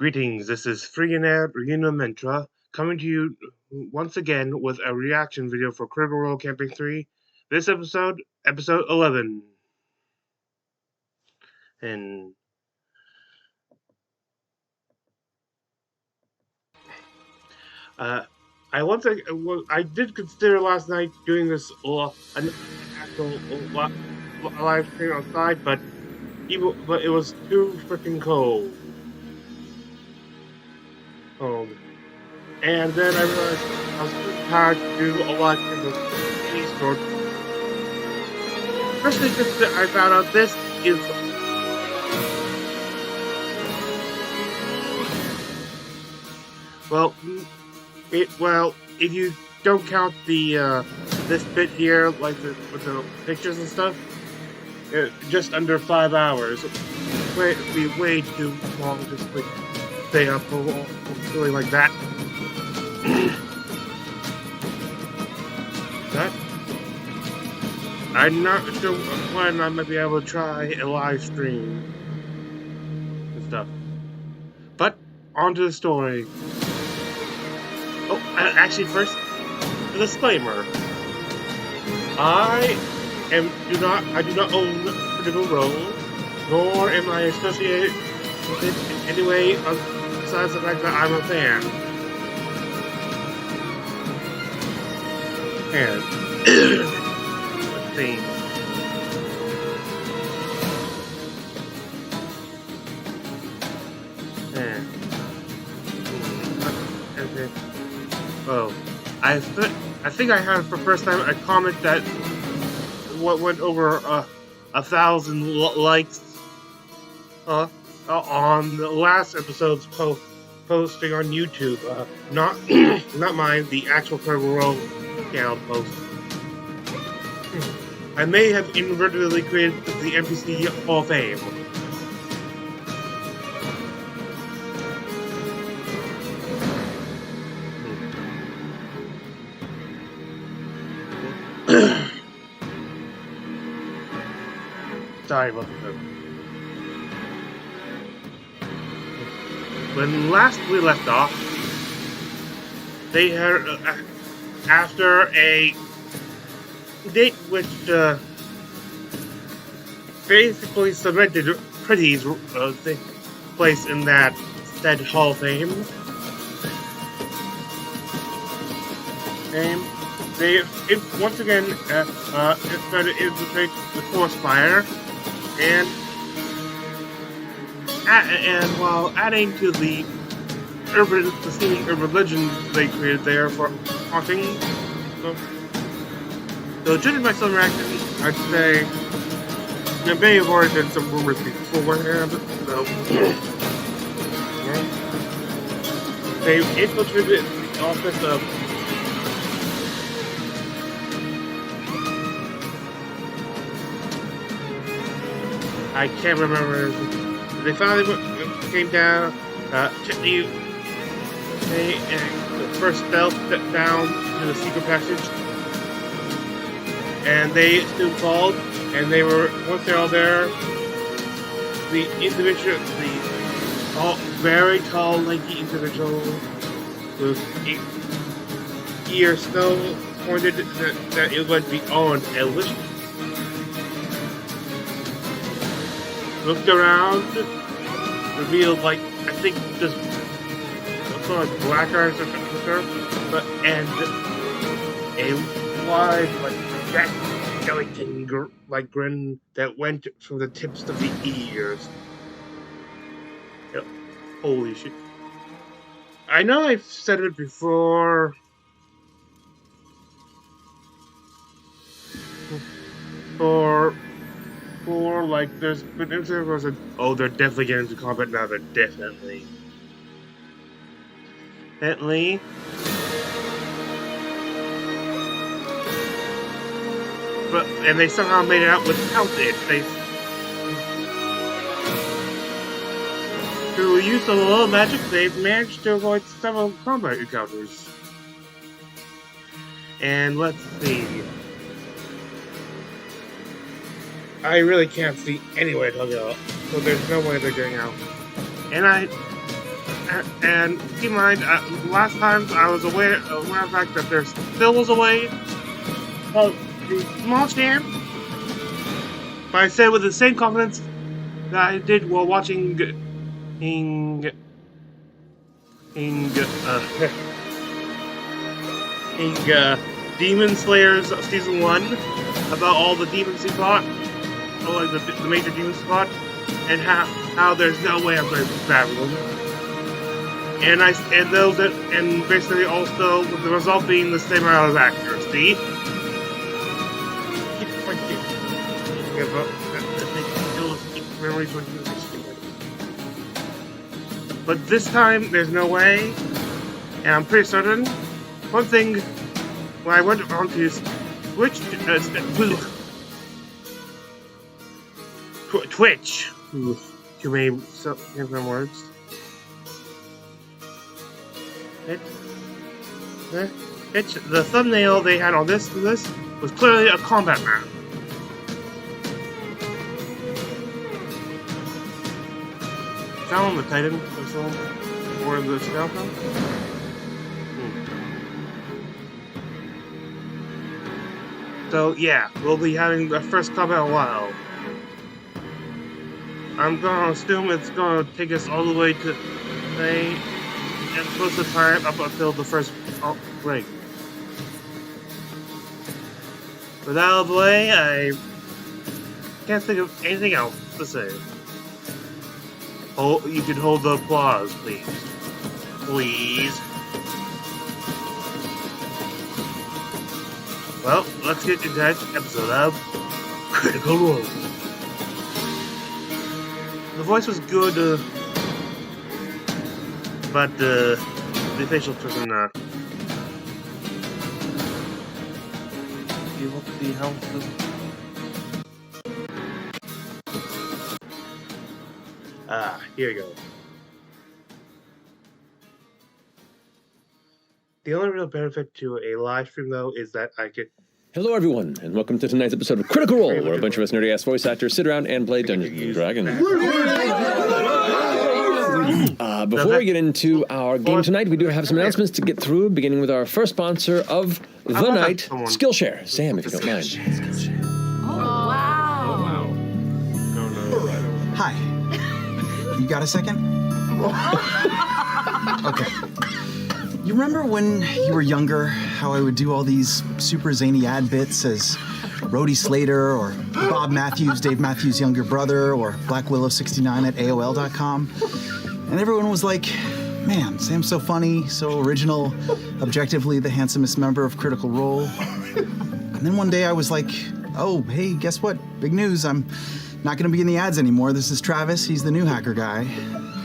Greetings, this is Freenet Mentra coming to you once again with a reaction video for Critical Role Camping 3. This episode 11. And I did consider last night doing this an actual live stream outside, but it was too freaking cold. And then I realized I was too tired to do a live stream of any sort. Especially since I found out this is if you don't count the this bit here, like with the pictures and stuff, just under 5 hours. It'd be way too long to stay up doing like that. I'm not sure when I might be able to try a live stream and stuff. But on to the story. Oh, actually, first, a disclaimer. I do not own Critical Role, nor am I associated with it in any way besides the fact that I'm a fan. And let's see. Okay. Oh, I think I had for the first time a comment that went over 1,000 likes on the last episode's posting on YouTube. Not mine, the actual Critical Role channel post. I may have inadvertently created the NPC Hall of Fame. Sorry about that. When last we left off, they had after a date which basically cemented Pretty's place in that said Hall of Fame. And they once again started to infiltrate the forest fire, and while adding to the seeming urban legend they created there for haunting. So judging by some reaction, I'd say there may have already been some rumors beforehand. So they infiltrated the office of I can't remember. They finally came down. They first stealth down to the secret passage, and they soon followed. And they were once they're all there, the individual, very tall, lanky individual with ears still pointed that it would be on a list. Looked around, revealed I think just sort of black eyes or something, and a wide that skeleton grin that went from the tips of the ears. Yep. Holy shit! I know I've said it before. There's been interviews of, oh, they're definitely getting into combat now. They're definitely. And they somehow made it out without it. Through use of a little magic, they've managed to avoid several combat encounters. And let's see. I really can't see any way to go, so there's no way they're getting out. And And keep in mind, last time I was aware of the fact that there still was a way. Well, the small chance. But I said with the same confidence that I did while watching Demon Slayers Season 1 about all the demons he fought, or like the major demons he fought, and how there's no way I'm going to battle them. And and basically also with the result being the same amount of accuracy. But this time there's no way, and I'm pretty certain. One thing, when I went on to Twitch, too many different words. The thumbnail they had on this was clearly a combat map. Found the Titan or the Scalpel. So yeah, we'll be having the first combat in a while. I'm gonna assume it's gonna take us all the way to May and close the time up until the first break. With that out of the way, I can't think of anything else to say. Oh, you can hold the applause, please. Please. Well, let's get into that episode of Critical Role. The voice was good, but the facial expression, you want to see how here you go. The only real benefit to a live stream, though, is that I get... Hello, everyone, and welcome to tonight's episode of Critical Role, where a bunch of us nerdy-ass voice actors sit around and play Dungeons & Dragons. Before we get into our game tonight, we do have some announcements to get through, beginning with our first sponsor of the night, Skillshare. Sam, if you don't mind. Oh, wow. Hi. You got a second? Okay. You remember when you were younger, how I would do all these super zany ad bits as Rhodey Slater or Bob Matthews, Dave Matthews' younger brother, or Black Willow 69 at AOL.com? And everyone was like, man, Sam's so funny, so original, objectively the handsomest member of Critical Role. And then one day I was like, oh, hey, guess what? Big news, I'm not gonna be in the ads anymore. This is Travis, he's the new hacker guy.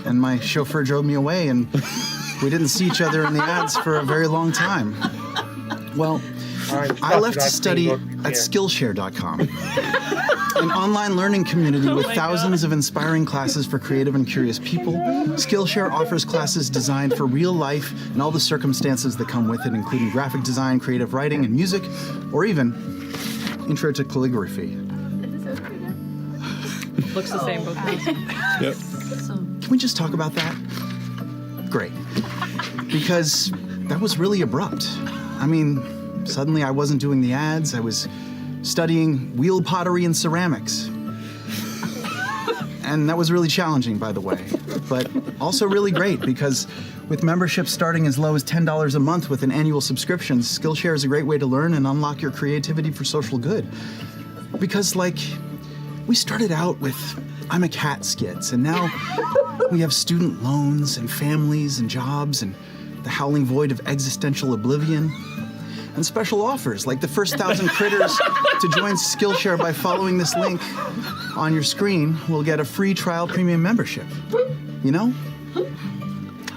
And my chauffeur drove me away, and we didn't see each other in the ads for a very long time. Well, I left to study at Skillshare.com, an online learning community with thousands of inspiring classes for creative and curious people. Skillshare offers classes designed for real life and all the circumstances that come with it, including graphic design, creative writing, and music, or even intro to calligraphy. Looks the same both ways. Yep. Can we just talk about that? Great. Because that was really abrupt. I mean, suddenly I wasn't doing the ads, I was studying wheel pottery and ceramics. And that was really challenging, by the way, but also really great because with memberships starting as low as $10 a month with an annual subscription, Skillshare is a great way to learn and unlock your creativity for social good. Because, like, we started out with I'm a cat skits, and now we have student loans and families and jobs and the howling void of existential oblivion. And special offers, like the first 1,000 critters to join Skillshare by following this link on your screen will get a free trial premium membership. You know?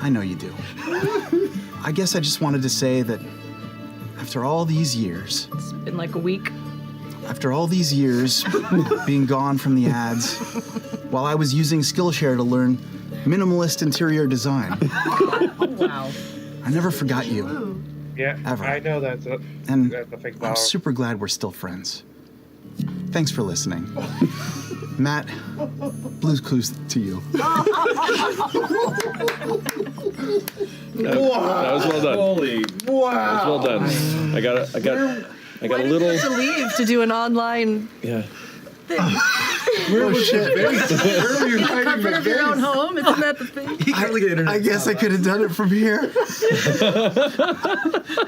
I know you do. I guess I just wanted to say that after all these years... It's been like a week. After all these years being gone from the ads, while I was using Skillshare to learn minimalist interior design. Oh, wow. I never forgot you. Yeah, ever. I know that's a fake power. I'm super glad we're still friends. Thanks for listening. Matt, Blue's Clues to you. That was well done. Holy wow! That was well done. I got a little. You have to leave to do an online Yeah. thing. Where was shit? Where were you hiding Comfort the of your own base? home, isn't that the thing? I guess I could have done it from here.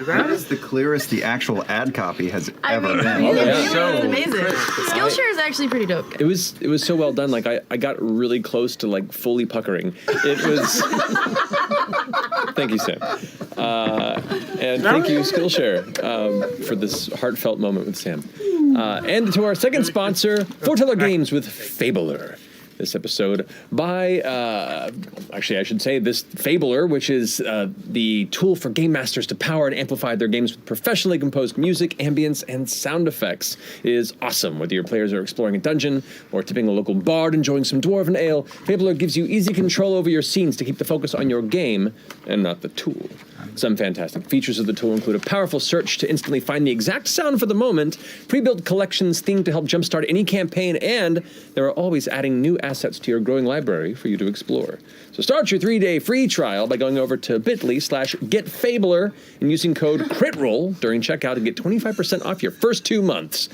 That is the clearest the actual ad copy has ever been. It's So amazing. Skillshare is actually pretty dope. It was so well done. Like I got really close to like fully puckering. It was. Thank you, Sam. And thank you, Skillshare, for this heartfelt moment with Sam. And to our second sponsor, Foreteller Games with Fabler. This episode by, actually, I should say this Fabler, which is the tool for game masters to power and amplify their games with professionally composed music, ambience, and sound effects. It is awesome. Whether your players are exploring a dungeon or tipping a local bard, enjoying some dwarven ale, Fabler gives you easy control over your scenes to keep the focus on your game and not the tool. Some fantastic features of the tool include a powerful search to instantly find the exact sound for the moment, pre-built collections themed to help jumpstart any campaign, and they are always adding new assets to your growing library for you to explore. So start your 3-day free trial by going over to bit.ly/getfabler and using code CRITROLL during checkout to get 25% off your first 2 months.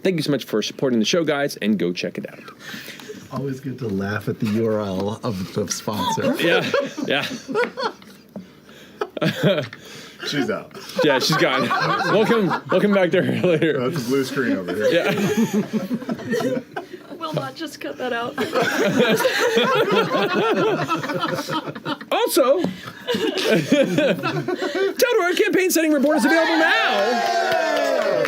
Thank you so much for supporting the show, guys, and go check it out. Always good to laugh at the URL of the sponsor. Yeah, yeah. She's out. Yeah, she's gone. Welcome back to her later. That's a blue screen over here. Yeah. Will not just cut that out. Also, Tell campaign setting report is available now.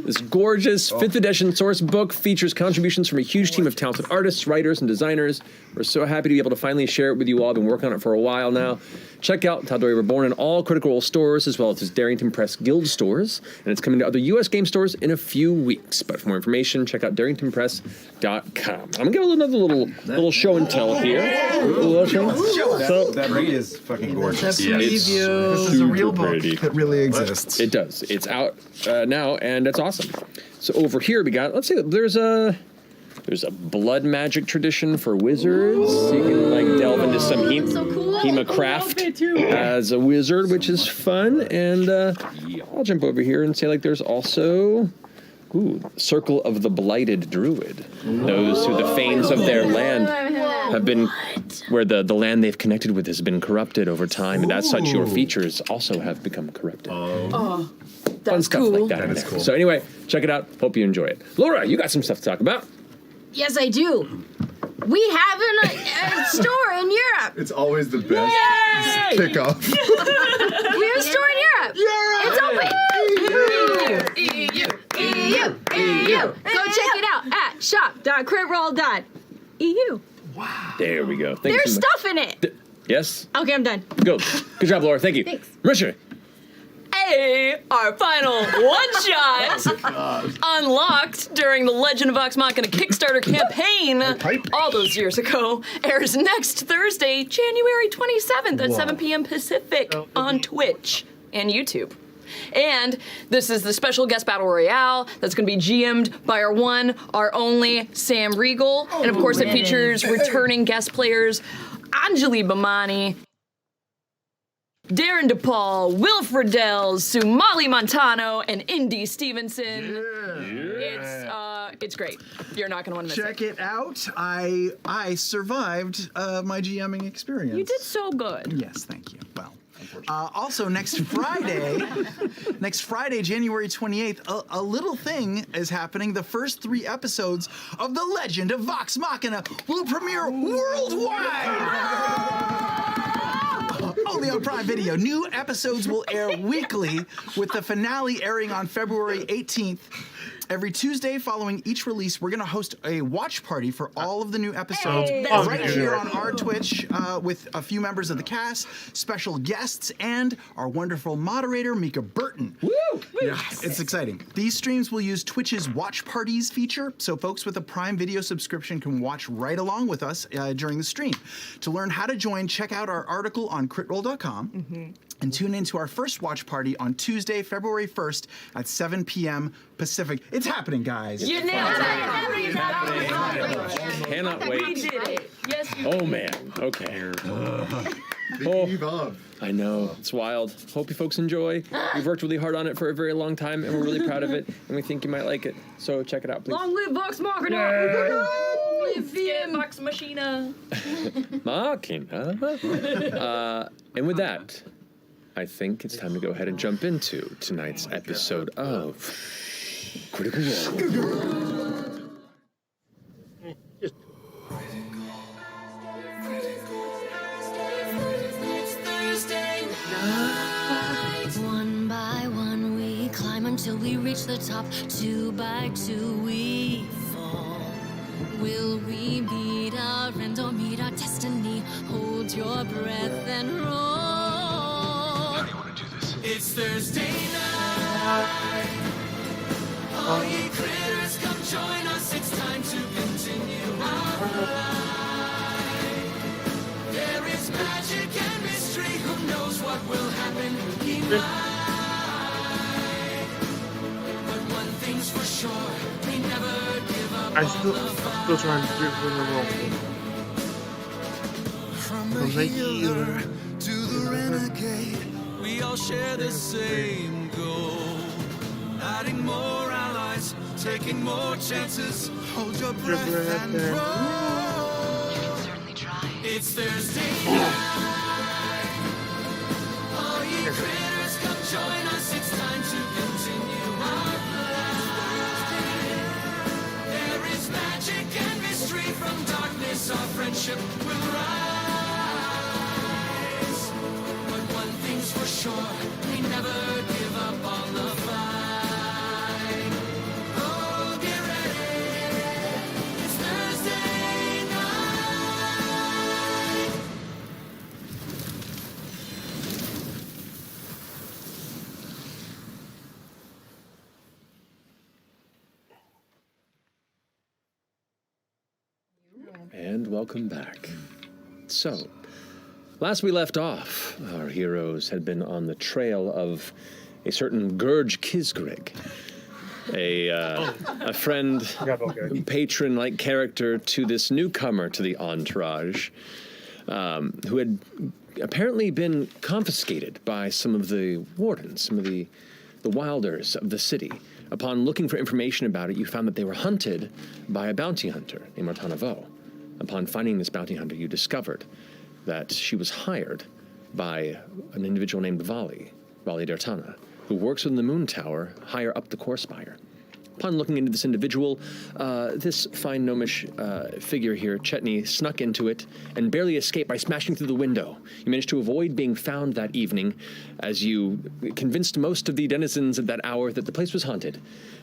This gorgeous 5th edition source book features contributions from a huge team of talented artists, writers, and designers. We're so happy to be able to finally share it with you all. I've been working on it for a while now. Check out Tal'Dorei Reborn in all Critical Role stores, as well as its Darrington Press Guild stores, and it's coming to other U.S. game stores in a few weeks. But for more information, check out darringtonpress.com. I'm gonna give another little show and tell here. So, That read is fucking gorgeous. yeah, it's This is a real book pretty. that really exists. It does. It's out now, and it's awesome. So over here we got. Let's see. There's a blood magic tradition for wizards. So you can like delve into some Hemacraft as a wizard, which is fun. And I'll jump over here and say like there's also. Circle of the Blighted Druid. Those who the fanes of their land have been, where the land they've connected with has been corrupted over time, and as such, your features also have become corrupted. Fun stuff like that in there. cool. So anyway, check it out. Hope you enjoy it. Laura, you got some stuff to talk about. Yes, I do. We have a store in Europe. It's always the best kickoff. We have a store in Europe. It's open. EU. Go check it out at shop.critroll.eu. There we go. Thanks There's so much. stuff in it. Yes? Okay, I'm done. Good job, Laura. Thank you. Thanks. Richard. Hey, our final one-shot unlocked during the Legend of Vox Machina Kickstarter campaign all those years ago airs next Thursday, January 27th at 7 p.m. Pacific on Twitch and YouTube. And this is the special guest battle royale that's going to be GM'd by our one, our only Sam Riegel. And of course, it features returning guest players Anjali Bhamani, Darren DePaul, Will Friedels, Sumali Montano, and Indy Stevenson. It's great. You're not going to want to miss Check it out. I survived my GMing experience. You did so good. Yes, thank you. Well, also next Friday, January 28th, a little thing is happening. The first 3 episodes of The Legend of Vox Machina will premiere worldwide. Only on Prime Video. New episodes will air weekly, with the finale airing on February 18th. Every Tuesday following each release, we're going to host a watch party for all of the new episodes right here on our Twitch with a few members of the cast, special guests, and our wonderful moderator, Mika Burton. Woo! Yeah, it's exciting. These streams will use Twitch's Watch Parties feature, so folks with a Prime Video subscription can watch right along with us during the stream. To learn how to join, check out our article on critroll.com. And tune in to our first watch party on Tuesday, February 1st at 7 p.m. Pacific. It's happening, guys. You nailed it. Cannot wait. We did it. Yes, you Oh, man. Okay. The eve of. I know, it's wild. Hope you folks enjoy. We've worked really hard on it for a very long time, and we're really proud of it, and we think you might like it. So check it out, please. Long live Vox Machina! Long live VM Vox Machina. Machina. And with that, I think it's time to go ahead and jump into tonight's episode of Critical Role. One by one we climb until we reach the top. 2 by 2 we fall. Will we meet our end or meet our destiny? Hold your breath and roll. How do you want to do this? It's Thursday night. All ye critters, come join us. It's time to continue our ride. There is magic and mystery. Who knows what will happen? He might. But one thing's for sure, we never give up. I'm still trying to do the role. From the healer to the renegade, we all share the same goal. Adding more allies, taking more chances. Hold your breath and roll. You can certainly try. It's Thursday night. All ye critters, come join us. It's time to continue our ride. There is magic and mystery. From darkness, our friendship will rise. But one thing's for sure, we never give up on the fight. Oh, get ready. It's Thursday night. And welcome back. So, last we left off, our heroes had been on the trail of a certain Gurge Kizgrig, a friend, patron-like character to this newcomer to the entourage, who had apparently been confiscated by some of the wardens, some of the wilders of the city. Upon looking for information about it, you found that they were hunted by a bounty hunter named Martana Vo. Upon finding this bounty hunter, you discovered that she was hired by an individual named Vali Dartana, who works in the Moon Tower higher up the core spire. Upon looking into this individual, this fine gnomish figure here, Chetney, snuck into it and barely escaped by smashing through the window. You managed to avoid being found that evening as you convinced most of the denizens at that hour that the place was haunted.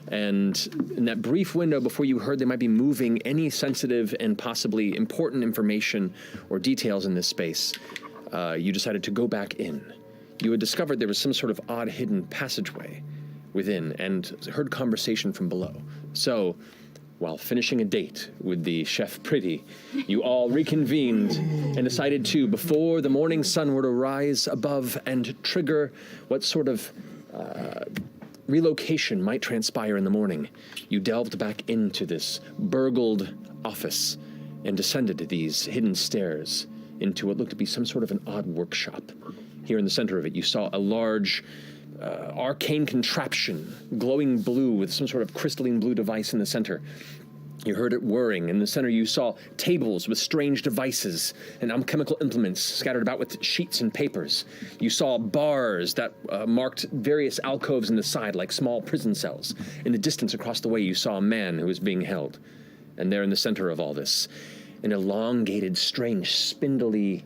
And in that brief window before you heard they might be moving any sensitive and possibly important information or details in this space, you decided to go back in. You had discovered there was some sort of odd hidden passageway within and heard conversation from below. So, while finishing a date with the Chef Pretty, you all reconvened and decided to, before the morning sun were to rise above and trigger what sort of relocation might transpire in the morning, you delved back into this burgled office and descended these hidden stairs into what looked to be some sort of an odd workshop. Here in the center of it, you saw a large arcane contraption, glowing blue with some sort of crystalline blue device in the center. You heard it whirring. In the center, you saw tables with strange devices and alchemical implements scattered about with sheets and papers. You saw bars that marked various alcoves in the side like small prison cells. In the distance across the way, you saw a man who was being held. And there in the center of all this, an elongated, strange, spindly,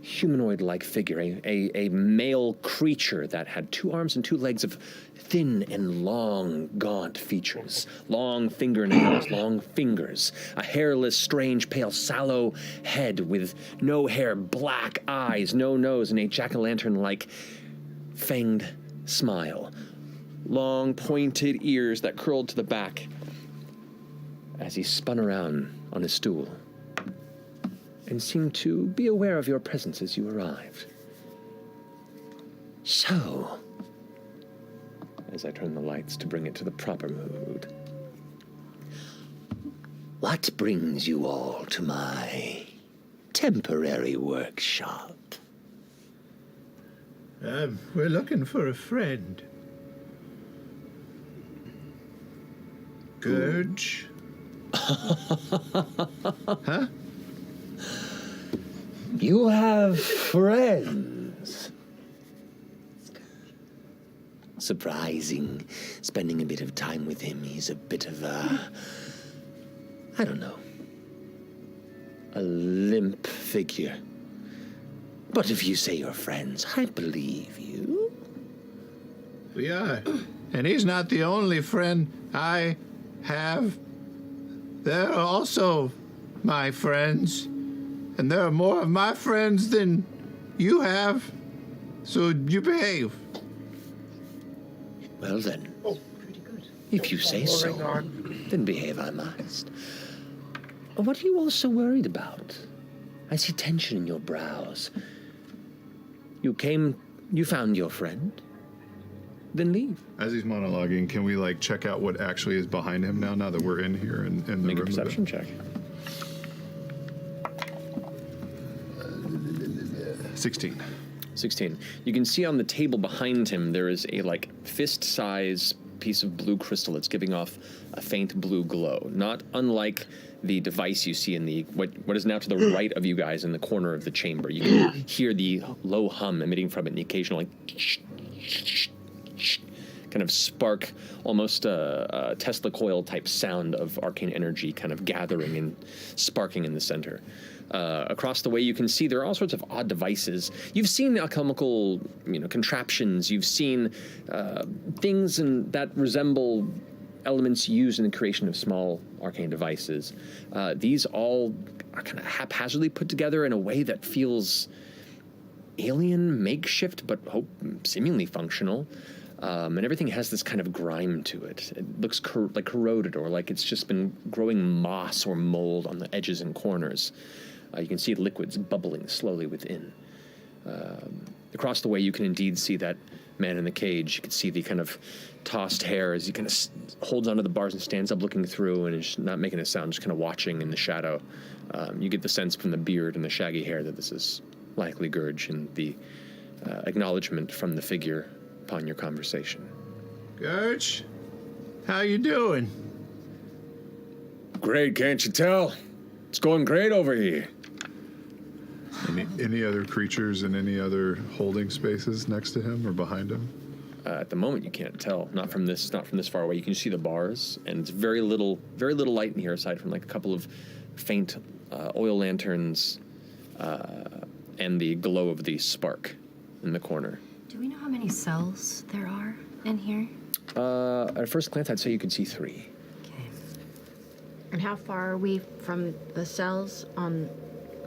humanoid-like figure, a male creature that had 2 arms and 2 legs of thin and long, gaunt features, long fingernails, long fingers, a hairless, strange, pale, sallow head with no hair, black eyes, no nose, and a jack-o'-lantern-like fanged smile, long, pointed ears that curled to the back as he spun around on his stool and seemed to be aware of your presence as you arrived. So, as I turn the lights to bring it to the proper mood, what brings you all to my temporary workshop? We're looking for a friend. Gurge? Huh? You have friends. Surprising. Spending a bit of time with him, he's a bit of a... I don't know. A limp figure. But if you say you're friends, I believe you. We are. And he's not the only friend I have. They're also my friends. And there are more of my friends than you have. So you behave. Well then. If you say so, then behave I must. What are you all so worried about? I see tension in your brows. You found your friend? Then leave. As he's monologuing, can we like check out what actually is behind him now that we're in here and in the Make a room? perception check. 16. 16. You can see on the table behind him there is a like fist-size piece of blue crystal that's giving off a faint blue glow, not unlike the device you see in the what is now to the right of you guys in the corner of the chamber. You can hear the low hum emitting from it, and the occasional like kind of spark, almost a Tesla coil type sound of arcane energy kind of gathering and sparking in the center. Across the way, you can see there are all sorts of odd devices. You've seen alchemical, contraptions. You've seen things that resemble elements used in the creation of small arcane devices. These all are kind of haphazardly put together in a way that feels alien, makeshift, but seemingly functional. And everything has this kind of grime to it. It looks like corroded, or like it's just been growing moss or mold on the edges and corners. You can see liquids bubbling slowly within. Across the way, you can indeed see that man in the cage. You can see the kind of tossed hair as he kind of holds onto the bars and stands up looking through and is not making a sound, just kind of watching in the shadow. You get the sense from the beard and the shaggy hair that this is likely Gurge, and the acknowledgement from the figure upon your conversation. Gurge, how you doing? Great, can't you tell? It's going great over here. Any other creatures in any other holding spaces next to him or behind him? At the moment, you can't tell. Not from this far away. You can see the bars, and it's very little light in here aside from like a couple of faint oil lanterns and the glow of the spark in the corner. Do we know how many cells there are in here? At first glance, I'd say you can see 3. Okay. And how far are we from the cells on...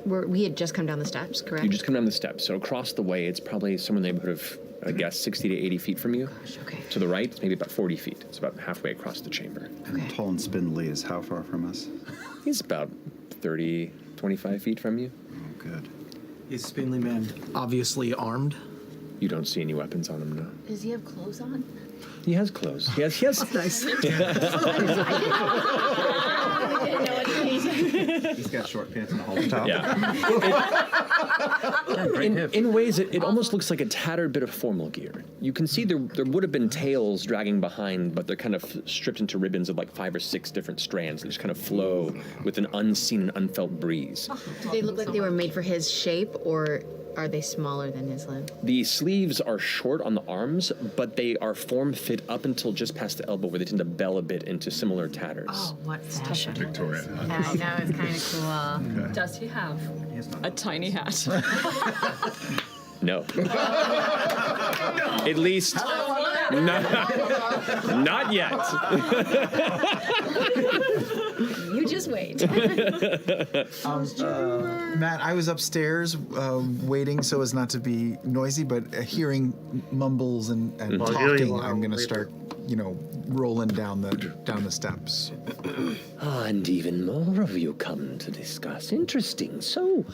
We had just come down the steps, correct? You just come down the steps. So across the way, it's probably somewhere in the neighborhood of, I guess, 60 to 80 feet from you. Gosh, okay. To the right, it's maybe about 40 feet. It's about halfway across the chamber. And Tall and Spindly is how far from us? He's about 30, 25 feet from you. Oh, good. Is Spindly Man obviously armed? You don't see any weapons on him, no. Does he have clothes on? He has clothes. He has Nice. He's got short pants and a halter top. Yeah. In ways, it almost looks like a tattered bit of formal gear. You can see there would have been tails dragging behind, but they're kind of stripped into ribbons of like 5 or 6 different strands that just kind of flow with an unseen and unfelt breeze. Do they look like they were made for his shape, or are they smaller than his limb? The sleeves are short on the arms, but they are form-fit up until just past the elbow, where they tend to bell a bit into similar tatters. Oh, what fashion. Victorian. I know, it's kind of cool. Okay. Does he have a tiny hat? No. At least, not yet. You just wait. Matt, I was upstairs waiting so as not to be noisy, but hearing mumbles and talking, I'm going to start, rolling down the steps. And even more of you come to discuss. Interesting. So,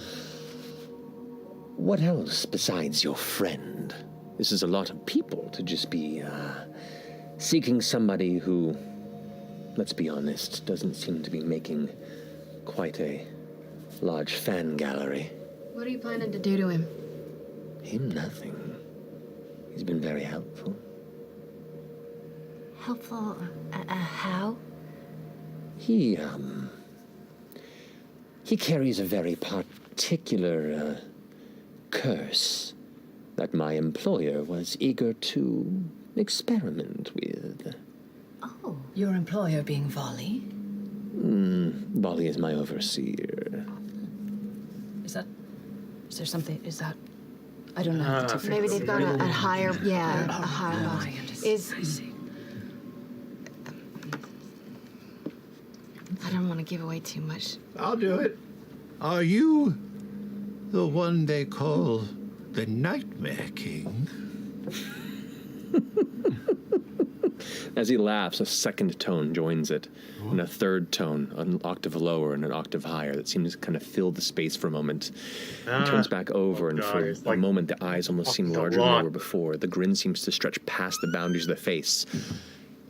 what else besides your friend? This is a lot of people to just be seeking somebody who, let's be honest, doesn't seem to be making quite a large fan gallery. What are you planning to do to him? Him nothing. He's been very helpful. Helpful? How? He carries a very particular curse that my employer was eager to experiment with. Oh. Your employer being Volley? Volley is my overseer. Is there something, I don't know. Maybe they've got a higher, a higher boss. I don't want to give away too much. I'll do it. Are you the one they call the Nightmare King? As he laughs, a second tone joins it, and a third tone, an octave lower and an octave higher, that seems to kind of fill the space for a moment. And turns back over, and for a moment, the eyes almost seem larger than they were before. The grin seems to stretch past the boundaries of the face.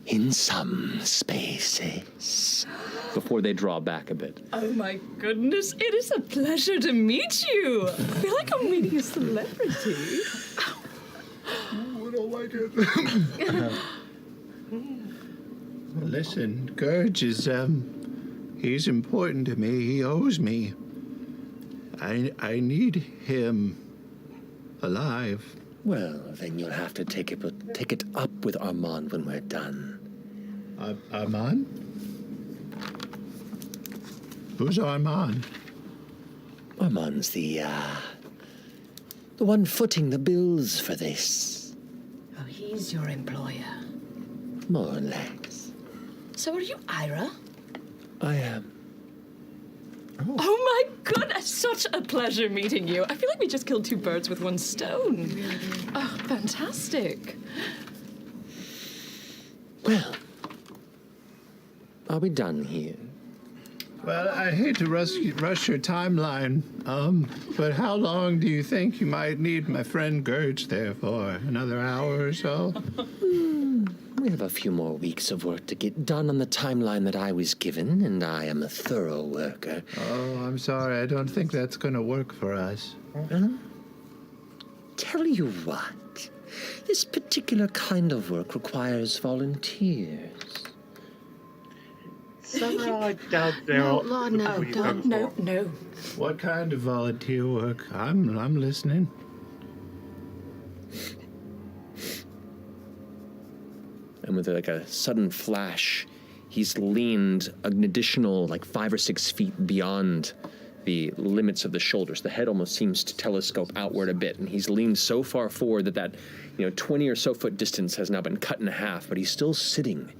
In some spaces. Before they draw back a bit. Oh my goodness, it is a pleasure to meet you. I feel like I'm meeting a celebrity. I don't like it. Listen, Gurge is, he's important to me. He owes me. I need him alive. Well, then you'll have to take it up with Armand when we're done. Armand? Who's Armand? Armand's the one footing the bills for this. Oh, he's your employer. More or less. So are you Ira? I am. Oh my goodness, such a pleasure meeting you. I feel like we just killed two birds with one stone. Oh, fantastic. Well, are we done here? Well, I hate to rush your timeline, but how long do you think you might need my friend Gurge there for? Another hour or so? We have a few more weeks of work to get done on the timeline that I was given, and I am a thorough worker. Oh, I'm sorry. I don't think that's going to work for us. Tell you what, this particular kind of work requires volunteers. Somehow I doubt they'll. No. What kind of volunteer work? I'm listening. And with like a sudden flash, he's leaned an additional 5 or 6 feet beyond the limits of the shoulders. The head almost seems to telescope outward a bit, and he's leaned so far forward that 20 or so foot distance has now been cut in half, but he's still sitting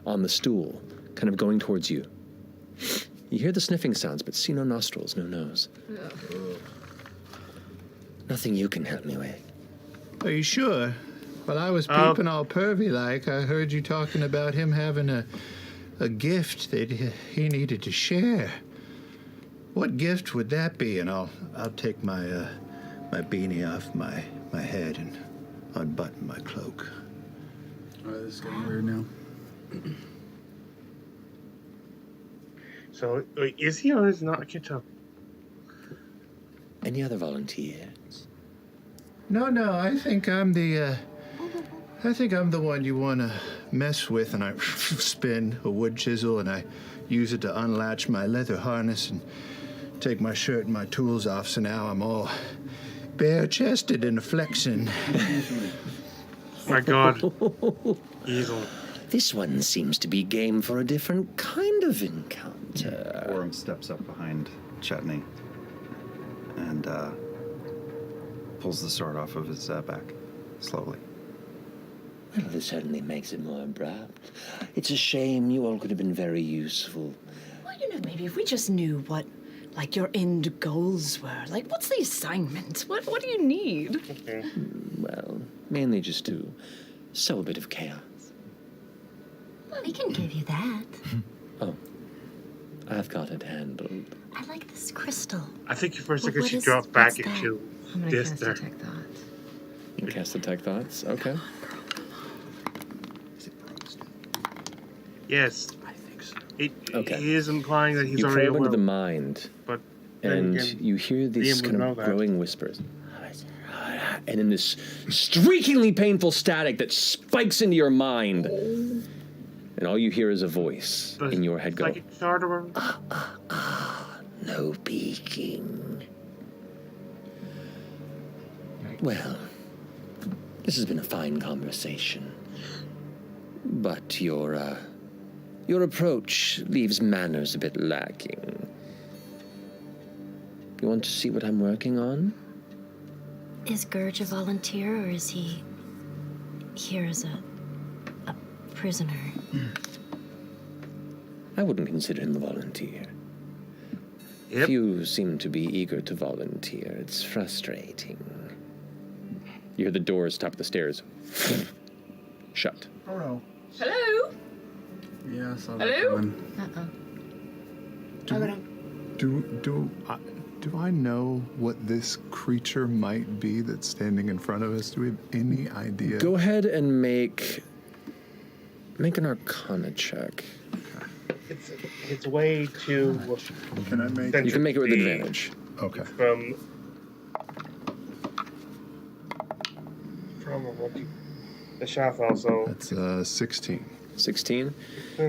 on the stool, kind of going towards you. You hear the sniffing sounds, but see no nostrils, no nose. Nothing you can help me with. Are you sure? While I was peeping all pervy-like, I heard you talking about him having a gift that he needed to share. What gift would that be? And I'll take my my beanie off my head and unbutton my cloak. All right, this is getting weird now. So, wait, is he or is not? I can't tell. Any other volunteers? No, I think I'm the one you want to mess with, and I spin a wood chisel and I use it to unlatch my leather harness and take my shirt and my tools off, so now I'm all bare-chested and flexing. My God. Evil. This one seems to be game for a different kind of encounter. Orem steps up behind Chetney and pulls the sword off of his back, slowly. Well, this certainly makes it more abrupt. It's a shame. You all could have been very useful. Well, maybe if we just knew what, your end goals were. What's the assignment? What do you need? Okay. Well, mainly just to sow a bit of chaos. Well, we can give you that. Oh, I've got it handled. I like this crystal. I think for a second what she is- dropped back what's that? into I'm gonna this cast there. Detect Thought. You cast Detect Thoughts? Okay. Yes. I think so. Okay. He is implying that he's You already probe into the aware. mind, But and then again, you hear these Liam would kind know of that. growing whispers. And in this streakingly painful static that spikes into your mind, and all you hear is a voice in your head go, no peeking. Well, this has been a fine conversation, but your approach leaves manners a bit lacking. You want to see what I'm working on? Is Gurge a volunteer, or is he here as a prisoner? I wouldn't consider him a volunteer. Few seem to be eager to volunteer. It's frustrating. You hear the doors top of the stairs shut. Oh no. Hello? Yeah, I saw Hello? Do I know what this creature might be that's standing in front of us? Do we have any idea? Go ahead and make an Arcana check. It's way too. Can I make? You can make it with advantage. Okay. From the shaft also. That's 16. 16?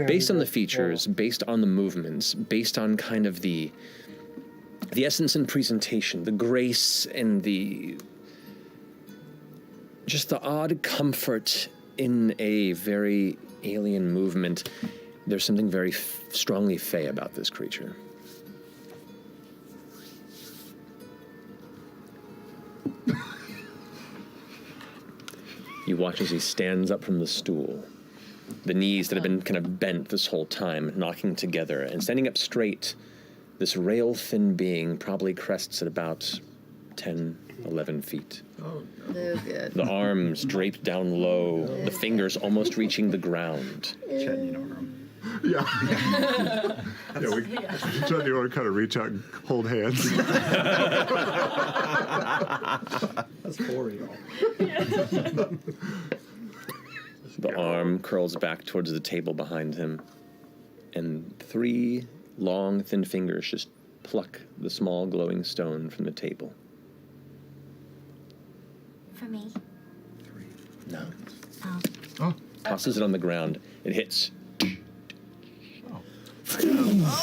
Based on the features, based on the movements, based on kind of the essence and presentation, the grace and just the odd comfort in a very alien movement, there's something very strongly fey about this creature. You watch as he stands up from the stool, the knees that have been kind of bent this whole time, knocking together, and standing up straight. This rail-thin being probably crests at about 10, 11 feet. Oh, good. The arms draped down low, the fingers almost reaching the ground. Chet, you know her. Yeah. Chad, you want to kind of reach out and hold hands? That's for real. The arm curls back towards the table behind him, and 3 long, thin fingers just pluck the small, glowing stone from the table. For me? No. Oh. Tosses it on the ground. It hits.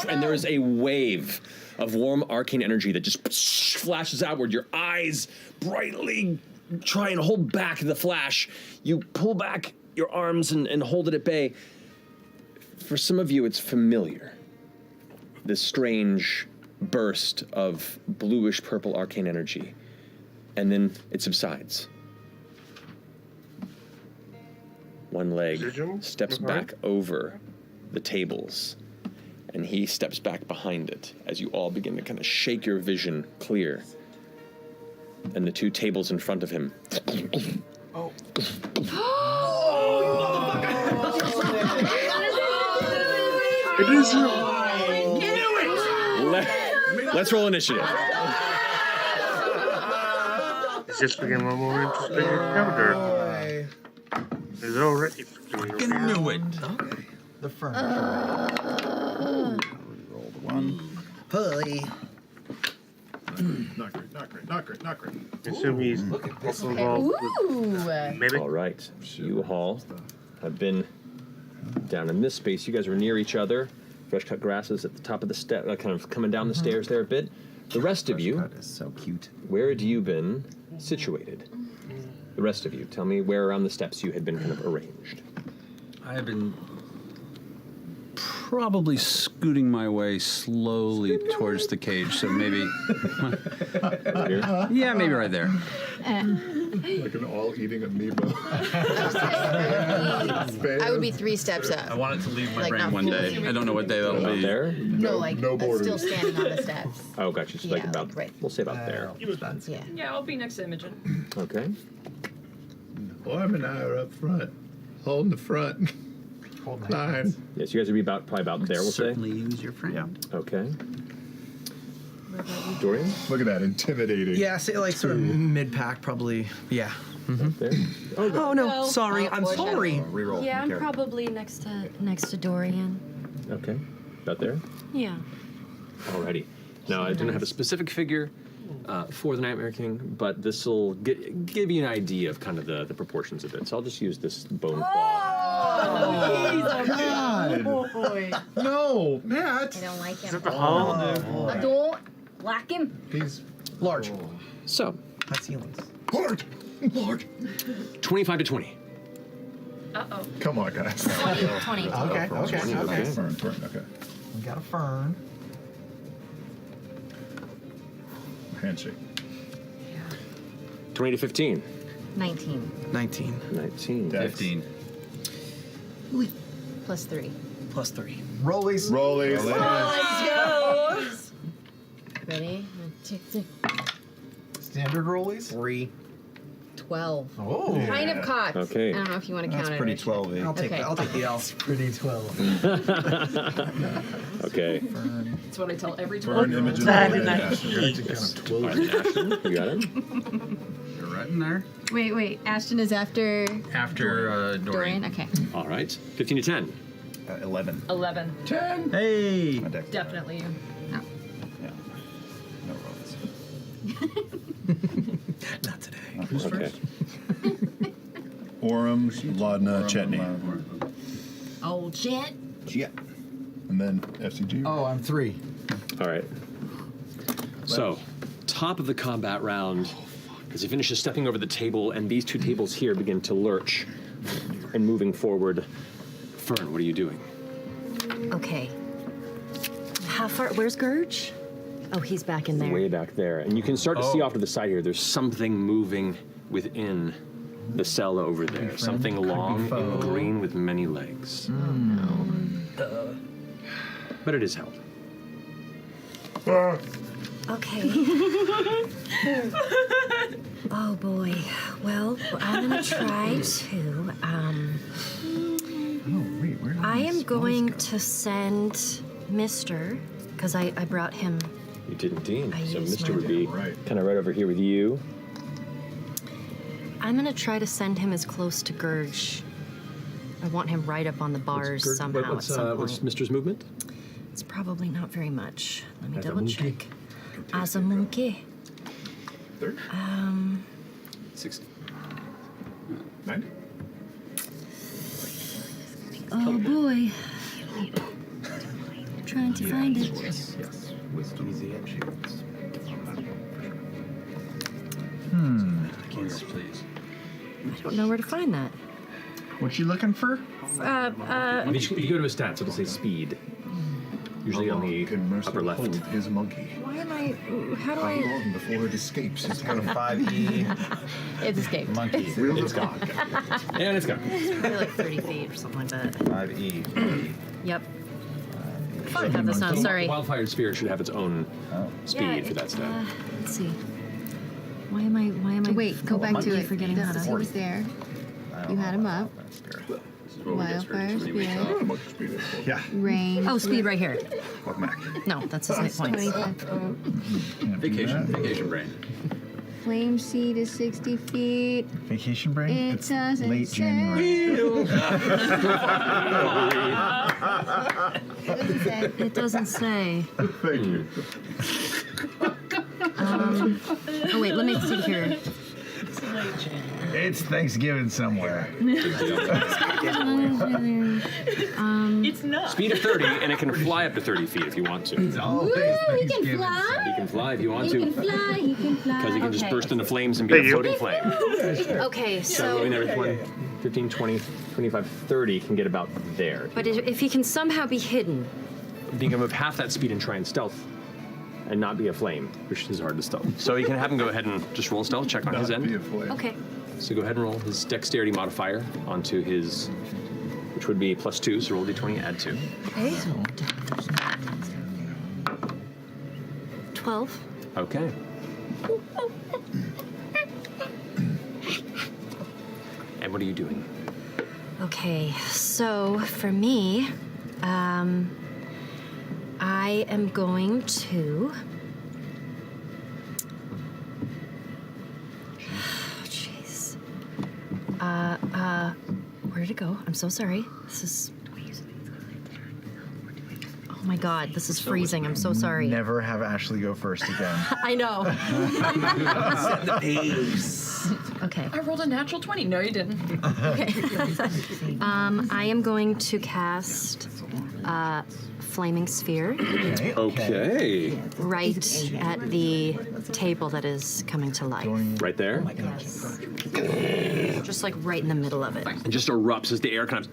And there is a wave of warm, arcane energy that just flashes outward. Your eyes brightly try and hold back the flash. You pull back your arms and hold it at bay. For some of you, it's familiar. This strange burst of bluish-purple arcane energy. And then it subsides. One leg steps back over the tables, and he steps back behind it as you all begin to kind of shake your vision clear. And the 2 tables in front of him. Oh. It is. Let's roll initiative. It's just became a more interesting encounter. It's already. I knew it. Okay. The furniture. Roll the 1. Pulley. Not great. I assume he's also involved with maybe. All right. You all have been down in this space. You guys were near each other. Fresh cut grasses at the top of the step, kind of coming down the stairs there a bit. The rest of you, That is so cute. where had you been situated? The rest of you, tell me where around the steps you had been kind of arranged. I have been probably scooting my way slowly towards the cage, so maybe... Yeah, maybe right there. Like an all-eating amoeba. I would be 3 steps up. I want it to leave my Like, brain not one day. fully. I don't know what day that'll About be. there? No, like no borders. still standing on the steps. Oh, gotcha. So like Yeah, about, like right. we'll say about there. Yeah. Yeah, I'll be next to Imogen. Okay. Orm and I are up front, holding the front line. Yes, you guys would be probably about there, we'll say. Certainly use your friend. Yeah. Okay. Dorian? Look at that, intimidating. Yeah, say like sort of mid-pack, probably. Yeah. There. Oh no, No. sorry. I'm sorry. Reroll. Yeah, I'm Careful. probably next to Dorian. Okay. About there? Yeah. Alrighty. Now, I didn't have a specific figure. for the Nightmare King, but this will give you an idea of kind of the proportions of it. So I'll just use this bone claw. Oh, God. Oh, boy. No, Matt. I don't like him. Is it the hull? I don't like him. He's large. So, Has ceilings. Large. 25 to 20. Uh-oh. Come on, guys. 20. Okay. Fern, okay. We got a fern. Handshake. 20 to 15. 19. 19. 19. Dex. 15. Plus 3. Plus 3. Rollies. Rollies. Let's go. Ready? Tick, tick. Standard rollies. 3. 12. Oh. Kind of cocked. Okay. I don't know if you want to count That's it. pretty Rich. 12-y. I'll take Okay. I'll take the L. Pretty 12. Okay. That's what I tell every Burn 12-year-old. images. All right, Ashton, you got it? You're right in there. Wait. Ashton is after After Dorian? Okay. All right. 15 to 10. 11. 11. 10. Hey. My dex. Definitely you. Yeah. No rolls. Not today. Who's Okay. first? Orem, Laudna, Chetney. Old shit. Yeah. And then F.C.G. Oh, I'm 3. All right. So, top of the combat round, as he finishes stepping over the table, and these two tables here begin to lurch and moving forward. Fern, what are you doing? Okay. How far? Where's Gurge? Oh, he's back in there. Way back there. And you can start to see off to the side here, there's something moving within the cell over there. Something long and green with many legs. Oh, no. But it is held. Okay. Oh, boy. Well, I'm going to try to, I am going to send Mr., because I brought him. You did indeed. I So used Mr. my- would be kind of right over here with you. I'm going to try to send him as close to Gurge. I want him right up on the bars somehow at some point. What's Mr's movement? It's probably not very much. Let me As a double monkey? check. As a monkey. 60. 90. Oh boy. Trying to find it. Yes. Wisdom. Yes, please. I don't know where to find that. What you looking for? If you go to his stats, it'll say speed. Usually on the upper left. Hold his monkey. Why am I? How do How I? long before it escapes? It's Kind of 5e It's escaped. monkey. It's gone. And it's gone. Probably like 30 feet or something like that. 5e. Yep. I have this on. Sorry. Wildfire Spirit should have its own speed for that stat. Let's see. Why am I? Wait, go back to completely it. forgetting how He to. was there. You had him up. Wildfire Spirit. Yeah. Rain. Oh, speed right here. Welcome back. No, that's his hit points. 25. Vacation brain. Flame seed is 60 feet. Vacation break? It It's doesn't late say. January. It doesn't say. Thank you. Oh wait, let me see here. It's Thanksgiving somewhere. It's not. Speed of 30, and it can fly up to 30 feet if you want to. You Ooh, he can fly. can fly if you want He to. can fly. He can fly. Because it can just Okay. burst into flames and be a floating flame. Okay, So in so. there, 15, 20, 25, 30 can get about there. But if he can somehow be hidden, You can move half that speed and try and stealth and not be a flame, which is hard to stealth. So you can have him go ahead and just roll a stealth check on his Not be a end. flame. okay. So go ahead and roll his dexterity modifier onto his, which would be +2, so roll d20, add 2. Okay. 12. Okay. And what are you doing? Okay, so for me, I am going to. Oh, jeez. Where did it go? I'm so sorry. This is. Oh Oh my god, this is freezing. I'm so sorry. Never have Ashley go first again. I know. Set the pace. Okay. I rolled a natural 20. No, you didn't. I am going to cast Flaming Sphere. Okay. Right at the table that is coming to life. Right there? Yes. Just like right in the middle of it. It just erupts as the air kind of...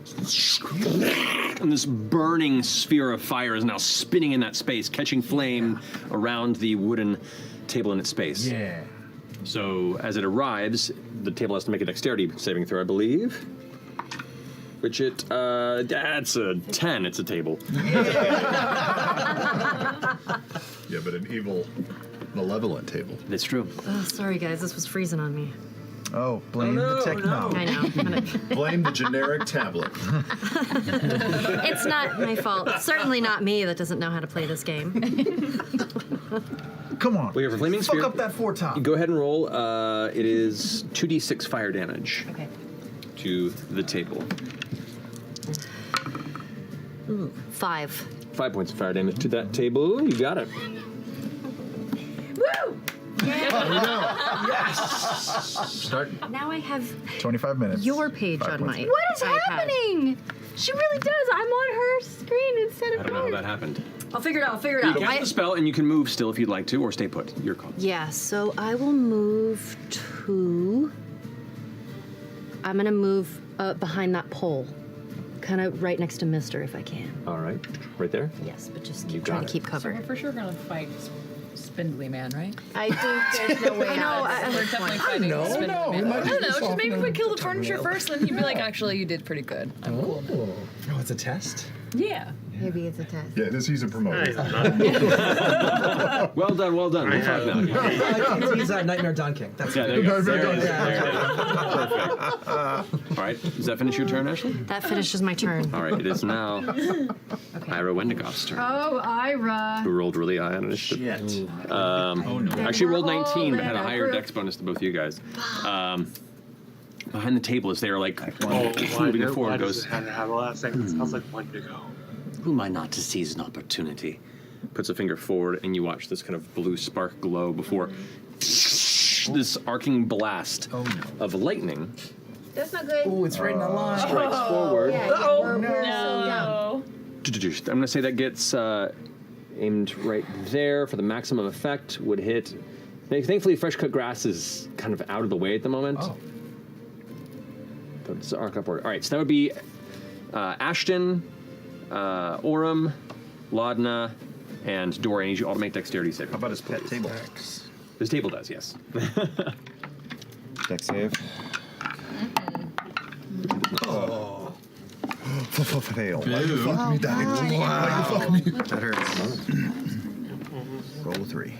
And this burning sphere of fire is now spinning in that space, catching flame around the wooden table in its space. Yeah. So as it arrives, the table has to make a dexterity saving throw, I believe. Which that's a 10, it's a table. Yeah, but an evil, malevolent table. That's true. Oh, sorry guys, this was freezing on me. Oh, blame the techno. I know. Blame the generic tablet. It's not my fault. It's certainly not me that doesn't know how to play this game. Come on. We have a flaming Fuck sphere. up that 4-top. Go ahead and roll. It is 2d6 fire damage. Okay. To the table. Ooh, 5. 5 points of fire damage to that table. You got it. Woo! Yes! Start. Now I have 25 minutes. Your page on my What is iPad. happening? She really does. I'm on her screen instead I of don't know how mine. that happened. I'll figure it out. You can cast the spell and you can move still if you'd like to, or stay put. Your call. Yeah, so I will move to... I'm going to move behind that pole. Kind of right next to Mister, if I can. All right. Right there? Yes, but just You keep trying got to it. keep So cover. we're for sure gonna fight Spindly Man, right? I think there's no way I know, out. We're definitely fighting Spindly Man. I don't know. Just maybe if we kill the furniture first, then he'd be like, actually, you did pretty good. I'm cool now. Oh, it's a test? Yeah. Maybe it's a test. Yeah, this he's a promoter. Well done, well done. We'll talk now. He's Nightmare Don King. That's Yeah, there you go. There it is. Yeah. There it is. Perfect. All right. Does that finish your turn, Ashley? That finishes my turn. All right. It is now Ira Wendigoff's turn. Oh, Ira. Who rolled really high on initiative. Shit. Actually rolled 19, but had a in a higher group. dex bonus than both of you guys. Behind the table as they are like moving why forward does goes, it have to have a last second? It smells like Wendigo. Who am I not to seize an opportunity? puts a finger forward, and you watch this kind of blue spark glow before this arcing blast of lightning That's not good. Oh, it's right in the line. strikes forward. Yeah, we're so down. I'm going to say that gets aimed right there for the maximum effect. Would hit. Thankfully, fresh cut grass is kind of out of the way at the moment. Oh. So it's arc upward. All right, so that would be Ashton, Orem, Laudna, and Dora. I need you all to make dexterity save. How about his table? His table does, yes. Dex save. Oh. Fail. Why you fuck me, Daddy? Why you fuck me? That hurts. Roll 3.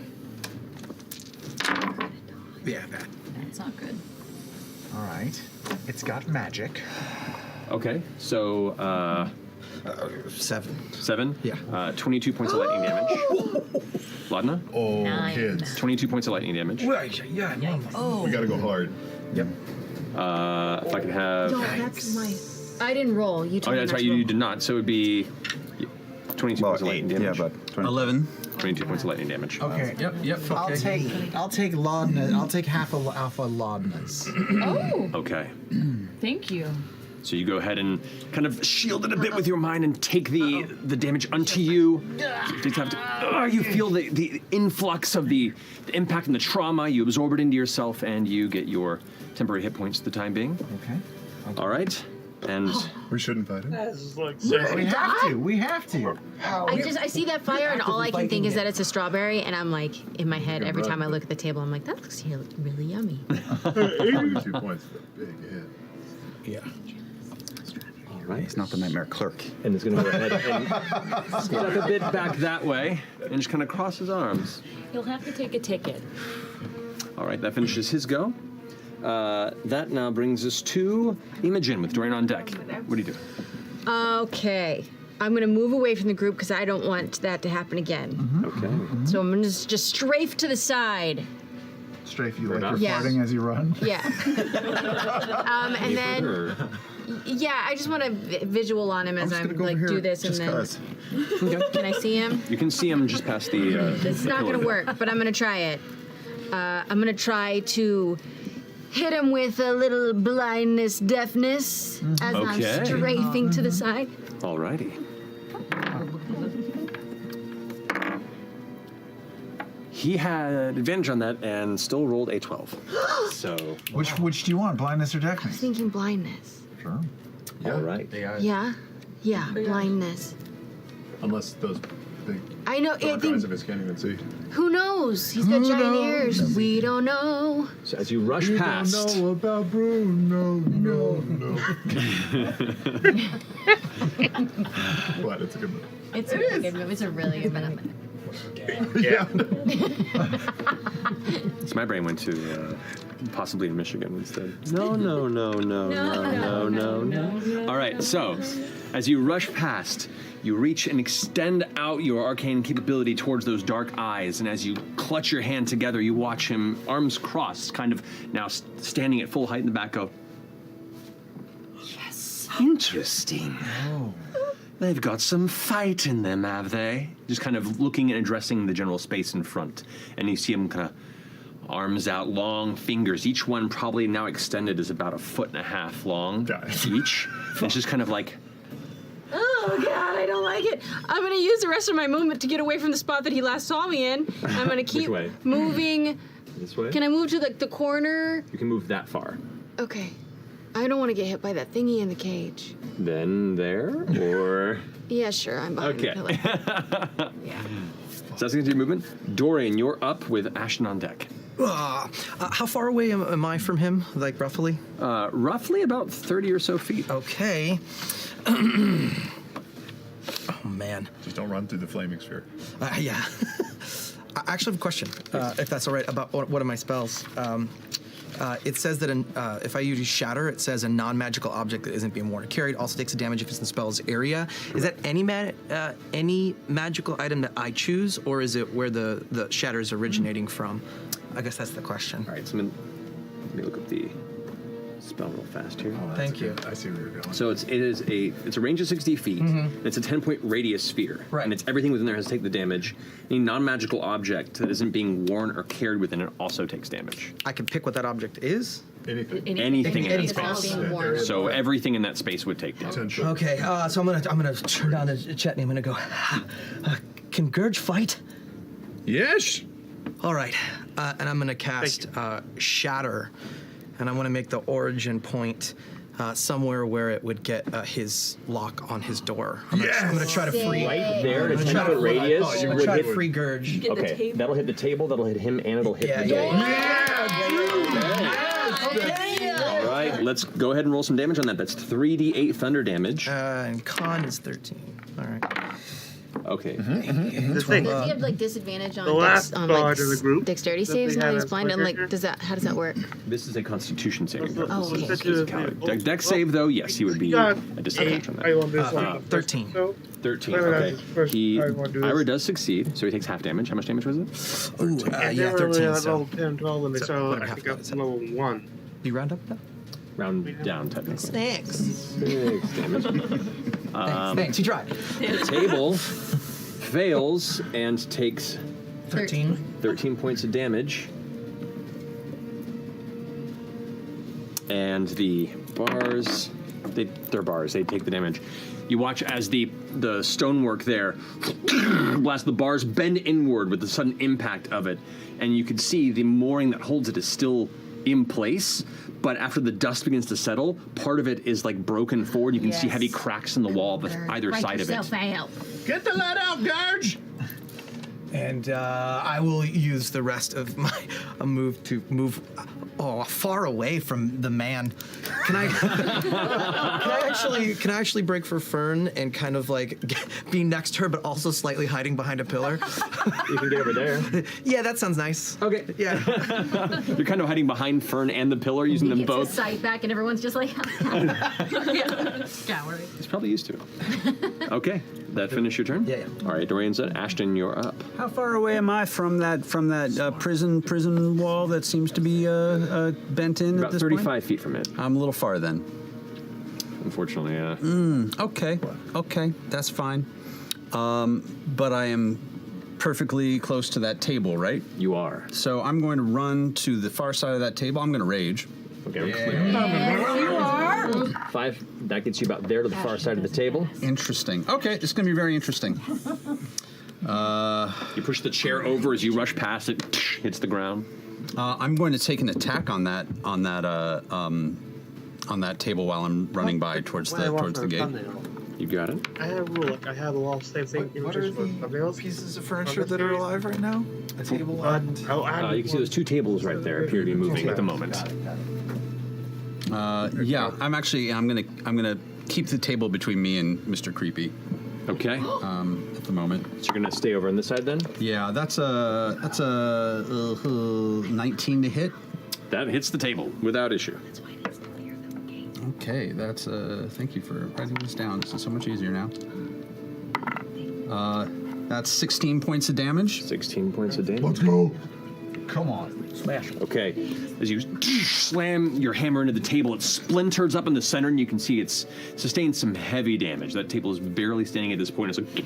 Yeah, that. That's not good. All right. It's got magic. Okay, so 7. 7? Yeah. 22 points of lightning damage. Laudna? Oh, 9. kids. 22 points of lightning damage. Yeah. Oh. We gotta go hard. Yep. If I can have... No, that's my. I didn't roll. You Oh, told yeah, me that's not right. to You roll. did not. So it would be 22 points of lightning damage. Yeah, but 11. 22 points of lightning damage. Okay. Yep. I'll take Laudna. I'll take half of Alpha Laudna's. Oh. Okay. Thank you. So you go ahead and kind of shield it a bit with your mind and take the damage unto you. You feel the influx of the impact and the trauma. You absorb it into yourself, and you get your temporary hit points for the time being. Okay. All right. And We shouldn't fight him. This is like We have to. We have to. I see that fire and all I can think is that it's a strawberry, and I'm like in my head every time I look at the table, I'm like, that looks really yummy. 22 points for a big hit. Yeah. all right. He's not the nightmare clerk. And it's going to go ahead and step a bit back that way and just kind of cross his arms. You'll have to take a ticket. All right, that finishes his go. That now brings us to Imogen with Dorian on deck. What do you do? Okay. I'm going to move away from the group because I don't want that to happen again. Okay. So I'm going to just strafe to the side. Strafe, you like Yeah. farting as you run? Yeah. And then, yeah, I just want a visual on him as I'm go like over do here this and just then. 'cause. Can I see him? You can see him just past the. This is not pillar. gonna work, but I'm gonna try it. I'm gonna try to hit him with a little blindness, deafness as I'm Okay. strafing to the side. Alrighty. He had advantage on that and still rolled a 12. So. Which do you want, blindness or I was deafness? thinking blindness. Sure. All right. Yeah? Yeah, blindness. Unless those big I know, I dark think, eyes of his can't even see. who knows? He's got giant ears. We don't know. So as you rush past. Don't know about Bruno. No. What? It's a good movie. It's a really good movie. It's a really good movie. Yeah. So my brain went to possibly in Michigan instead. No. All right, so as you rush past, you reach and extend out your arcane capability towards those dark eyes, and as you clutch your hand together, you watch him, arms crossed, kind of now standing at full height in the back, go, yes, interesting. Oh. They've got some fight in them, have they? Just kind of looking and addressing the general space in front. And you see him kind of arms out, long fingers. Each one probably now extended is about 1.5 feet long each. And it's just kind of like... Oh, God, I don't like it. I'm going to use the rest of my movement to get away from the spot that he last saw me in. I'm going to keep way? moving. This way? Can I move to the corner? You can move that far. Okay. I don't want to get hit by that thingy in the cage. Then there, or... Yeah, sure, I'm behind Okay. the pillar. Yeah. So that's going to do movement. Dorian, you're up with Ashton on deck. How far away am I from him, like roughly? Roughly about 30 or so feet. Okay. Oh, man. Just don't run through the flaming sphere. Yeah. I actually have a question, if that's all right, about one of my spells. It says that if I use Shatter, it says a non-magical object that isn't being worn or carried also takes a damage if it's in the spell's area. Is that any magical item that I choose, or is it where the Shatter is originating from? I guess that's the question. All right, so let me look up the spell real fast here. Thank you. I see where you're going. So it's a range of 60 feet. Mhm. It's a 10-point radius sphere. Right. And it's everything within there has to take the damage. Any non-magical object that isn't being worn or carried within it also takes damage. I can pick what that object is? Anything. Anything in Any that space. space. Being worn. So everything in that space would take damage. Okay, so I'm gonna turn down to Chetney. I'm gonna go. Can Gurge fight? Yes. All right, and I'm gonna cast Shatter, and I want to make the origin point somewhere where it would get his lock on his door. I'm gonna try to free. Right there, I'm at a gonna try 10-foot radius. I'm gonna try to free Gurge. Okay, that'll hit the table, that'll hit him, and it'll hit the door. All right, let's go ahead and roll some damage on that. That's 3d8 thunder damage. And con is 13. All right. Okay. Does he have like disadvantage on The last on bard like of the group dexterity that saves they now had he's as blind? And like, clicker. how does that work? This is a Constitution saving throw. Oh, okay. Dex save, though, yes, he would be a disadvantage on I want this that. one. 13. So, 13. Wait a minute, Okay. first, He I wanna do this. Ira does succeed, so he takes half damage. How much damage was it? Ooh, I yeah, never 13. really So. level 10, 12, and they saw I think up to level 1. You round up that? Round down, technically. Thanks. 6 damage. Thanks. You tried. The table fails and takes 13 points of damage. And the bars, they're bars, they take the damage. You watch as the stonework there blast, the bars bend inward with the sudden impact of it, and you can see the mooring that holds it is still in place, but after the dust begins to settle, part of it is like broken forward. You can see heavy cracks in the wall of either side of it. Get the lead out, Gurge! And I will use the rest of my move to move far away from the man. Can I actually break for Fern and kind of like be next to her, but also slightly hiding behind a pillar? You can get over there. Yeah, that sounds nice. Okay. Yeah. You're kind of hiding behind Fern and the pillar, using them Gets his both. sight back, and everyone's just like, coward. He's probably used to it. Okay. That finish your turn? Yeah. All right, Dorian's done. Ashton, you're up. How far away am I from that prison wall that seems to be bent in About at this 35 point? feet from it. I'm a little far then. Unfortunately, yeah. Okay, that's fine. But I am perfectly close to that table, right? You are. So I'm going to run to the far side of that table. I'm going to rage. Okay. Yes, you are. 5. That gets you about there to the far side of the table. Interesting. Okay, this is going to be very interesting. You push the chair over as you rush past it. Hits the ground. I'm going to take an attack on that table while I'm running by towards the gate. You got it. I have a rule. I have a law same thing. What are the pieces of furniture that are alive right now? A table and... You can see those 2 tables right there appear to be moving at the moment. Yeah, I'm gonna keep the table between me and Mr. Creepy. Okay. At the moment. So you're gonna stay over on this side then? Yeah, that's a 19 to hit. That hits the table without issue. Okay, that's thank you for writing this down. This is so much easier now. That's 16 points of damage. 16 points of damage. Let's go. Come on, smash. Okay, as you slam your hammer into the table, it splinters up in the center, and you can see it's sustained some heavy damage. That table is barely standing at this point. It's like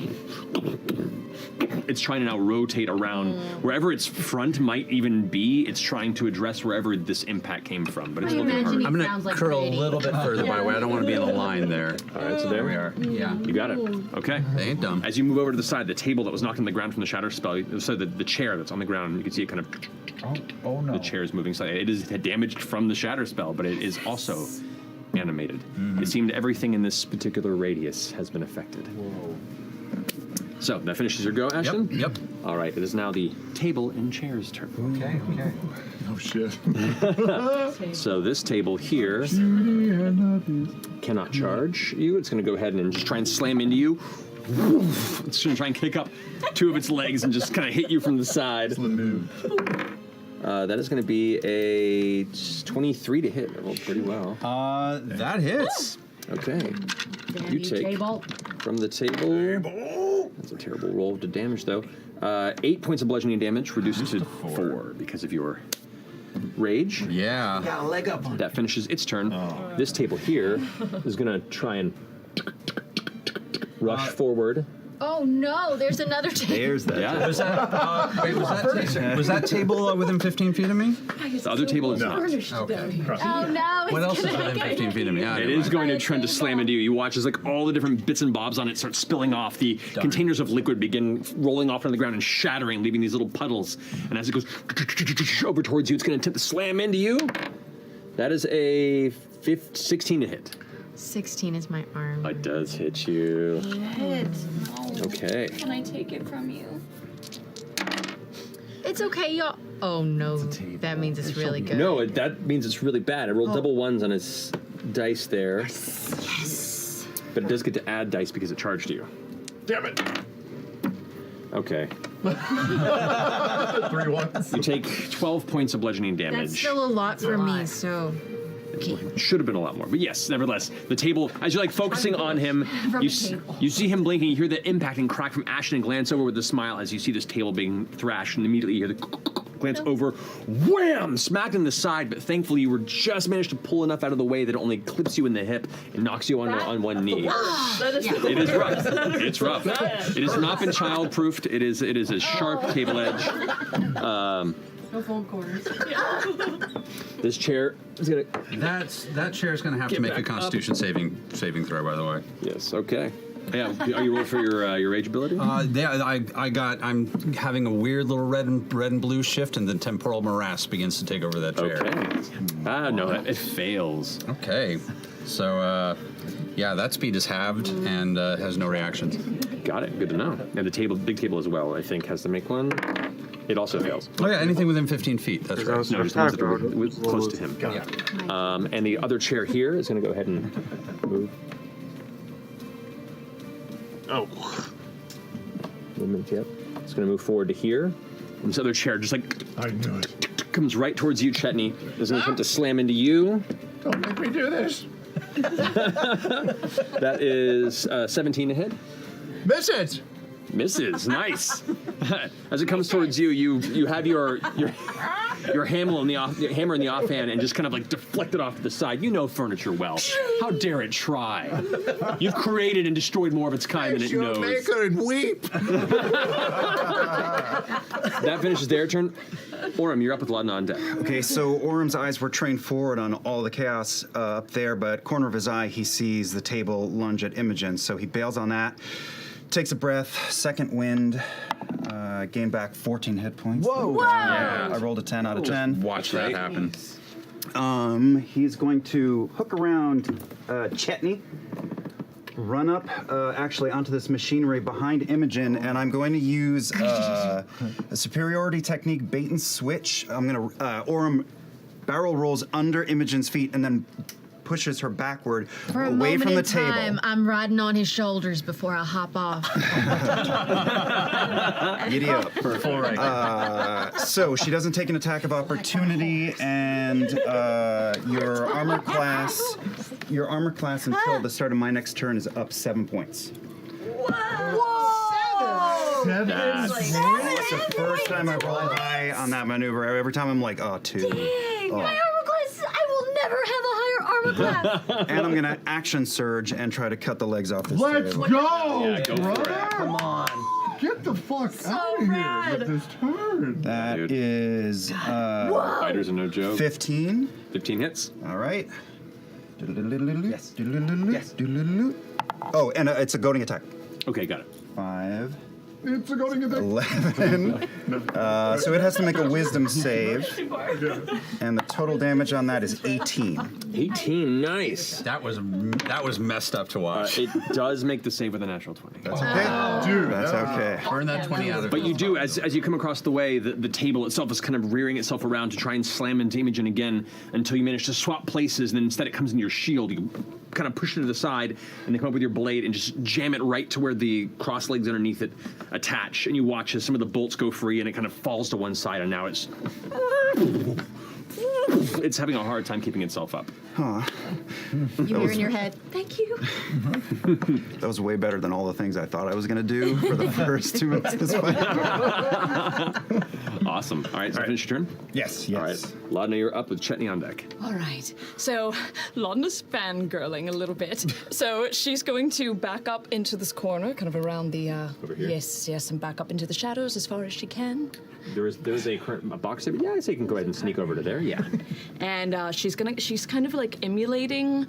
it's trying to now rotate around wherever its front might even be. It's trying to address wherever this impact came from, but it's looking hard. I'm gonna curl a little bit further my way. I don't want to be in a line there. All right, so there we are. Yeah, you got it. Okay, they ain't dumb. As you move over to the side, the table that was knocked on the ground from the shatter spell, so the chair that's on the ground, you can see it kind of. Oh no! The chair is moving slightly. It is damaged from the shatter spell, but it is also animated. It seemed everything in this particular radius has been affected. Whoa. So that finishes your go, Ashton? Yep. All right, it is now the table and chair's turn. Okay. Oh shit. So this table here cannot charge you. It's going to go ahead and just try and slam into you. It's going to try and kick up 2 of its legs and just kind of hit you from the side. That is going to be a 23 to hit. Rolled pretty well. That hits. Okay. You take from the table. That's a terrible roll to damage, though. 8 points of bludgeoning damage, reduced to 4 because of your rage. Yeah. Got a leg up on That finishes its turn. This table here is going to try and rush forward. Oh no, there's another table. There's that. Yeah. Was that table within 15 feet of me? The other table is not. Oh no, What else is within 15 feet of me? It is going to try to slam into you. You watch as like all the different bits and bobs on it start spilling off. The containers of liquid begin rolling off on the ground and shattering, leaving these little puddles. And as it goes over towards you, it's going to attempt to slam into you. That is a 16 to hit. 16 is my arm. It does hit you. Hit. No. Okay. Can I take it from you? It's okay, y'all. Oh no, that means it's really good. No, that means it's really bad. I rolled double ones on his dice there. Yes. But it does get to add dice because it charged you. Damn it. Okay. 3 ones. You take 12 points of bludgeoning damage. That's still a lot for me, so. It should have been a lot more, but yes, nevertheless, the table, as you're like focusing on him, you see him blinking, you hear the impact and crack from Ashton and glance over with a smile as you see this table being thrashed, and immediately you hear the glance over, wham, smacked in the side, but thankfully you were just managed to pull enough out of the way that it only clips you in the hip and knocks you on one knee. It is rough. It's rough. It has not been child-proofed. It is a sharp table edge. No phone corners. This chair is gonna. That chair is gonna have to make a Constitution saving throw. By the way. Yes. Okay. Yeah. Are you rolling for your rage ability? I'm having a weird little red and blue shift, and then temporal morass begins to take over that chair. Okay. No, it fails. Okay. So yeah, that speed is halved and has no reactions. Got it. Good to know. And the big table as well, I think, has to make one. It also fails. Oh yeah, anything within 15 feet. That's right. No, just the ones that are close to him. Yeah. And the other chair here is going to go ahead and move. Oh. Movement, yep. It's going to move forward to here. And this other chair just like... I knew it. Comes right towards you, Chetney. Is going to attempt to slam into you. Don't make me do this. That is 17 to hit. Misses! Misses, nice. As it comes towards you, you have your hammer in the offhand and just kind of like deflect it off to the side. You know furniture well. How dare it try? You've created and destroyed more of its kind than it knows. Maker and weep. That finishes their turn. Orem, you're up with Laudna on deck. Okay, so Orem's eyes were trained forward on all the chaos up there, but corner of his eye, he sees the table lunge at Imogen, so he bails on that. Takes a breath, second wind, gain back 14 hit points. Whoa! Yeah, I rolled a 10 out of 10. Watch that happen. He's going to hook around Chetney, run up actually onto this machinery behind Imogen, and I'm going to use a superiority technique bait and switch. I'm going to, Orem barrel rolls under Imogen's feet and then pushes her backward For a away moment from the in table. time, I'm riding on his shoulders before I hop off. Giddy up. So she doesn't take an attack of opportunity, and your armor class until the start of my next turn is up 7 points. Seven. That's the first time I roll high on that maneuver. Every time I'm like, oh, 2. Dang, Oh. my armor class, I will never have a higher armor class. And I'm gonna action surge and try to cut the legs off this Let's table. go, Yeah, go for it. brother! Come on. Get the fuck out of here with this turn. That is Fighters are no joke. 15. 15 hits. All right. Yes. Yes. Oh, and it's a goading attack. Okay, got it. 5. It's a going to 11. So it has to make a wisdom save. And the total damage on that is 18. 18, nice. That was messed up to watch. It does make the save with a natural 20. That's okay. Dude, That's okay. Burn that 20 out of But you do, as you come across the way, the table itself is kind of rearing itself around to try and slam into Imogen again until you manage to swap places, and then instead it comes into your shield. You kind of push it to the side, and then come up with your blade and just jam it right to where the cross legs underneath it attach. And you watch as some of the bolts go free, and it kind of falls to one side, and now it's having a hard time keeping itself up. Huh. You hear in your head, thank you. That was way better than all the things I thought I was going to do for the first 2 minutes of this fight. Awesome. All right, so finish your turn? Yes. All right. Laudna, you're up with Chetney on deck. All right. So Laudna's fangirling a little bit. So she's going to back up into this corner, kind of around the. Over here? Yes, and back up into the shadows as far as she can. There's a box there. Yeah, I'd say you can go ahead and sneak over to there. Yeah. And she's kind of like emulating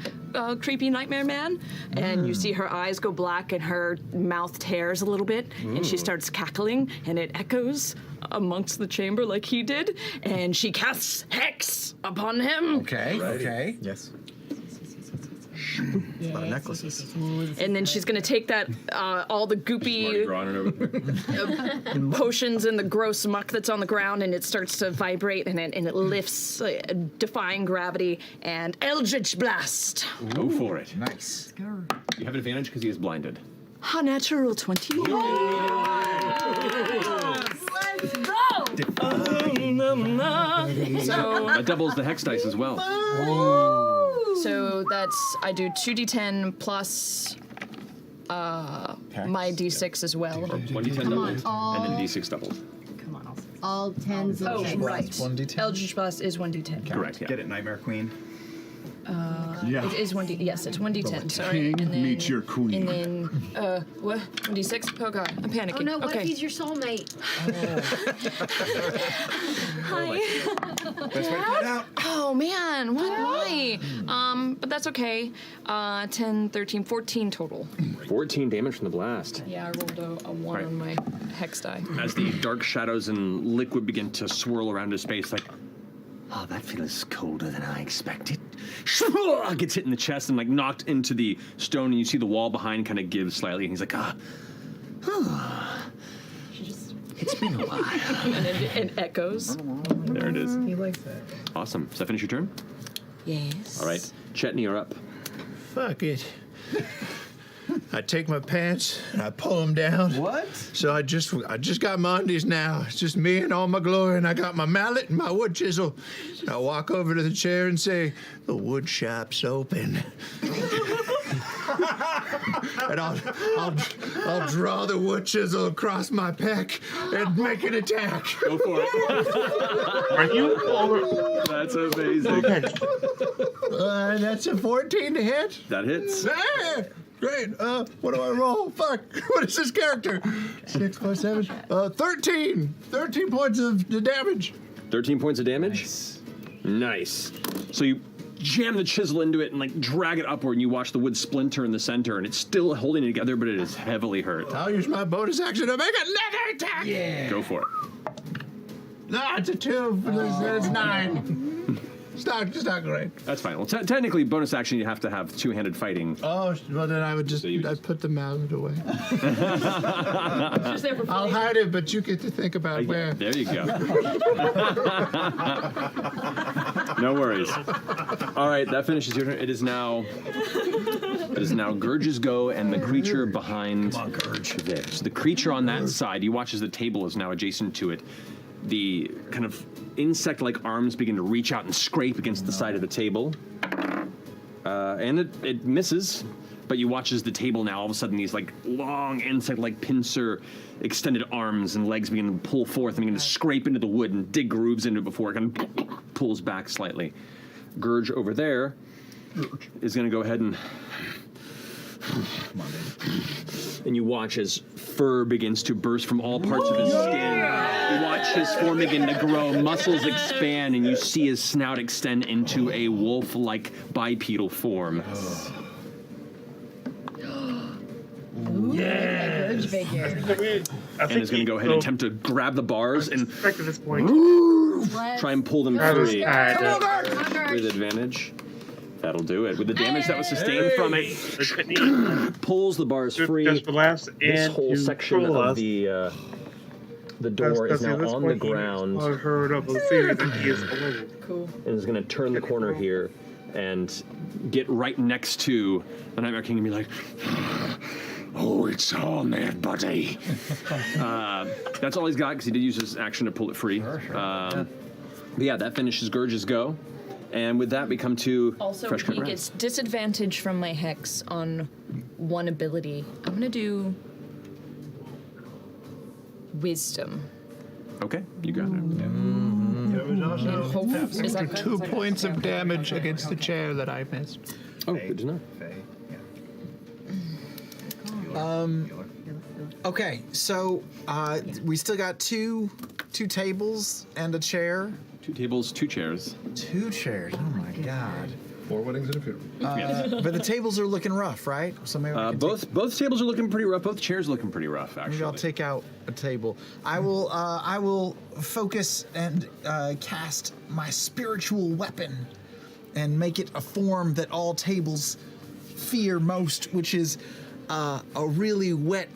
creepy Nightmare Man. And you see her eyes go black and her mouth tears a little bit. And she starts cackling and it echoes amongst the chamber like he did. And she casts Hex upon him. Okay. Okay. Yes. A lot of necklaces. And then she's gonna take that, all the goopy potions and the gross muck that's on the ground, and it starts to vibrate, and it lifts, defying gravity, and Eldritch Blast. Go for it. Nice. You have an advantage because he is blinded. Ha, natural 20. Let's go! So That doubles the hex dice as well. So that's, I do 2d10 plus my d6 as well. 1d10 doubled, and then d6 doubled. All 10s and Oh, 10s. right. 1d10. Eldritch Blast is 1d10. Correct, yeah. Get it, Nightmare Queen. Yeah. It is 1d, yes, it's 1d10, sorry. king And then, meets your queen. And then, what? 1d6? Oh god, I'm panicking. Oh no, what okay. if he's your soulmate? Hi. Best way to find out. Oh man, why? But that's okay. 10, 13, 14 total. 14 damage from the blast. Yeah, I rolled a 1 Right. on my hex die. As the dark shadows and liquid begin to swirl around his face, like, Oh, that feels colder than I expected. gets hit in the chest and like knocked into the stone, and you see the wall behind kind of give slightly, and he's like, It's been a while. And it echoes. there it is. He likes that. Awesome. Does that finish your turn? Yes. All right. Chetney, you're up. Fuck it. I take my pants and I pull them down. What? So I just got my undies now. It's just me and all my glory, and I got my mallet and my wood chisel. And I walk over to the chair and say, "The wood shop's open." and I'll draw the wood chisel across my pec and make an attack. Go for it. Are you over? That's amazing. That's a 14 to hit. That hits. Hey, great. What do I roll? Fuck. What is this character? 6 plus 7. 13. 13 points of damage. 13 points of damage? Nice. So you jam the chisel into it and like drag it upward, and you watch the wood splinter in the center, and it's still holding it together, but it is heavily hurt. I'll use my bonus action to make another attack. Yeah. Go for it. No, it's a 2. It's 9. It's not great. That's fine. Well, technically, bonus action, you have to have two-handed fighting. Oh, well, then I would I'd put the mallet away. Just there for I'll hide it, but you get to think about where. There you go. No worries. All right, that finishes your turn. It is now Gurge's go, and the creature behind there. So the creature on that side, you watch as the table is now adjacent to it. The kind of insect-like arms begin to reach out and scrape against the side of the table. And it misses, but you watch as the table now, all of a sudden, these like long insect-like pincer extended arms and legs begin to pull forth and begin to scrape into the wood and dig grooves into it before it kind of pulls back slightly. Gurge over there is going to go ahead and you watch as fur begins to burst from all parts of his skin. You watch his form begin to grow, muscles expand, and you see his snout extend into a wolf-like bipedal form. Yeah. And is going to go ahead and attempt to grab the bars and at this point. try and pull them free with advantage. That'll do it. With the damage that was sustained from it, pulls the bars free. Just relax This and whole section of the door is now on the ground. Heard of a series that he is alone. Cool. And is going to turn the corner here and get right next to the Nightmare King and be like, "Oh, it's on there, buddy." That's all he's got because he did use his action to pull it free. But yeah, that finishes Gurge's go. And with that, we come to Also, Fresh Cut he Grass. gets disadvantage from my hex on one ability. I'm gonna do Wisdom. Okay, you got it. Is that 2 points of damage against the chair that I missed. Oh, good to know. Okay, so we still got two tables and a chair. 2 tables, 2 chairs. 2 chairs. Oh my god. 4 weddings and a funeral. But the tables are looking rough, right? So maybe I can both tables are looking pretty rough. Both chairs are looking pretty rough, actually. maybe I'll take out a table. I will focus and cast my spiritual weapon and make it a form that all tables fear most, which is a really wet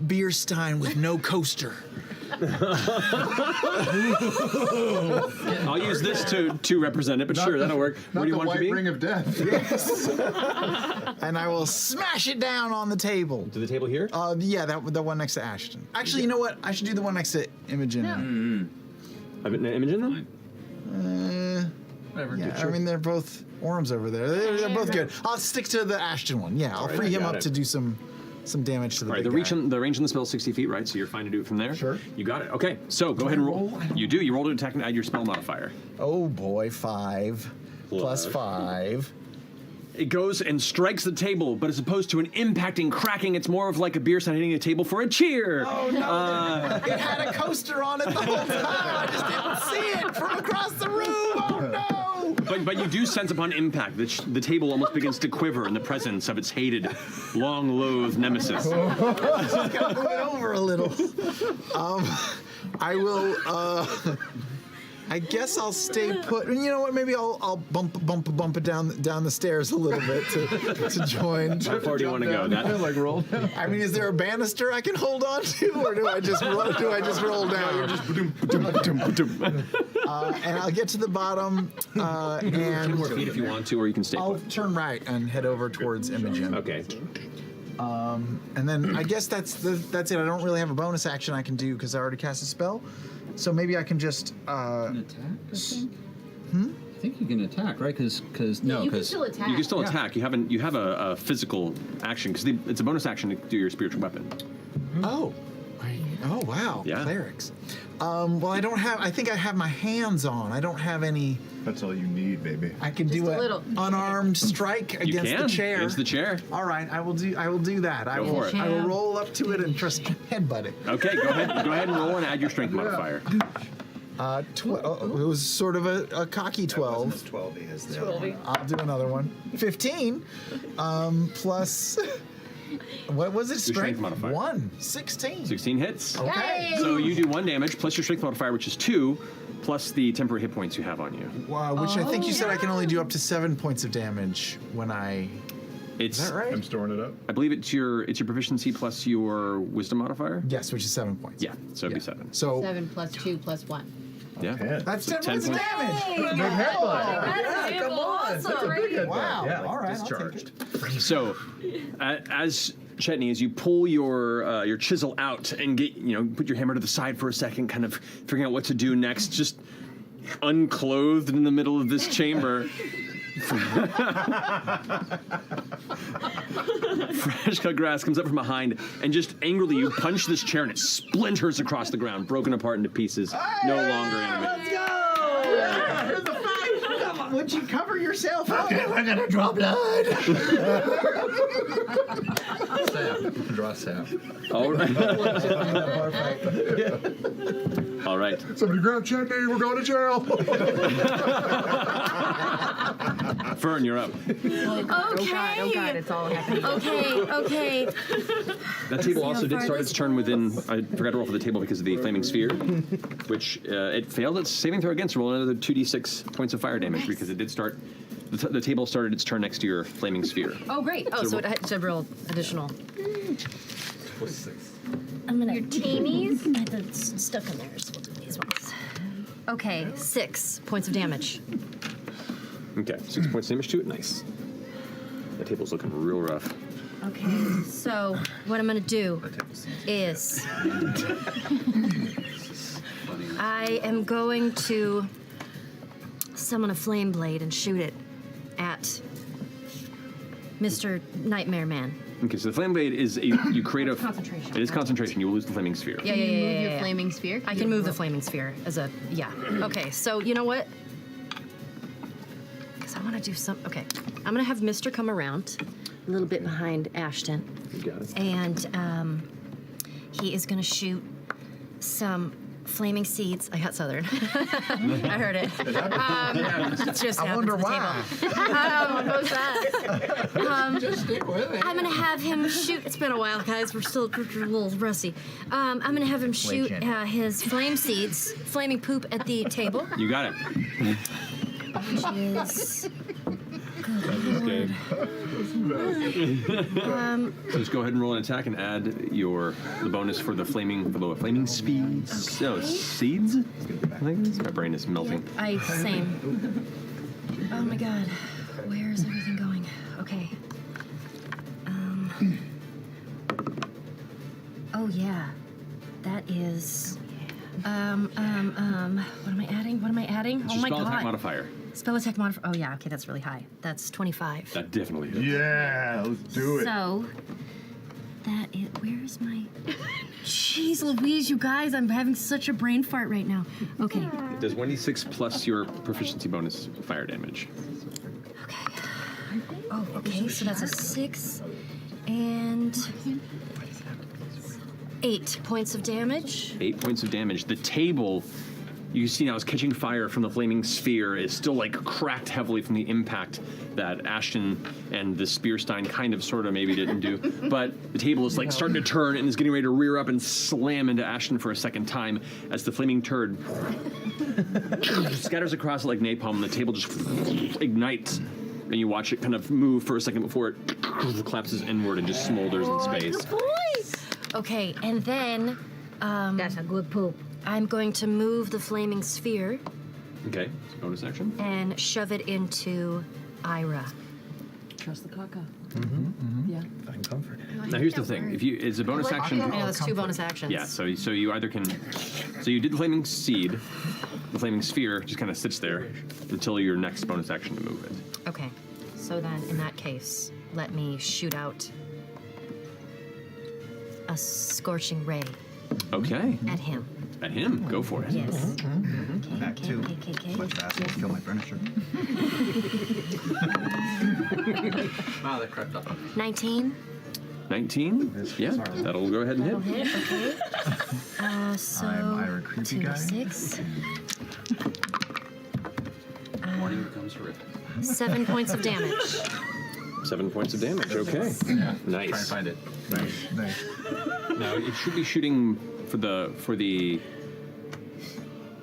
beer stein with no coaster. I'll use this to represent it, but sure, that'll work. Where do you want it to be? Ring of Death. Yes. And I will smash it down on the table. To the table here? Yeah, the one next to Ashton. Actually, you know what? I should do the one next to Imogen. Imogen, though? Whatever. Yeah, I mean, they're both Orms over there. They're both good. I'll stick to the Ashton one. Yeah, I'll free him up to do some damage to the big the guy. range on the spell is 60 feet, right? So you're fine to do it from there? Sure. You got it. Okay, so go ahead and roll. You do. You roll to attack and add your spell modifier. Oh boy, 5 plus 5. It goes and strikes the table, but as opposed to an impacting cracking, it's more of like a beer stein hitting a table for a cheer. Oh no! It had a coaster on it the whole time. I just didn't see it from across the room. Oh no! But you do sense upon impact that the table almost begins to quiver in the presence of its hated, long-loathed nemesis. Just gotta move it over a little. I will. I guess I'll stay put. And you know what? Maybe I'll bump it down the stairs a little bit to join. How far do you want to go? Like roll down. I mean, is there a banister I can hold on to, or do I just roll down? And I'll get to the bottom. And 2 more feet if you want to, or you can stay I'll put. turn right and head over towards Imogen. Okay. And then I guess that's it. I don't really have a bonus action I can do because I already cast a spell. So maybe I can just. An attack, I think? think you can attack, right? Because no, you can because still attack. You can still attack. You have a physical action because it's a bonus action to do your spiritual weapon. Oh. Oh, wow. Yeah. Clerics. Well, I don't have. I think I have my hands on. I don't have any. That's all you need, baby. I can Just do a an little. unarmed strike You against can the chair. against the chair. All right, I will do that. I Go will. for it. I will roll up to it and just headbutt it. Okay, go ahead and roll and add your strength modifier. It was sort of a cocky 12. 12 is the 12. I'll do another one. 15 plus. What was it? Your strength modifier. 1. 16. 16 hits. Okay. So you do 1 damage plus your strength modifier, which is 2, plus the temporary hit points you have on you. Wow, which I think you said I can only do up to 7 points of damage when I. Is that right? I'm storing it up. I believe it's your proficiency plus your wisdom modifier. Yes, which is 7 points. Yeah, so it'd be 7. So 7 plus 2 plus 1. Yeah. that's 10 10 points of points. damage. Big headbutt. Come on. That's a big headbutt. Wow. Yeah, all right. discharged. So, as Chetney, as you pull your chisel out and put your hammer to the side for a second, kind of figuring out what to do next, just unclothed in the middle of this chamber. Fresh cut grass comes up from behind and just angrily you punch this chair and it splinters across the ground, broken apart into pieces. No longer animated. Let's go! Yeah, here's the fight! Come on, would you cover yourself up? Okay, we're gonna draw blood. Draw sap. All right. All right. Somebody grab Chetney. We're going to jail. Fern, you're up. Okay. Oh God, it's all happening. Okay. That table also did start its turn within. I forgot to roll for the table because of the flaming sphere, which it failed its saving throw against. Roll another 2d6 points of fire damage because it did start. The table started its turn next to your flaming sphere. Oh, great. Oh, so it had to roll additional. I'm gonna. Your teenies? It's stuck in there, so we'll do these ones. Okay, 6 points of damage. Okay, 6 points damage to it. Nice. That table's looking real rough. Okay, so what I'm gonna do is I am going to summon a flame blade and shoot it at Mr. Nightmare Man. Okay, so the flame blade is you create a concentration. It is concentration. You will lose the flaming sphere. Yeah. Move your flaming sphere. I can move the flaming sphere as a Okay, so you know what? Because I want to do some. Okay, I'm gonna have Mister come around a little bit behind Ashton. You got it. And he is gonna shoot some flaming seeds. I got Southern. I heard it. It's just I wonder happened to the why. table. Just stick with it. I'm gonna have him shoot. It's been a while, guys. We're still a little rusty. I'm gonna have him shoot his flame seeds, flaming poop at the table. You got it. Which is. Okay. So just go ahead and roll an attack and add the bonus for the flaming speeds. No, seeds. I think my brain is melting. Same. Oh my God, where is everything going? Okay. Oh yeah, that is. What am I adding? What am I adding? It's Oh your my spell God. attack modifier. Spell attack modifier. Oh yeah, okay, that's really high. That's 25. That definitely hits. Yeah, let's do it. So that is. Where's my? Jeez Louise, you guys! I'm having such a brain fart right now. Okay. It does 1d6 plus your proficiency bonus fire damage. Okay. Oh, okay. So that's a 6 and 8 points of damage. 8 points of damage. The table, you see now, is catching fire from the flaming sphere. Is still like cracked heavily from the impact that Ashton and the Spearstein kind of, sort of, maybe didn't do. But the table is like starting to turn and is getting ready to rear up and slam into Ashton for a second time as the flaming turd scatters across it like napalm. And the table just ignites, and you watch it kind of move for a second before it collapses inward and just smolders in space. Okay, and then that's a good poop. I'm going to move the flaming sphere Okay, so bonus action. and shove it into Ira. Trust the caca. Yeah. Find comfort. Now here's the thing: if you, it's a bonus action. Yeah, that's 2 bonus actions. Yeah. So you either can. So you did the flaming seed. The flaming sphere just kind of sits there until your next bonus action to move it. Okay. So then, in that case, let me shoot out a scorching ray Okay. at him. At him. Go for it. Yes. Back two. Much faster. Kill my furniture. Wow, that crept up. 19. 19. Yeah. That'll go ahead and That'll hit. hit. Okay. So I'm Ira Creepy Guy. 2d6. Warning becomes horrific. 7 points of damage. 7 points of damage. Okay. Yeah. Nice. Try and find it. Nice. Now it should be shooting for the.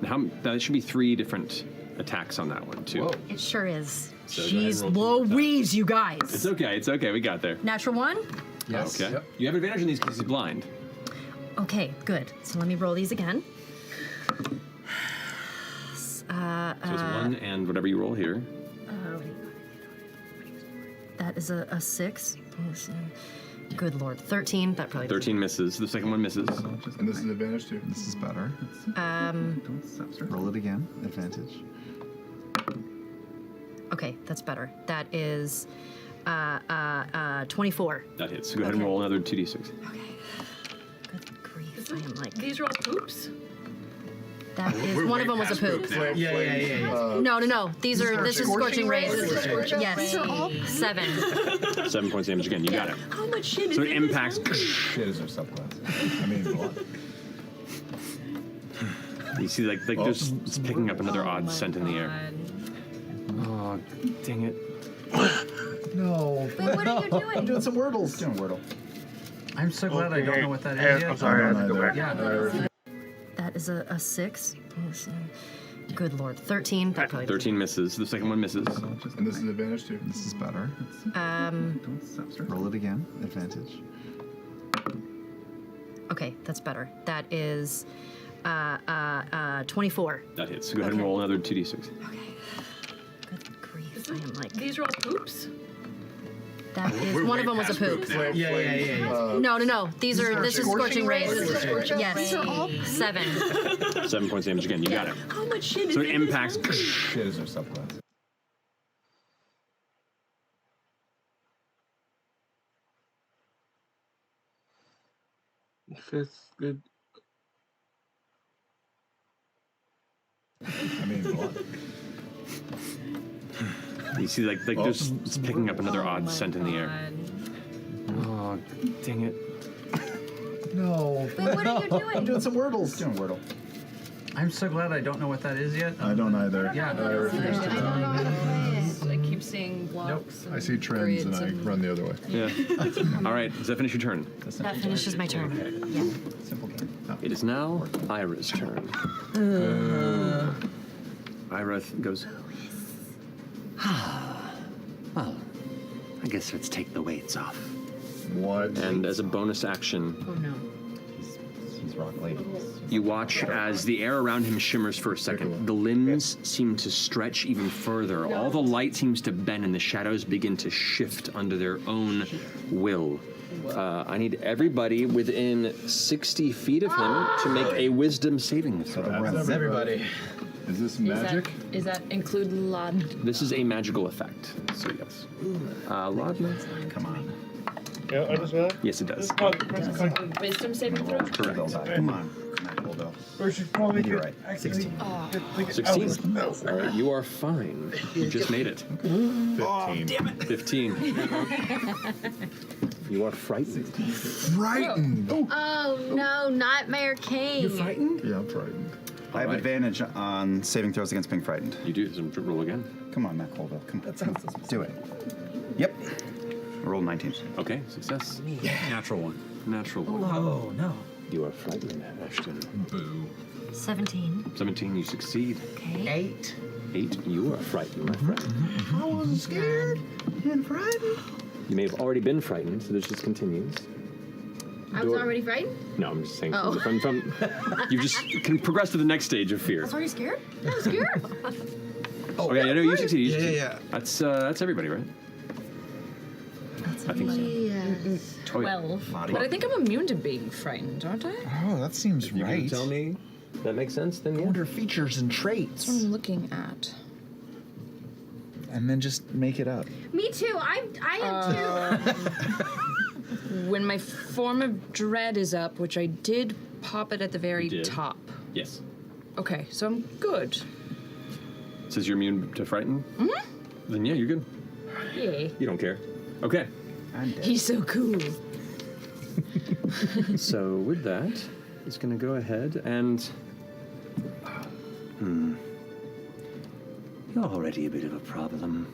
How that should be 3 different attacks on that one too. It sure is. So go ahead and Jeez roll 2 Louise, you guys. It's okay. It's okay. We got there. Natural 1? Yes. Okay. You have advantage in these because he's blind. Okay, good. So let me roll these again. So it's 1 and whatever you roll here. That is a 6. Good lord. 13. That probably 13 misses. The second one misses. And this is advantage too. This is better. Roll it again. Advantage. Okay, that's better. That is 24. That hits. So go ahead and roll another 2d6. Good grief. I am like. These are all poops? That is. One of them was a poop. Yeah. No. These are. This is scorching rays. Yes. These are all 7. 7 points of damage again. You got it. How much shit is So in it this impacts. Shit is our subclass. I mean, blood. You see, like there's it's picking up another odd scent in the air. Oh, dang it. No. Wait, what are you doing? I'm doing some Wordles. Doing Wordle. I'm so glad I don't know what that is I'm yet. sorry. I have to go back. Yeah. That is a 6. Good lord. 13. That probably. 13 misses. The second one misses. And this is advantage too. This is better. Roll it again. Advantage. Okay, that's better. That is 24. That hits. So go ahead and roll another 2d6. Good grief. I am like. These are all poops? That is. One of them was a poop. Yeah. No. These are. This is scorching rays. Yes. These are all 7. 7 points of damage again. You got it. How much shit is So in it this impacts. Shit is our subclass. That's good. I mean, blood. You see, like there's it's picking up another odd scent in the air. Oh, dang it. No. Wait, what are you doing? I'm doing some Wordles. Doing Wordle. I'm so glad I don't know what that is yet. I don't either. Yeah. I refuse to know. I keep seeing blocks. I see trends and I run the other way. Yeah. All right. Does that finish your turn? That finishes my turn. Yeah. Simple game. It is now Ira's turn. Ira goes. Well, I guess let's take the weights off. What? And as a bonus action, Oh no. He's rock lady. you watch as the air around him shimmers for a second. The limbs seem to stretch even further. All the light seems to bend, and the shadows begin to shift under their own will. I need everybody within 60 feet of him to make a wisdom saving throw. That's everybody. Is this magic? Is that include Laud? This is a magical effect, so yes. Laudna? Come on. Yeah, I just realized. Yes, it does. Wisdom saving throw? Come on. Hold up. Or she's probably You're right. 16. 16. All right, you are fine. You just made it. 15. 15. You are frightened. Frightened. Oh no, Nightmare King. You're frightened? Yeah, I'm frightened. I have advantage on saving throws against being frightened. You do. So roll again. Come on, Matt Colville. Come on. Do it. Yep. I rolled 19. Okay, success. Natural 1. Natural one. Oh no. You are frightened, Ashton. Boo. 17. 17, you succeed. Okay. 8. 8, you are frightened, my friend. I was scared and frightened. You may have already been frightened, so this just continues. I was already frightened? No, I'm just saying. Oh. From you just can progress to the next stage of I fear. was already scared? I was scared. Oh, yeah, I know you succeed. You Yeah, succeed. yeah. That's everybody, right? I think so. Yes. 12. But I think I'm immune to being frightened, aren't I? Oh, that seems If you can tell me that makes sense, then yeah. What are features and traits? That's what I'm looking at. And then just make it up. Me too. I am too. When my form of dread is up, which I did pop it at the very did? top. Yes. Okay, so I'm good. It says you're immune to frighten? Mm-hmm. Then yeah, you're good. Yay. You don't care. Okay. He's so cool. So with that, it's going to go ahead and... You're already a bit of a problem.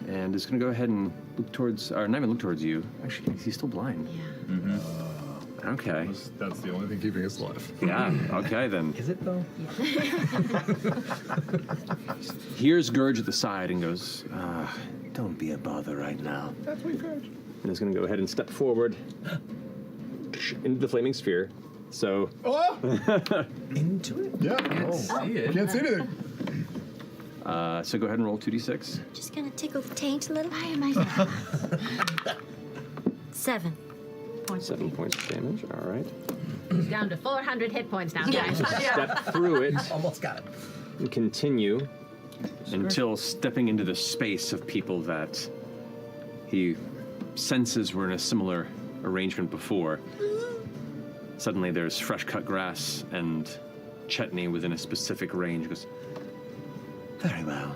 And it's going to go ahead and look towards... Or not even look towards you. Actually, he's still blind. Yeah. Okay. That's the only thing keeping us alive. Yeah, okay then. Is it though? Here's Gurge at the side and goes, Don't be a bother right now. That's my Gurge. and is going to go ahead and step forward into the flaming sphere. So... Oh! Into it? Yeah. Can't see it. Can't see anything. So go ahead and roll 2d6. Just gonna tickle the taint a little. Why am I 7 points. 7 points of damage, all right. down to 400 hit points now, You guys? step through it. Almost got it. And continue until stepping into the space of people that he senses were in a similar arrangement before. Suddenly there's fresh cut grass and Chetney within a specific range. He goes, Very well.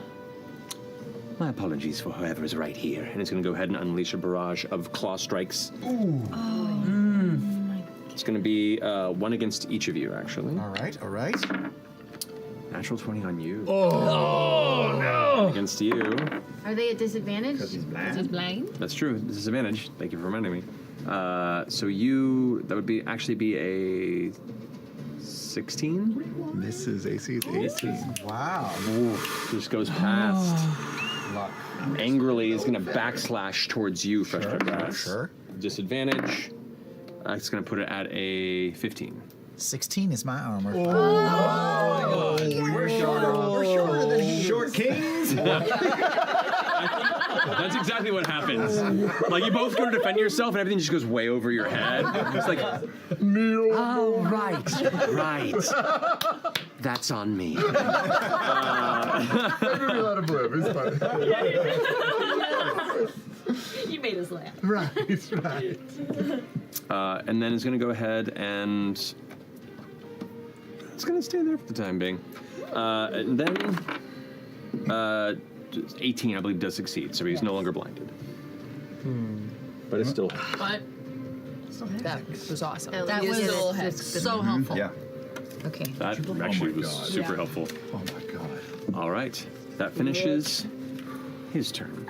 My apologies for whoever is right here. and he's going to go ahead and unleash a barrage of claw strikes. Ooh. It's going to be one against each of you, actually. All right, all right. Natural 20 on you. Oh, no. Against you. Are they at disadvantage? Because he's blind. He's blind? That's true. Disadvantage. Thank you for reminding me. So you, that would be actually be a 16? Misses AC 18. Wow. Ooh, just goes past. Angrily is going to backslash towards you, Fresh Cut Grass. Sure. Disadvantage. It's going to put it at a 15. 16 is my armor. Oh, we're shorter than he. Short kings. That's exactly what happens. Like, you both go to defend yourself, and everything just goes way over your head. It's like, Oh, right. That's on me. Maybe we let him live. It's fine. You made us laugh. Right. and then it's going to go ahead and it's going to stay there for the time being. And then 18, I believe, does succeed, so he's no longer blinded. But it's still... But that was awesome. That was so helpful. Yeah. Okay. That actually was God. super helpful. Oh my god. All right. That finishes his turn.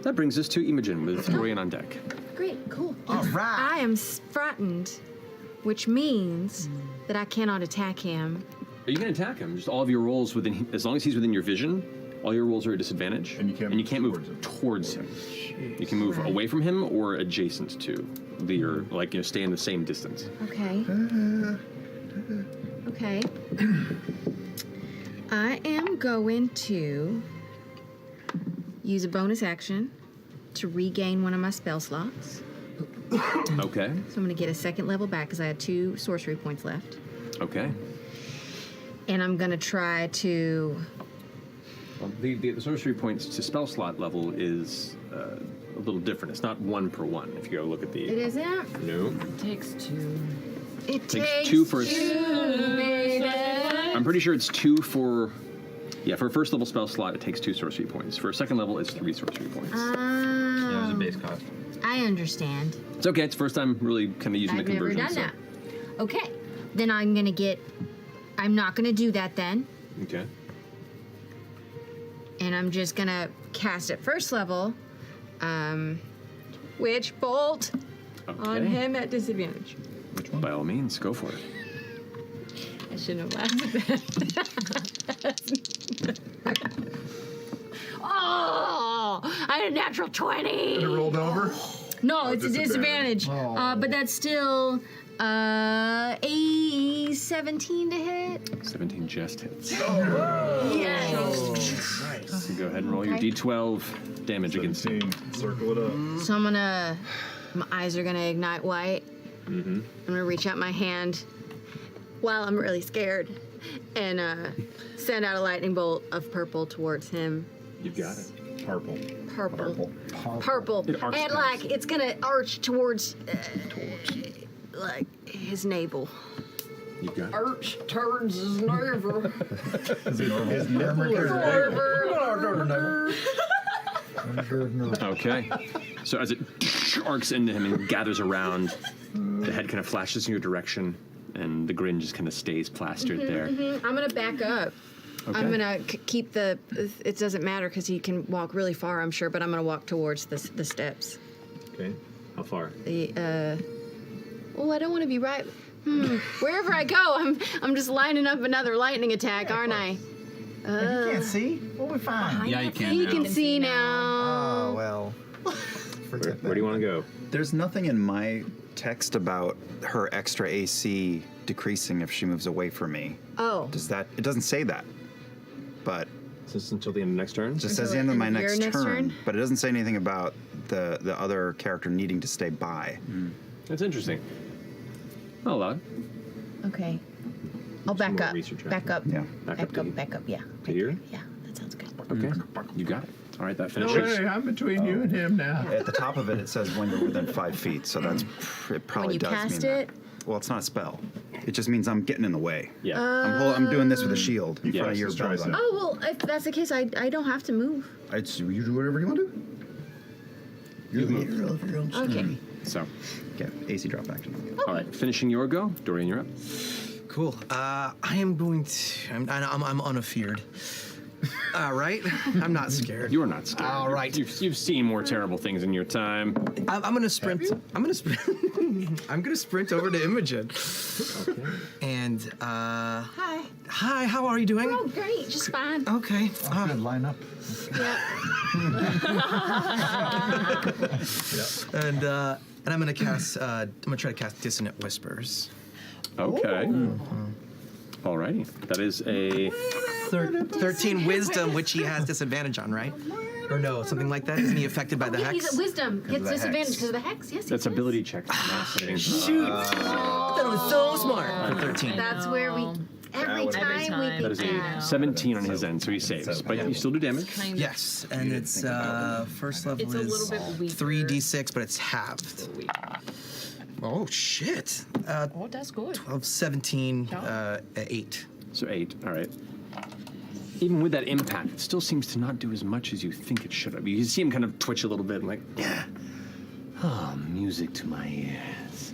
That brings us to Imogen with Dorian on deck. Great, cool. All right. I am frightened, which means that I cannot attack him. You can attack him. Just all of your rolls within, as long as he's within your vision, all your rolls are at disadvantage. And you can't move towards him. You can move away from him or adjacent to your, like, stay in the same distance. Okay. Okay. I am going to use a bonus action to regain one of my spell slots. Okay. So I'm going to get a second level back because I had 2 sorcery points left. Okay. And I'm going to try to... Well, the sorcery points to spell slot level is a little different. It's not 1 per 1. If you go look at the... It isn't? No. It takes 2. It takes 2 for... baby. I'm pretty sure it's 2 for... Yeah, for a first level spell slot, it takes 2 sorcery points. For a second level, it's 3 sorcery points. There's a base cost. I understand. It's okay. It's the first time really kind of using I've the never conversion. done that. Okay. Then I'm going to get... I'm not going to do that then. Okay. And I'm just going to cast at first level. Witch Bolt on him at disadvantage. By all means, go for it. I shouldn't have laughed at that. Oh! I had a natural 20! And it rolled over? No, it's a disadvantage. But that's still a 17 to hit. 17 just hits. Yes! So go ahead and roll your Okay. D12 damage against him. Circle it up. So I'm gonna, my eyes are gonna ignite white. Mm-hmm. I'm gonna reach out my hand while I'm really scared and send out a lightning bolt of purple towards him. You've got it. Purple. Purple. It arcs And past. like it's gonna arch towards like his navel. You've got it. Arch turns his navel. Okay. So as it arcs into him and gathers around, the head kind of flashes in your direction, and the grin just kind of stays plastered there. I'm gonna back up. Okay. I'm gonna keep the. It doesn't matter because he can walk really far, I'm sure. But I'm gonna walk towards the steps. Okay. How far? Well, I don't want to be right. Wherever I go, I'm just lining up another lightning attack, aren't I? You can't see. We'll be fine. Yeah, you can. He now. can see now. Oh well. Where do you want to go? There's nothing in my text about her extra AC decreasing if she moves away from me. Oh. Does that? It doesn't say that. But just until the end of next turn. It just says the end of my your next next turn, turn? but it doesn't say anything about the other character needing to stay by. That's interesting. I'll allow it. Okay. I'll back up. research Back up. Yeah. Back up to Back up. Yeah. To here? Yeah. That sounds good. Okay. You got it. All right, that No finishes. way, I'm between you and him now. At the top of it, it says when you're within 5 feet, so that's it. Probably When you does cast mean it? that. Well, it's not a spell. It just means I'm getting in the way. Yeah. I'm doing this with a shield in front of your just try belly. Oh well, if that's the case, I don't have to move. You do whatever you want to do. You're the hero of your own story. Okay. So, Yeah, AC drop action. all right, finishing your go. Dorian, you're up. Cool. I am going to. I'm unafeared. Right? I'm not scared. You're not scared. All right. You've seen more terrible things in your time. I'm gonna sprint. I'm gonna sprint. I'm gonna sprint over to Imogen. Okay. And Hi. hi. How are you doing? Oh, great. Just fine. Okay. Good, line up. And I'm gonna cast. I'm gonna try to cast Dissonant Whispers. Okay. Alrighty. That is a 13 Wisdom, which he has disadvantage on, right? Or no, something like that. Isn't he affected by the Yeah, hex? he's at wisdom. Gets the disadvantage hex. because of the hex. Yes. that's he does. ability check. Not saving. Shoot! That was so smart. For 13. That's where we. Every time we That think is a that. 17 on his end, so he saves. But you still do damage. Yes, and it's first level It's a little bit weaker. 3d6, but it's halved. Oh shit! Oh, that's good. 12, 17, 8. So 8. All right. Even with that impact, it still seems to not do as much as you think it should have. You see him kind of twitch a little bit, and like, yeah. Oh, music to my ears.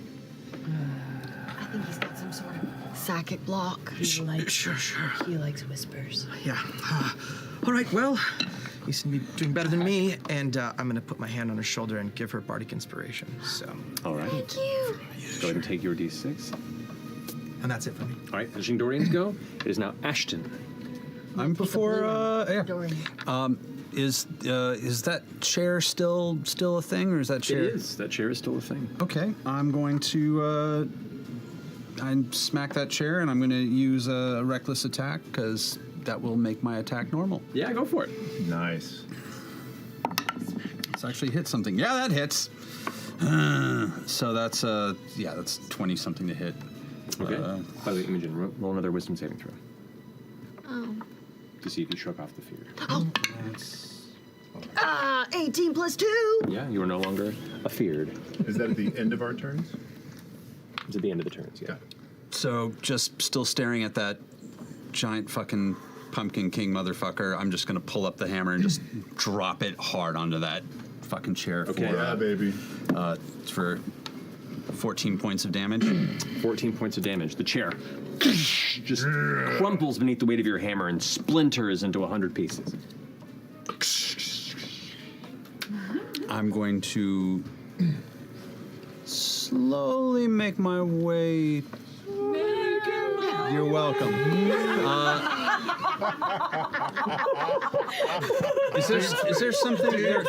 I think he's got some sort of psychic block. He likes, Sure. he likes whispers. Yeah. All right. Well, you seem to be doing better than me, and I'm gonna put my hand on her shoulder and give her bardic inspiration. So. All right. Thank you. Just go ahead and take your d6. And that's it for me. All right, finishing Dorian's go. It is now Ashton. I'm before. Yeah. Dorian. Is that chair still a thing, or is that chair? It is. That chair is still a thing. Okay, I'm going to I smack that chair, and I'm going to use a reckless attack because that will make my attack normal. Yeah, go for it. Nice. It's actually hit something. Yeah, that hits. So that's that's 20 something to hit. Okay. By the way, Imogen, roll another wisdom saving throw Oh. to see if you shook off the fear. Oh. 18 plus 2. Yeah, you are no longer afeared. Is that at the end of our turns? It's at the end of the turns, yeah. So just still staring at that giant fucking Pumpkin King motherfucker, I'm just going to pull up the hammer and just drop it hard onto that fucking chair. Okay. For, Yeah, baby. for 14 points of damage. 14 points of damage. The chair just crumples beneath the weight of your hammer and splinters into 100 pieces. I'm going to slowly make my way. You're welcome. Is there something there?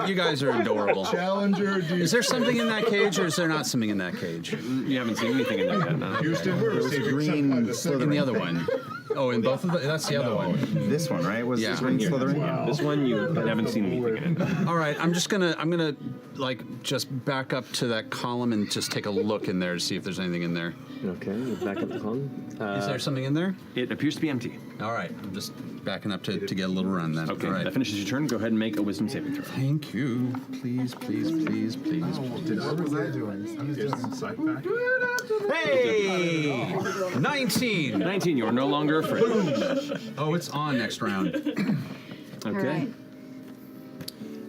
You guys are adorable. Challenger. Is there something in that cage, or is there not something in that cage? You haven't seen anything in there yet, no. Houston, we're receiving green In the other one. Oh, in both of them? That's the other one. This one, right? Was Yeah. green slithering? Yeah. This one you haven't seen anything in it. All right, I'm gonna like just back up to that column and just take a look in there to see if there's anything in there. Okay, you back up the column. Is there something in there? It appears to be empty. All right, I'm just backing up to get a little run then. Okay, All right. that finishes your turn. Go ahead and make a wisdom saving throw. Thank you. Please, please, please, please. What was I doing? I'm just doing insight back. Hey! 19! 19, you are no longer afraid. Oh, it's on next round. Okay.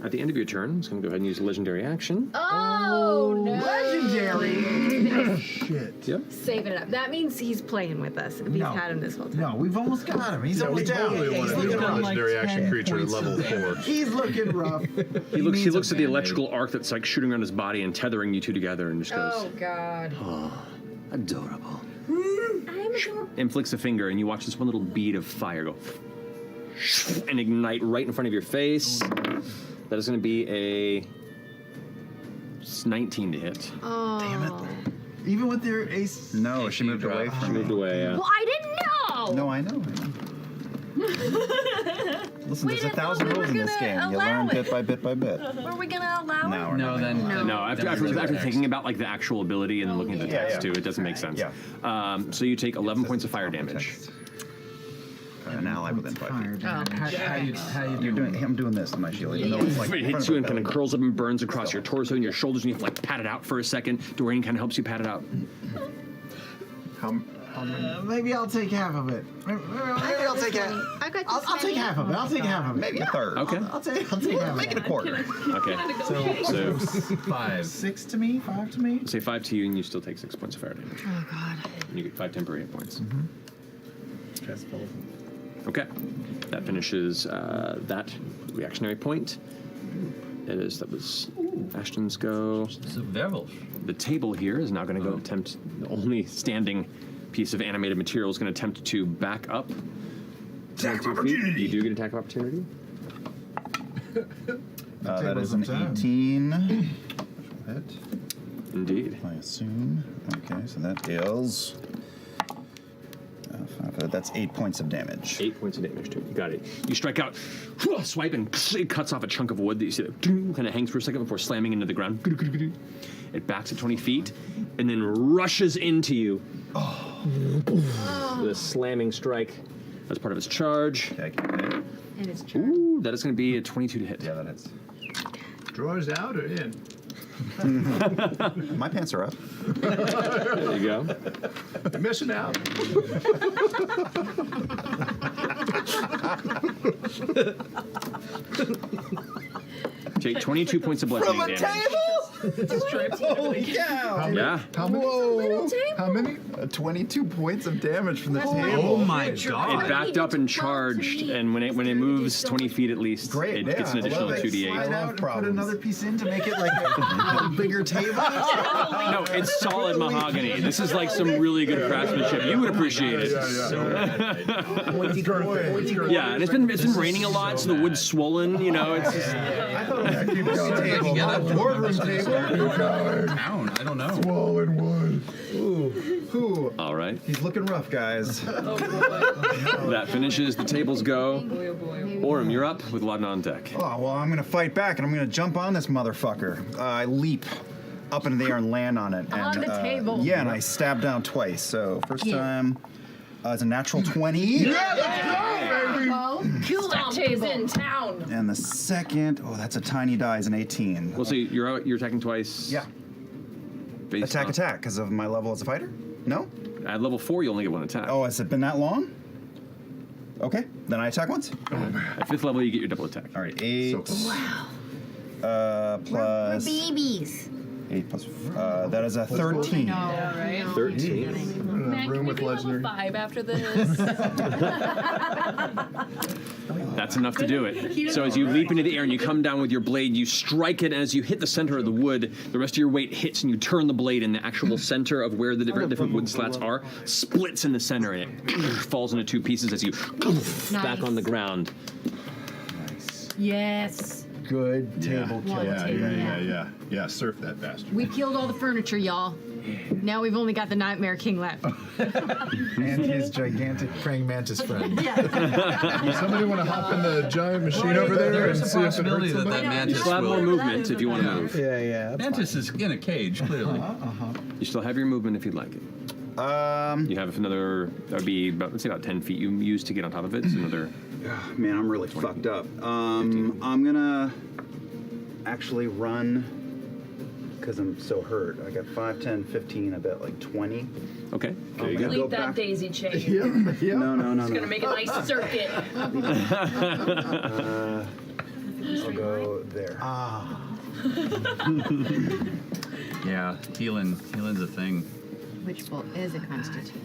At the end of your turn, I'm just going to go ahead and use a legendary action. Oh no! Legendary. Shit. Yep. Saving it up. That means he's playing with us. We've had him this whole time. No, we've almost got him. He's almost down. He's looking rough. legendary action creature at level 4. He's looking rough. He looks at the electrical arc that's like shooting around his body and tethering you two together and just goes, Oh God. Adorable. I'm adorable. inflicts a finger, and you watch this one little bead of fire go and ignite right in front of your face. That is going to be a 19 to hit. Oh. Damn it. Even with their ace. No, she moved away from She moved away, yeah. Well, I didn't know. No, I know. Listen, there's 1,000 rules in this game. You learn bit by bit by bit. Were we gonna allow it? No, we're not. No, after thinking about like the actual ability and then looking at the text too, it doesn't make sense. Yeah. So you take 11 points of fire damage. An ally within 5 feet. Oh, You're doing. I'm doing this to my shield. Even though it's like It hits you and kind of curls up and burns across your torso and your shoulders, and you have to like pat it out for a second. Dorian kind of helps you pat it out. Maybe I'll take half of it. Maybe I'll take half. I got I'll take half of it. I'll take half of it. Maybe a third. Okay. I'll take half of Make it a quarter. Okay. So 5. 6 to me, 5 to me. say 5 to you, and you still take 6 points of fire damage. Oh God. And you get 5 temporary hit points. Okay. That finishes that reactionary point. That was Ashton's go. The table here is now going to go attempt, the only standing piece of animated material is going to attempt to back up. Attack of opportunity. You do get attack of opportunity. That is an 18. Hit. Indeed. I assume. Okay, so that is. That's 8 points of damage. 8 points of damage to it. You got it. You strike out, swipe, and it cuts off a chunk of wood that you see that kind of hangs for a second before slamming into the ground. It backs at 20 feet and then rushes into you. With a slamming strike as part of its charge. Okay, And it's true. Ooh, that is going to be a 22 to hit. Yeah, that is. Drawers out or in? My pants are up. There you go. You're missing out. Take 22 points of bludgeoning damage. Holy cow! Yeah. How many? Whoa! How many? 22 points of damage from the table. Oh my It god. backed up and charged, and when it moves 20 feet at least, Great, it gets an yeah, I additional love it. 2d8. Slide out and put problems. another piece in to make it like a bigger table. No, it's solid mahogany. This is like some really good craftsmanship. You would appreciate it. Yeah, and it's been raining a lot, so the wood's swollen. You know, it's just, I thought it was a boardroom table. Pound. I don't know. Swollen wood. Ooh. all right. He's looking rough, guys. That finishes the table's go. Orem, you're up with Laudna on deck. Oh, well, I'm going to fight back, and I'm going to jump on this motherfucker. I leap up into the air and land on it. And, On the table. Yeah, and I stab down twice. So first time, it's a natural 20. Well, kill that table. In town. And the second, that's a tiny die, is an 18. Well, so you're attacking twice. Yeah. Attack, because of my level as a fighter? No? At level 4, you only get one attack. Oh, has it been that long? Okay, then I attack once. At 5th level, you get your double attack. All right, 8. Wow. Plus. We're babies. 8 plus. That is a 13. Right? 13. Man, can we be level 5 after this? That's enough to do it. So as you leap into the air and you come down with your blade, you strike it, and as you hit the center of the wood, the rest of your weight hits and you turn the blade, and the actual center of where the different wood slats are splits in the center, and it falls into 2 pieces as you back on the ground. Yes. Good table kill. Yeah, surf that bastard. We killed all the furniture, y'all. Now we've only got the Nightmare King left. And his gigantic praying mantis friend. Does somebody want to hop in the giant machine over there and see if it hurts somebody? You still have more movement if you want to move. Yeah. Mantis is in a cage, clearly. You still have your movement if you'd like it. You have another, that would be about, let's say about 10 feet you use to get on top of it. It's another. Man, I'm really fucked up. I'm gonna actually run because I'm so hurt. I got 5, 10, 15, I bet like 20. Okay. There you go. Delete that daisy chain. No. It's gonna make a nice circuit. I'll go there. Yeah, healing's a thing. Which bolt is a constitution?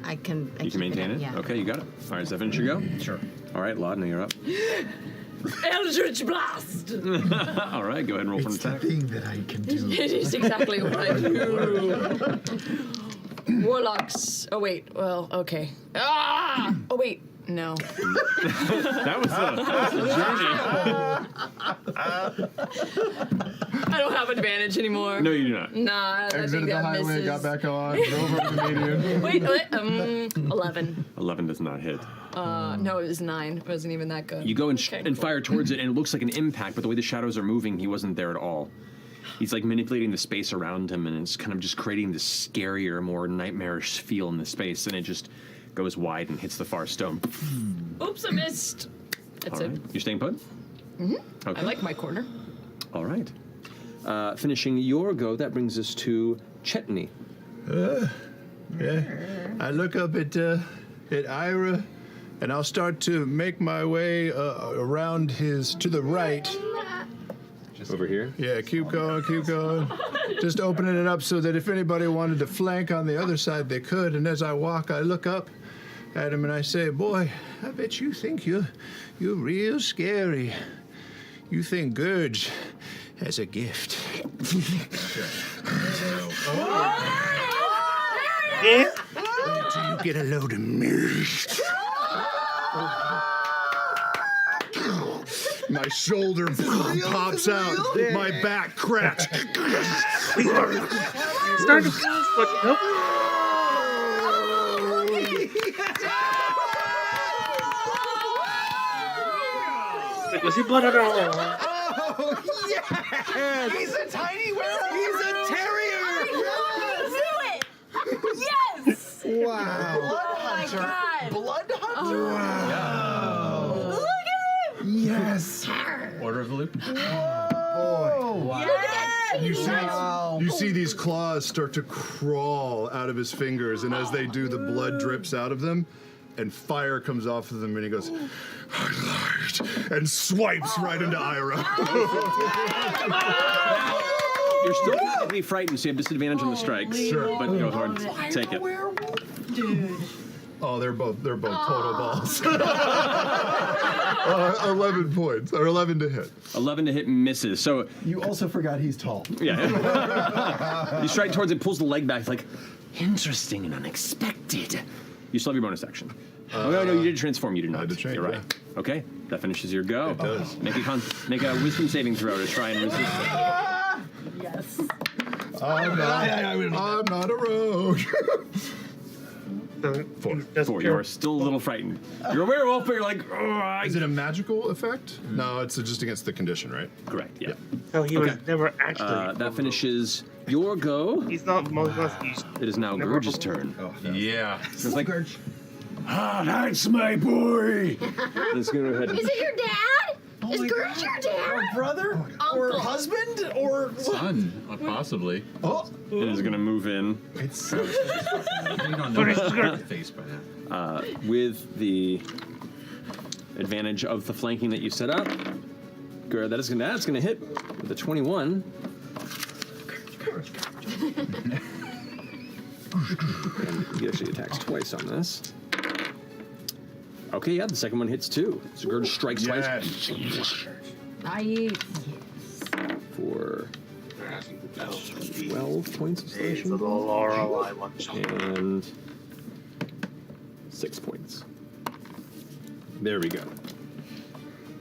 I can. You can maintain it? Yeah. Okay, you got it. All right, does that finish your go? Sure. All right, Laudna, you're up. Eldritch Blast! All right, go ahead and roll for an attack. Thing that I can do. It is exactly what I do. Warlocks. Oh, wait. Well, okay. Ah! Oh, wait. No. That was a journey. I don't have advantage anymore. No, you do not. Nah, I Exited think the that highway, misses. got back on, drove over to the median. Wait, 11. 11 does not hit. No, it was 9. It wasn't even that good. You go and, Okay. and fire towards it, and it looks like an impact, but the way the shadows are moving, he wasn't there at all. He's like manipulating the space around him, and it's kind of just creating this scarier, more nightmarish feel in the space, and it just goes wide and hits the far stone. Oops, I missed. That's All it. right. You're staying put? Mm-hmm. Okay. I like my corner. All right. Finishing your go, that brings us to Chetney. Yeah. I look up at Ira, and I'll start to make my way around to the right. Over here? Yeah, keep going. Just opening it up so that if anybody wanted to flank on the other side, they could. And as I walk, I look up at him and I say, "Boy, I bet you think you're real scary. You think Gurge has a gift." Yeah. Wait till you get a load of me. My shoulder pops out. My back cracks. Start to close, but nope. Wait, was he blood out? Oh, yes! He's a tiny werewolf. He's a terrier! Yes! Wow. Blood hunter. God. Blood hunter. Wow. Look at him! Yes. Order of the loop. Boy. Look at that. You see these claws start to crawl out of his fingers, and as they do, the blood drips out of them, and fire comes off of them, and he goes, "I lied," and swipes right into Ira. You're still technically frightened, so you have disadvantage on the strikes. Sure. But go ahead and take it. Dude. Oh, they're both total balls. 11 points, or 11 to hit. 11 to hit misses. So You also forgot he's tall. yeah, you strike towards it, pulls the leg back, like interesting and unexpected. You still have your bonus action. Oh no, you did transform. You did not. I did change, You're right. Okay, that finishes your go. It does. Make a wisdom saving throw to try and resist it. Yes. I'm not a rogue. 4. You are still a little frightened. You're a werewolf, but you're like, Is it a magical effect? No, it's just against the condition, right? Correct, yeah. So he was never actually. That finishes your go. He's not most of us. It is now Gurge's turn. Oh, yeah. It's like, that's my boy. Let's go ahead. Is it your dad? Is Gurge your dad? Or brother? Or husband? Or Son, possibly. Oh. It is going to move in. It's You don't know the face by now. With the advantage of the flanking that you set up. That's gonna hit with a 21. He actually attacks twice on this. Okay, yeah, the second one hits too. So Gurge strikes twice. Nice. For 12 points of slashing and 6 points. There we go.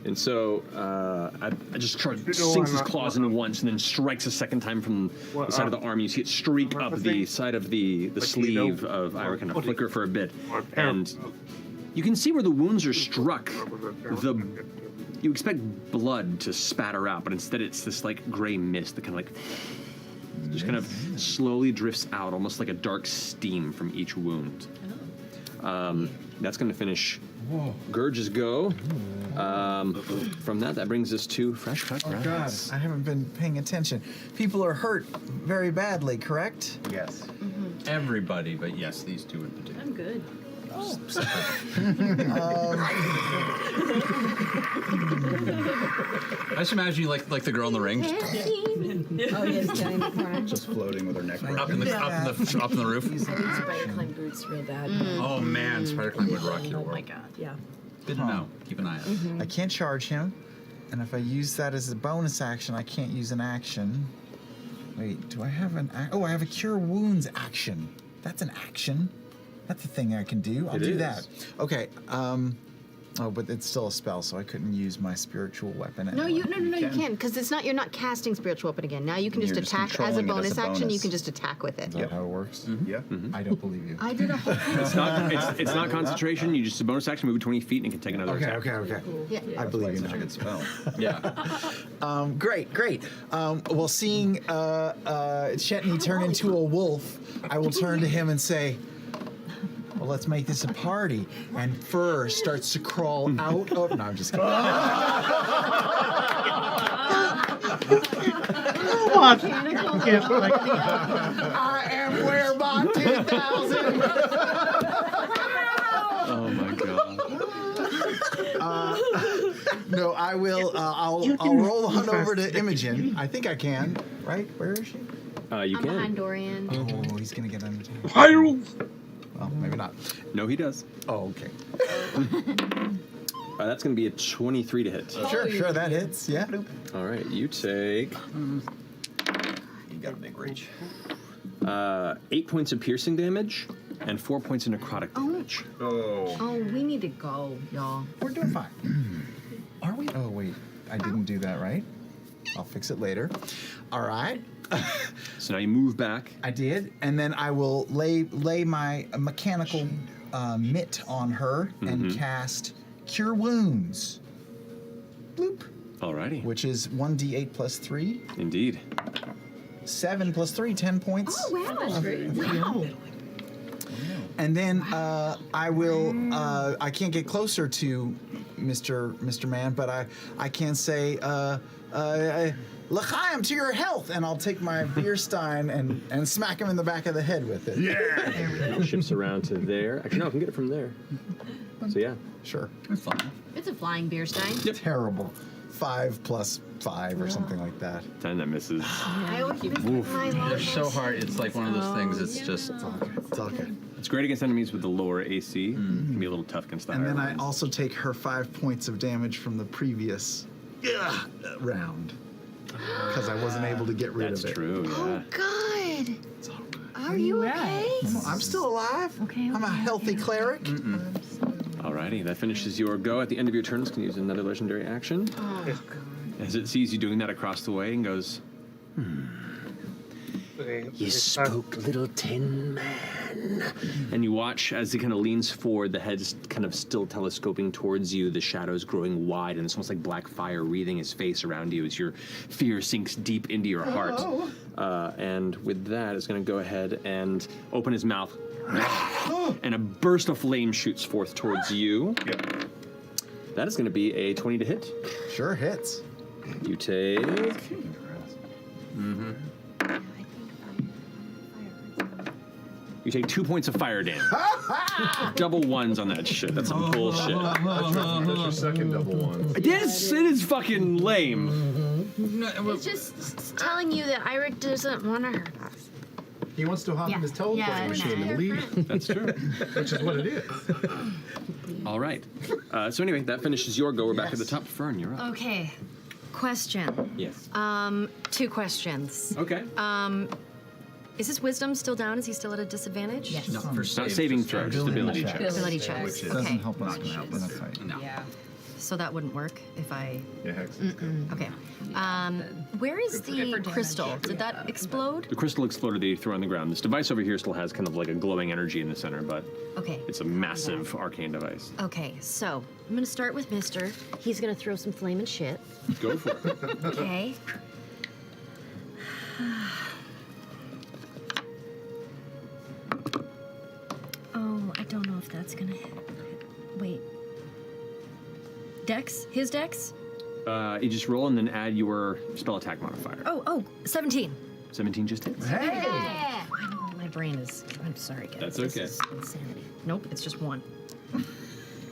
And so I just sinks his claws in once and then strikes a second time from the side of the arm. You see it streak up the side of the sleeve of Ira, kind of flicker for a bit. And you can see where the wounds are struck. You expect blood to spatter out, but instead it's this like gray mist that kind of like just kind of slowly drifts out, almost like a dark steam from each wound. That's going to finish Gurge's go. From that brings us to Fresh Cut Grass. God, I haven't been paying attention. People are hurt very badly, correct? Yes. Everybody, but yes, these two in particular. I'm good. I just imagine you like the girl in the ring. Oh, yes, down in the corner. Just floating with her neck Up in the roof. I need spider climb boots real bad. Oh man, spider climb would rock your world. Oh my god, yeah. Good to know. Keep an eye out. I can't charge him, and if I use that as a bonus action, I can't use an action. Wait, do I have an? I have a Cure Wounds action. That's an action. That's a thing I can do. I'll do that. Okay. But it's still a spell, so I couldn't use my spiritual weapon. No, anymore. you can't, because it's not. You're not casting spiritual weapon again. Now you can just attack as a bonus action. You can just attack with it. Is that how it works? Yeah. I don't believe you. I did a whole. It's not concentration. You just a bonus action, move 20 feet, and can take another attack. Okay. Yeah. I believe you. Such a good spell. Yeah. Great. Well, seeing Chetney turn into a wolf, I will turn to him and say, well, let's make this a party. And Fur starts to crawl out of... No, I'm just kidding. I am where my 2000. Oh my god. No, I will. I'll roll on over to Imogen. I think I can. Right? Where is she? You I'm can. behind Dorian. Oh, he's gonna get under. Well, maybe not. No, he does. Oh, okay. That's going to be a 23 to hit. Sure, that hits. Yeah. All right, you take. You got a big reach. 8 points of piercing damage and 4 points of necrotic damage. Oh, we need to go, y'all. We're doing fine. Are we? Oh, wait. I didn't do that, right? I'll fix it later. All right. So now you move back. I did, and then I will lay my mechanical mitt on her and cast Cure Wounds. Bloop. Alrighty. Which is 1d8 plus 3. Indeed. 7 plus 3, 10 points. Oh, wow. That's great. Wow. And then I will. I can't get closer to Mr. Man, but I can say, "L'chaim to your health," and I'll take my beer stein and smack him in the back of the head with it. Yeah. It shifts around to there. Actually, no, I can get it from there. So yeah, sure. It's fine. It's a flying beer stein. Terrible. 5 plus 5 or something like that. 10 that misses. I always miss my They're so hard. It's like one of those things. It's just. It's all good. It's great against enemies with the lower AC. It can be a little tough against the And higher then I ones. also take her 5 points of damage from the previous round because I wasn't able to get rid of it. That's true. Yeah. Oh, God. Are you okay? I'm still alive. Okay. I'm a healthy cleric. Alrighty, that finishes your go. At the end of your turn, it's going to use another legendary action. Oh, As it sees you doing that across the way and goes, You spoke, little tin man. and you watch as he kind of leans forward, the head's kind of still telescoping towards you, the shadows growing wide, and it's almost like black fire wreathing his face around you as your fear sinks deep into your heart. And with that, it's going to go ahead and open his mouth, and a burst of flame shoots forth towards you. Yep. That is going to be a 20 to hit. Sure hits. You take... You You take 2 points of fire damage. Double ones on that shit. That's some bullshit. That's your second double one. It is fucking lame. It's just telling you that Iric doesn't want to hurt us. He wants to hop in his teleporting machine and leave. That's true. Which is what it is. All right. So anyway, that finishes your go. We're back at the top. Fern, you're up. Okay. Question. Yes. 2 questions. Okay. Is his wisdom still down? Is he still at a disadvantage? Yes. No, for saving throw, just ability checks. Ability checks. Doesn't Okay. help us in a fight. No. Yeah. So that wouldn't work if I. Yeah, hex. Okay. Where is the crystal? Did that explode? The crystal exploded that you threw on the ground. This device over here still has kind of like a glowing energy in the center, but Okay. it's a massive arcane device. Okay. So I'm gonna start with Mister. He's gonna throw some flaming shit. Go for it. Okay. Oh, I don't know if that's gonna hit. Wait. Dex? His dex? You just roll and then add your spell attack modifier. Oh, 17. 17 just hits. Yeah. My brain is. I'm sorry, guys. That's This okay. is insanity. Nope, it's just 1.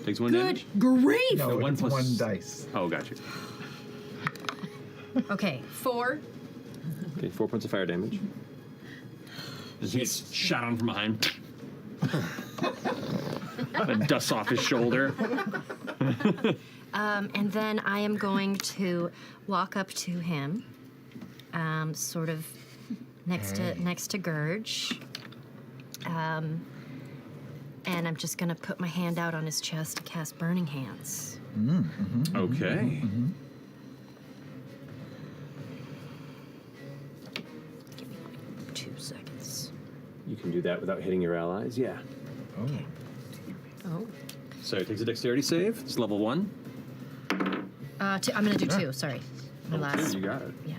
Takes 1 Good damage. grief! No, one it's plus 1 dice. Oh, gotcha. Okay, 4. Okay, 4 points of fire damage. Just gets shot on from behind. That dusts off his shoulder. And then I am going to walk up to him, sort of next to Gurge, and I'm just gonna put my hand out on his chest to cast Burning Hands. Okay. Give me like 2 seconds. You can do that without hitting your allies, yeah. Oh. So it takes a dexterity save. It's level 1. I'm gonna do 2. Sorry, the Oh, last. 2, you got it. Yeah.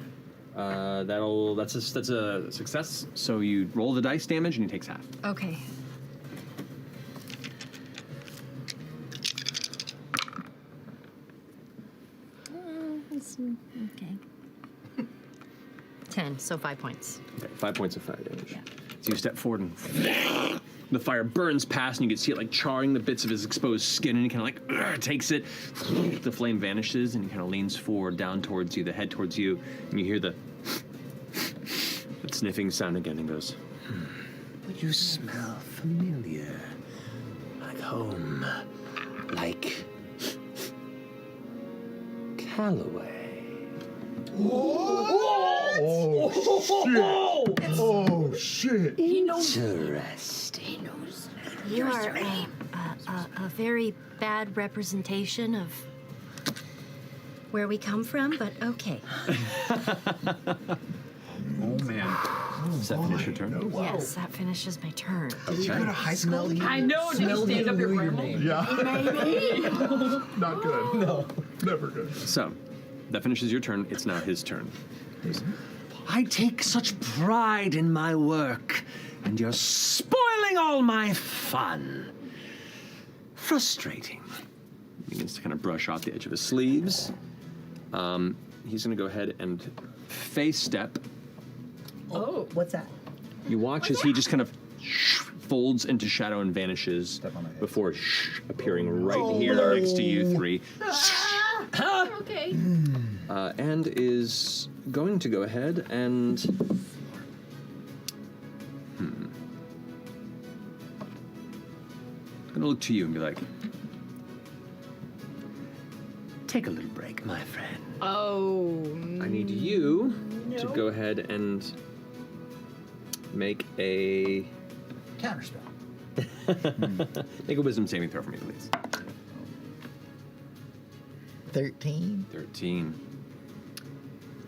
That's a success. So you roll the dice damage and he takes half. Okay. Okay. 10, so 5 points. Okay, 5 points of fire damage. So you step forward and the fire burns past, and you can see it like charring the bits of his exposed skin, and he kind of like takes it. The flame vanishes, and he kind of leans forward, down towards you, the head towards you, and you hear that sniffing sound again, and goes, You smell familiar. Like home. Like Calloway. Oh shit! He knows. Interesting. He knows. You are a very bad representation of where we come from, but okay. Oh man. Does that finish your turn? Yes, that finishes my turn. Did you go to high school? I know. Did you stand up your grandma? Yeah. Maybe. Not good. No. Never good. So, that finishes your turn. It's now his turn. I take such pride in my work, and you're spoiling all my fun. Frustrating. He begins to kind of brush off the edge of his sleeves. He's going to go ahead and face step. Oh, what's that? You watch as he just kind of folds into shadow and vanishes before appearing right here next to you three. Okay. And is going to go ahead and going to look to you and be like, Take a little break, my friend. Oh. I need you to go ahead and make a Counterspell. make a wisdom saving throw for me, please. 13. 13.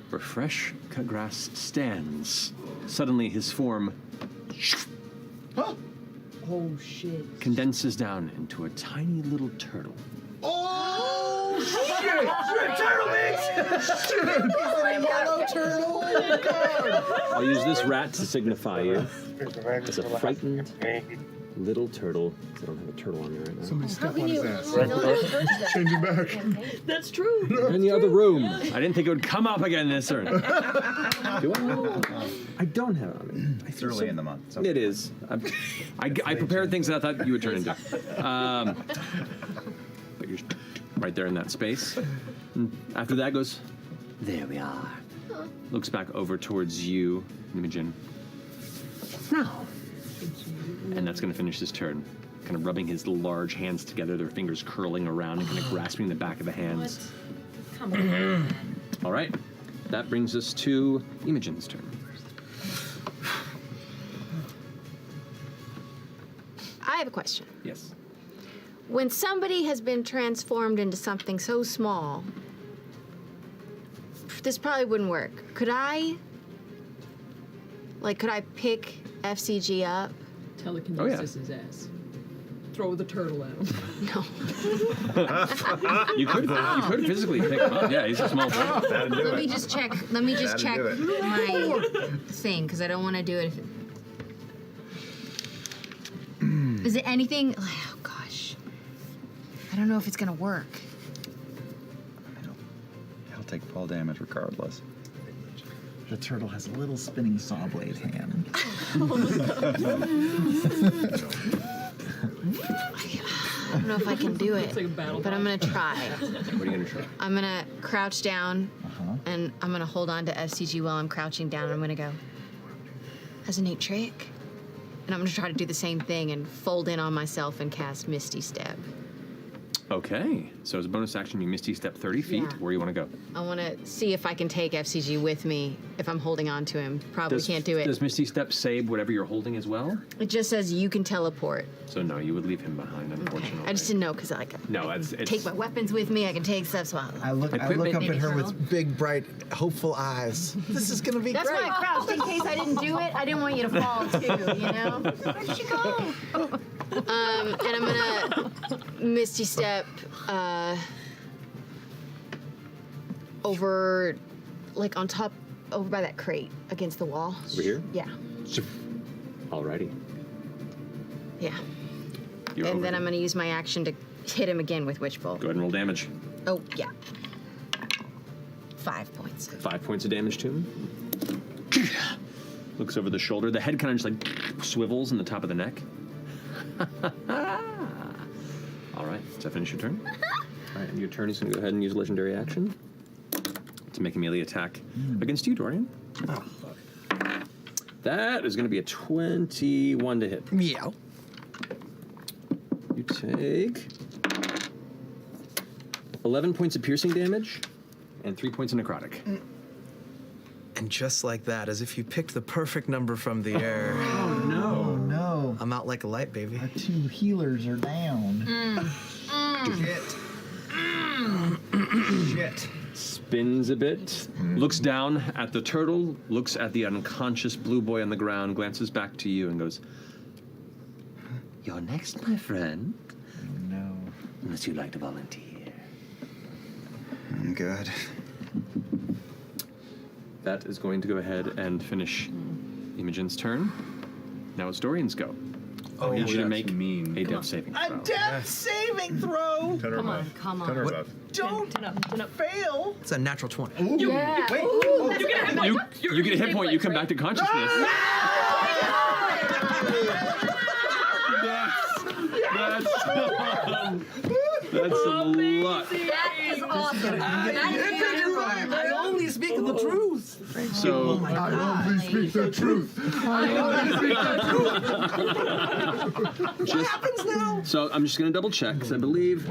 Where fresh cut grass stands, suddenly his form Oh shit. condenses down into a tiny little turtle. Oh shit! You're a turtle, bitch! Shit! Is it a yellow turtle? Oh god! I'll use this rat to signify you as a frightened Little turtle. I don't have a turtle on me right now. Somebody step on his ass. Change him back. That's true. In the other room. I didn't think it would come up again this turn. Do I don't have it on me. It's early in the month. So. It is. I prepared things that I thought you would turn into. But you're right there in that space. And after that goes, there we are. Looks back over towards you, Imogen. Now. And that's going to finish his turn. Kind of rubbing his large hands together, their fingers curling around and kind of grasping the back of the hands. Come on. All right. That brings us to Imogen's turn. I have a question. Yes. When somebody has been transformed into something so small, this probably wouldn't work. Could I pick F.C.G. up? Telekinesis his ass. Throw the turtle at him. No. You could physically pick him up. Yeah, he's a small turtle. Let me just check my thing, because I don't want to do it. Is it anything? Oh gosh, I don't know if it's gonna work. I'll take fall damage regardless. The turtle has a little spinning saw blade hand. I don't know if I can do it, but I'm gonna try. What are you gonna try? I'm gonna crouch down, and I'm gonna hold on to F.C.G. while I'm crouching down. And I'm gonna go, as a neat trick, and I'm gonna try to do the same thing and fold in on myself and cast Misty Step. Okay. So as a bonus action, you Misty Step 30 feet. Yeah. Where do you want to go? I want to see if I can take F.C.G. with me if I'm holding on to him. Probably can't do it. Does Misty Step save whatever you're holding as well? It just says you can teleport. So no, you would leave him behind, unfortunately. I just didn't know because I it's take my weapons with me. I can take stuff. So I look up at her with big, bright, hopeful eyes. This is gonna be That's great. why I crouched in case I didn't do it. I didn't want you to fall too. You know. Where'd she go? And I'm gonna Misty Step over, like on top, over by that crate against the wall. Over here? Yeah. Alrighty. Yeah. You're and over then here. I'm gonna use my action to hit him again with Witch Bolt. Go ahead and roll damage. Oh yeah. 5 points. 5 points of damage to him. Looks over the shoulder. The head kind of just like swivels in the top of the neck. All right, does that finish your turn? All right, and your turn is going to go ahead and use a legendary action to make a melee attack against you, Dorian. Oh. That is going to be a 21 to hit. Yeah. You take 11 points of piercing damage and 3 points of necrotic. And just like that, as if you picked the perfect number from the air. Oh no. I'm out like a light, baby. Our 2 healers are down. Shit. Spins a bit, looks down at the turtle, looks at the unconscious blue boy on the ground, glances back to you and goes, "You're next, my friend." No. Unless you'd like to volunteer. I'm good. That is going to go ahead and finish Imogen's turn. Now it's Dorian's go. I need you to make a death saving throw. A death saving throw. Come on. Don't fail. It's a natural 20. Yeah. Wait. You get a hit point, you come back to consciousness. That's some luck. That is awesome. I only speak the truth. So I only speak the truth. What happens now? So I'm just going to double check because I believe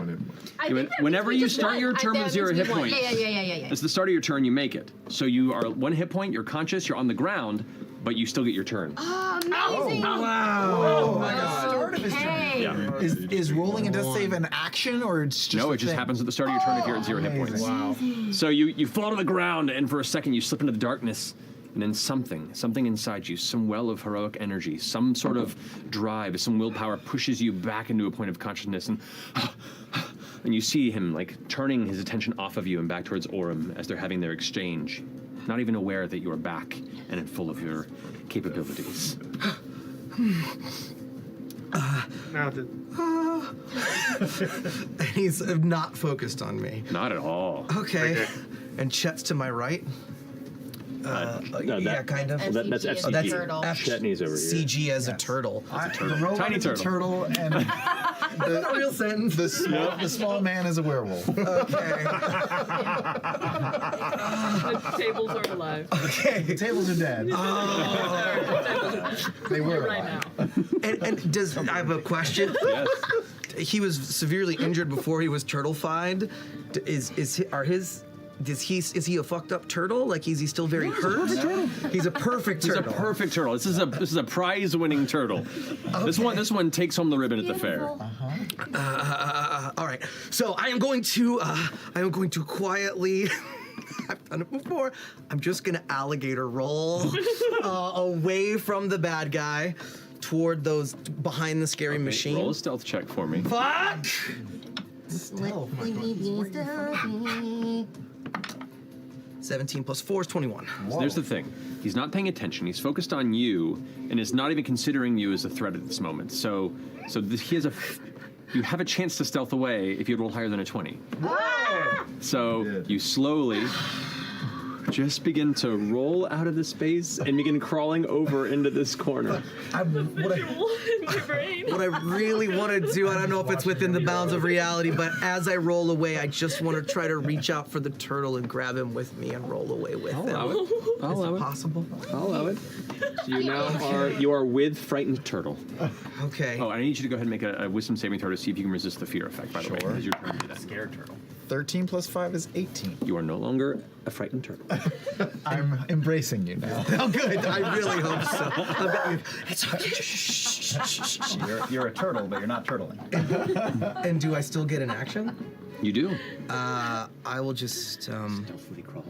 whenever you start your turn with 0 hit points, Yeah. it's the start of your turn, you make it. So you are 1 hit point, you're conscious, you're on the ground, but you still get your turn. Oh, amazing. Wow. Oh my God. Start of his turn. Yeah. Is rolling a death save an action or it's just No, a it just thing? happens at the start of your turn if you're at 0 hit points. Wow. So you fall to the ground, and for a second you slip into the darkness, and then something inside you, some well of heroic energy, some sort of drive, some willpower pushes you back into a point of consciousness, and you see him like turning his attention off of you and back towards Orem as they're having their exchange, not even aware that you are back and in full of your capabilities. mounted. And he's not focused on me. Not at all. Okay. And Chet's to my right. Yeah, kind of. Well, that's F.C.G. F.C.G. as a turtle. Chetney's over here. CG as a turtle. The robot Tiny is a turtle, and The real sentence. the small man is a werewolf. Okay. The tables are alive. Okay. The tables are dead. They were Right now. And does I have a question? Yes. He was severely injured before he was turtle-fied. Is he a fucked up turtle? Like, is he still very hurt? He's a perfect He's turtle. a perfect turtle. This is a prize-winning turtle. This one takes home the ribbon at the fair. All right. So I am going to quietly. I've done it before. I'm just gonna alligator roll away from the bad guy toward those behind the scary machine. Roll a stealth check for me. Fuck! 17 plus 4 is 21. So there's the thing. He's not paying attention. He's focused on you, and is not even considering you as a threat at this moment. You have a chance to stealth away if you roll higher than a 20. So you slowly just begin to roll out of the space and begin crawling over into this corner. What I really want to do, I don't know if it's within the bounds of reality, but as I roll away, I just want to try to reach out for the turtle and grab him with me and roll away with him. I'll allow it. Possible? I'll allow it. So you are with frightened turtle. Okay. Oh, I need you to go ahead and make a wisdom saving throw to see if you can resist the fear effect, by the way. As you're trying to do that. Scared turtle. 13 plus 5 is 18. You are no longer a frightened turtle. I'm embracing you now. Oh, good. I really hope so. It's okay. You're a turtle, but you're not turtling. And do I still get an action? You do. I will just stealthily crawl.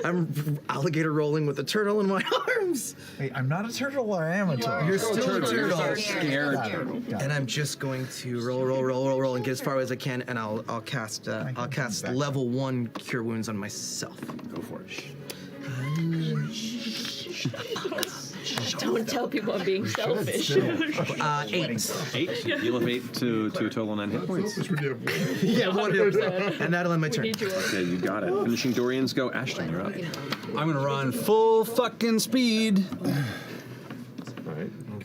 I'm alligator rolling with a turtle in my arms. Hey, I'm not a turtle, or I am a turtle. You're still a turtle. You're scared turtle. And I'm just going to roll, and get as far as I can, and I'll cast level 1 Cure Wounds on myself. Go for it. Don't tell people I'm being selfish. 8. 8. You elevate to a total of 9 hit points. Yeah, 1 hit point. And that'll end my turn. Okay, you got it. Finishing Dorian's go. Ashton, you're up. I'm gonna run full fucking speed.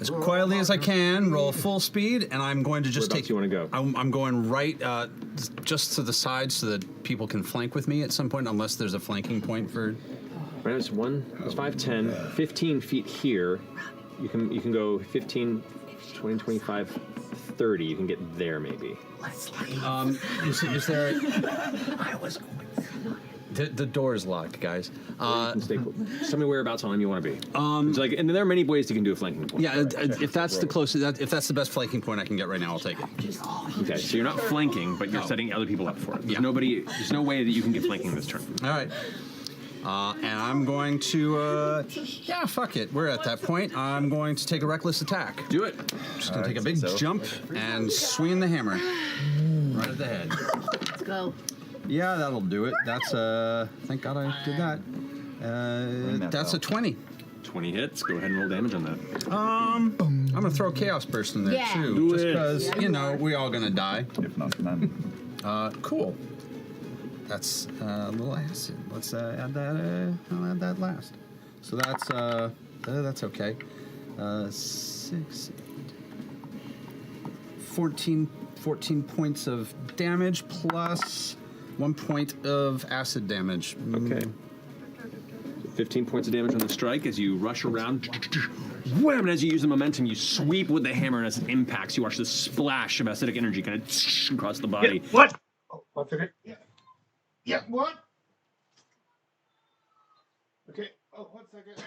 As quietly as I can, roll full speed, and I'm going to just take. You want to go? I'm going right, just to the side, so that people can flank with me at some point, unless there's a flanking point for. Right, it's 5, 10, 15 feet here. You can go 15, 20, 25, 30. You can get there maybe. Is there? I was going. The door is locked, guys. Tell me whereabouts on him you want to be. And there are many ways you can do a flanking point. Yeah, if that's the closest, if that's the best flanking point I can get right now, I'll take it. Okay, so you're not flanking, but you're setting other people up for it. There's no way that you can get flanking this turn. All right. And I'm going to, fuck it. We're at that point. I'm going to take a reckless attack. Do it. Just going to take a big jump and swing the hammer. Right at the head. Let's go. Yeah, that'll do it. That's thank God I did that. That's a 20. 20 hits. Go ahead and roll damage on that. I'm going to throw Chaos Burst in there, too. Just because, we all going to die. If not none. Cool. That's a little acid. Let's add that. I'll add that last. So that's okay. 6, 14 points of damage plus 1 point of acid damage. Okay. 15 points of damage on the strike as you rush around. Wham! And as you use the momentum, you sweep with the hammer, and as it impacts, you watch this splash of acidic energy kind of across the body. Yeah, what? Oh, 1 second. Yeah, what? Okay. Oh, 1 second.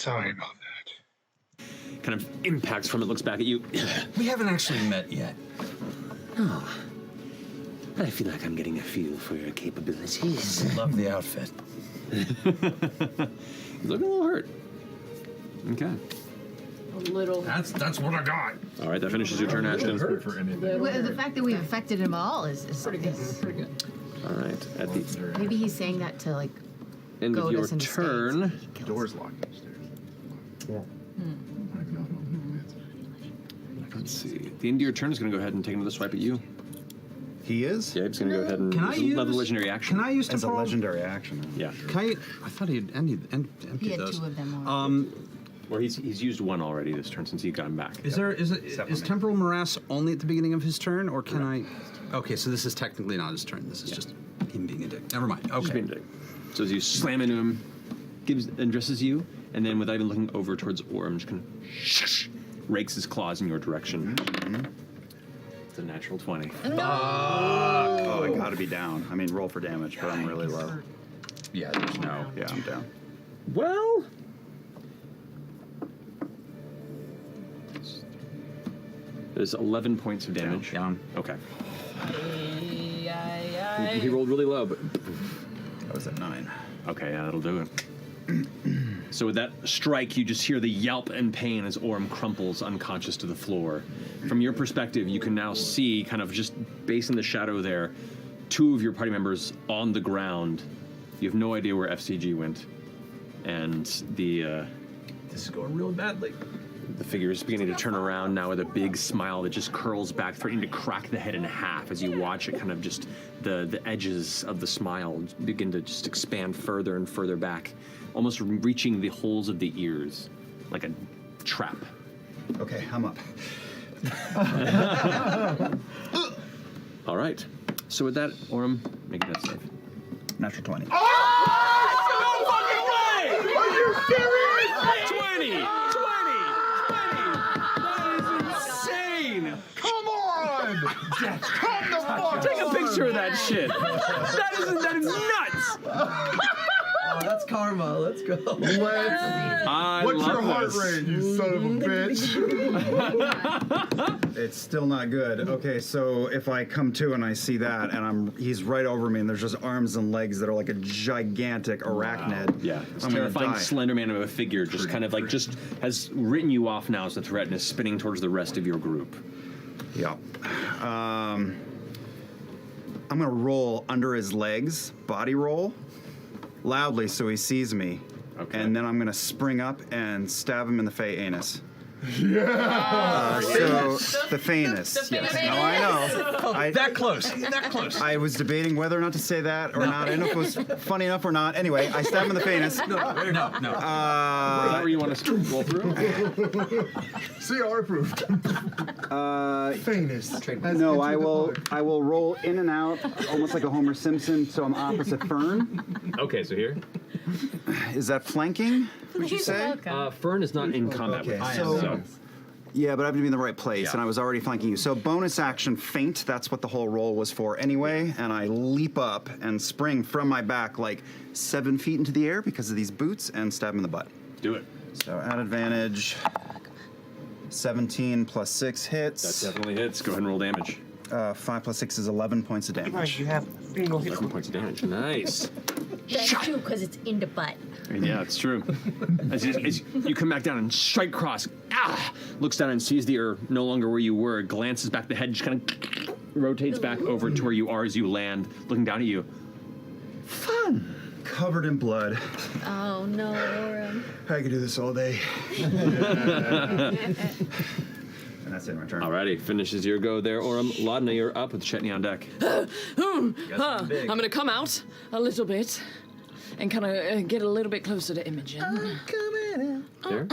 Sorry about that. Kind of impacts from it, looks back at you. We haven't actually met yet. Oh, I feel like I'm getting a feel for your capabilities. Love the outfit. He's looking a little hurt. Okay. A little. That's what I got. All right, that finishes your turn, Ashton. Well, the fact that we've affected him all is pretty good. Pretty good. All right, at the Maybe he's saying that to like end of goad your us into turn. Door's locked upstairs. Yeah. Let's see. At the end of your turn is going to go ahead and take another swipe at you. He is? Yeah, he's going to go ahead and. Can I it's use another legendary action? Can I use As a temporal? legendary action. Yeah. Can I thought he had emptied He had those. 2 of them already. Well, he's used one already this turn since he got him back. Is temporal morass only at the beginning of his turn, or can I? Okay, so this is technically not his turn. This is just him being a dick. Never mind. Okay. Just being a dick. So as you slam into him, addresses you, and then without even looking over towards Orm, just kind of rakes his claws in your direction. It's a natural 20. Oh, I gotta be down. I mean, roll for damage, but I'm really low. Yeah, there's no. Yeah, I'm down. Well. There's 11 points of damage. Down. Okay. Ay, He rolled really low, but I was at 9. okay, yeah, that'll do it. So with that strike, you just hear the yelp and pain as Orm crumples unconscious to the floor. From your perspective, you can now see, kind of just based in the shadow there, 2 of your party members on the ground. You have no idea where F.C.G went, and the This is going real badly. The figure is beginning to turn around now with a big smile that just curls back, threatening to crack the head in half as you watch it kind of just, the edges of the smile begin to just expand further and further back, almost reaching the holes of the ears, like a trap. Okay, I'm up. All right. So with that, Orm, make a death save. Natural 20. No fucking way! Are you serious? 20! Insane! Come on! Come the fuck Take a on! picture of that shit. That is nuts! Oh, that's karma. Let's go. I What's love your heart this. rate, you son of a bitch? It's still not good. Okay, so if I come to and I see that, and he's right over me, and there's just arms and legs that are like a gigantic arachnid. Yeah, it's I'm gonna terrifying die. slender man of a figure just kind of like just has written you off now as a threat and is spinning towards the rest of your group. Yeah. I'm gonna roll under his legs, body roll, loudly so he sees me. Okay. And then I'm gonna spring up and stab him in the fey anus. Yeah! So the Fanus, yes. No, I know. That close. That close. I was debating whether or not to say that or not. I don't know if it was funny enough or not. Anyway, I stab him in the Fanus. No. Is that where you want to roll through? CR approved. Famous. No, I will roll in and out, almost like a Homer Simpson. So I'm opposite Fern. Okay, so here. Is that flanking? Would you say? Fern is not in combat with Okay, you. so- Yeah, but I have to be in the right place, and I was already flanking you. So bonus action feint, that's what the whole roll was for anyway, and I leap up and spring from my back like 7 feet into the air because of these boots and stab him in the butt. Do it. So at advantage, 17 plus 6 hits. That definitely hits. Go ahead and roll damage. 5 plus 6 is 11 points of damage. You have 11 points of damage. Nice. That's true, because it's in the butt. Yeah, it's true. As you come back down and strike cross, looks down and sees that you're no longer where you were, glances back, the head just kind of rotates back over to where you are as you land, looking down at you. Fun. Covered in blood. Oh no, Orem. I could do this all day. And that's it, my turn. Alrighty, finishes your go there, Orem. Laudna, you're up with Chetney on deck. I'm gonna come out a little bit and kind of get a little bit closer to Imogen. There?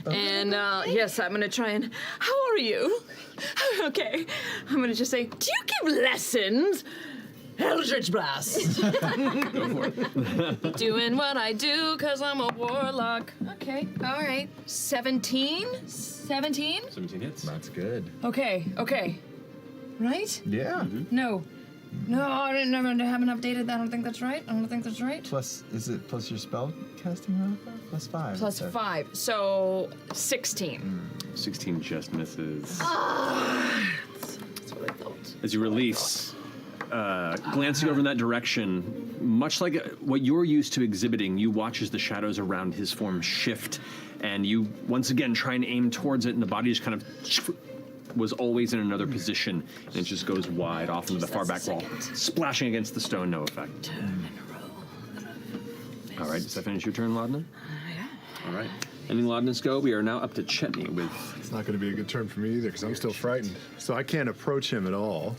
And yes, I'm gonna try and. How are you? Okay, I'm gonna just say, do you give lessons? Eldritch Blast. Go for it. Doing what I do because I'm a warlock. Okay, all right. 17? 17? 17 hits. That's good. Okay. Right? Yeah. No. No, I haven't updated that. I don't think that's right. Plus, is it plus your spell casting modifier? Plus 5. Plus 5, so 16. 16 just misses. That's what I thought. As you release, glancing over in that direction, much like what you're used to exhibiting, you watch as the shadows around his form shift, and you once again try and aim towards it, and the body just kind of was always in another position, and it just goes wide off into the far back wall, splashing against the stone, no effect. All right, does that finish your turn, Laudna? Yeah. All right. Ending Laudna's go, we are now up to Chetney with... It's not going to be a good turn for me either, because I'm still frightened. So I can't approach him at all.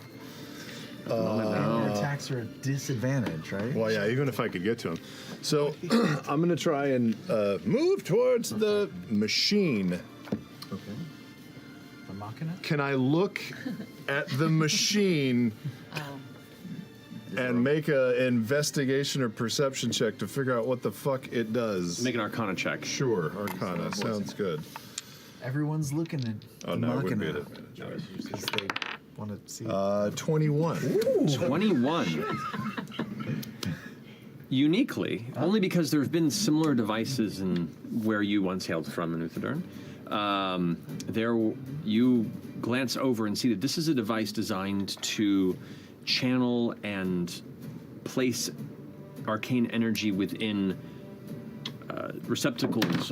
Your attacks are a disadvantage, right? Well, yeah, even if I could get to him. So I'm going to try and move towards the machine. Okay. The Machina? Can I look at the machine and make an investigation or perception check to figure out what the fuck it does? Make an Arcana check. Sure, Arcana. Sounds good. Everyone's looking at Oh, no, it wouldn't be an advantage. because they want to see. 21. Ooh. 21. Uniquely, only because there have been similar devices in where you once hailed from in Uthadurn. You glance over and see that this is a device designed to channel and place arcane energy within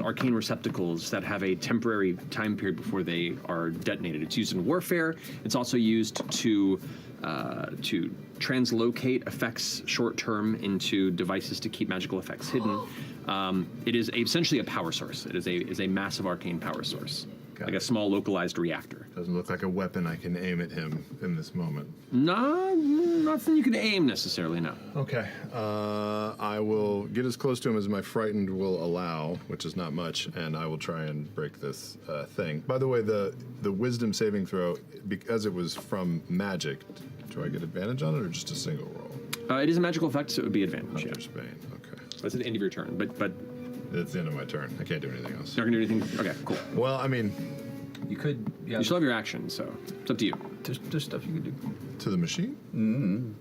arcane receptacles that have a temporary time period before they are detonated. It's used in warfare. It's also used to translocate effects short term into devices to keep magical effects hidden. It is essentially a power source. It is a massive arcane power source, like a small localized reactor. Doesn't look like a weapon I can aim at him in this moment. No, nothing you can aim necessarily, no. Okay. I will get as close to him as my frightened will allow, which is not much, and I will try and break this thing. By the way, the wisdom saving throw, because it was from magic, do I get advantage on it or just a single roll? It is a magical effect, so it would be advantage. Under Spain, okay. That's at the end of your turn, but it's the end of my turn. I can't do anything else. You're not gonna do anything? Okay, cool. Well, I mean, you could. Yeah. You still have your action, so it's up to you. There's stuff you can do. To the machine? Mm-hmm.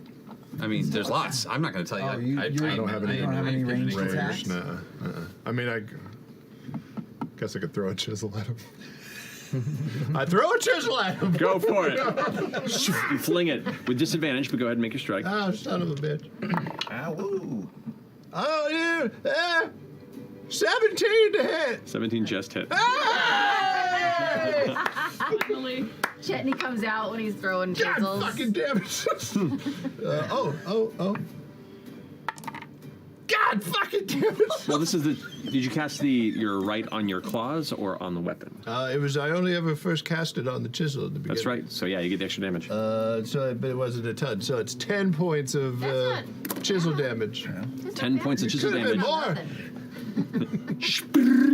I mean, there's lots. I'm not going to tell you. I don't have any ranged attacks? Nah. I mean, I guess I could throw a chisel at him. I throw a chisel at him. Go for it. You fling it with disadvantage, but go ahead and make your strike. Oh, son of a bitch. Ow. Oh, yeah. 17 to hit. 17 just hit. Finally. Chetney comes out when he's throwing chisels. God fucking damn it. Oh. God fucking damn it. Well, this is the. Did you cast your right on your claws or on the weapon? I only ever first cast it on the chisel at the beginning. That's right. So yeah, you get the extra damage. But it wasn't a ton. So it's 10 points of chisel damage. 10 points of chisel Could have damage. been more.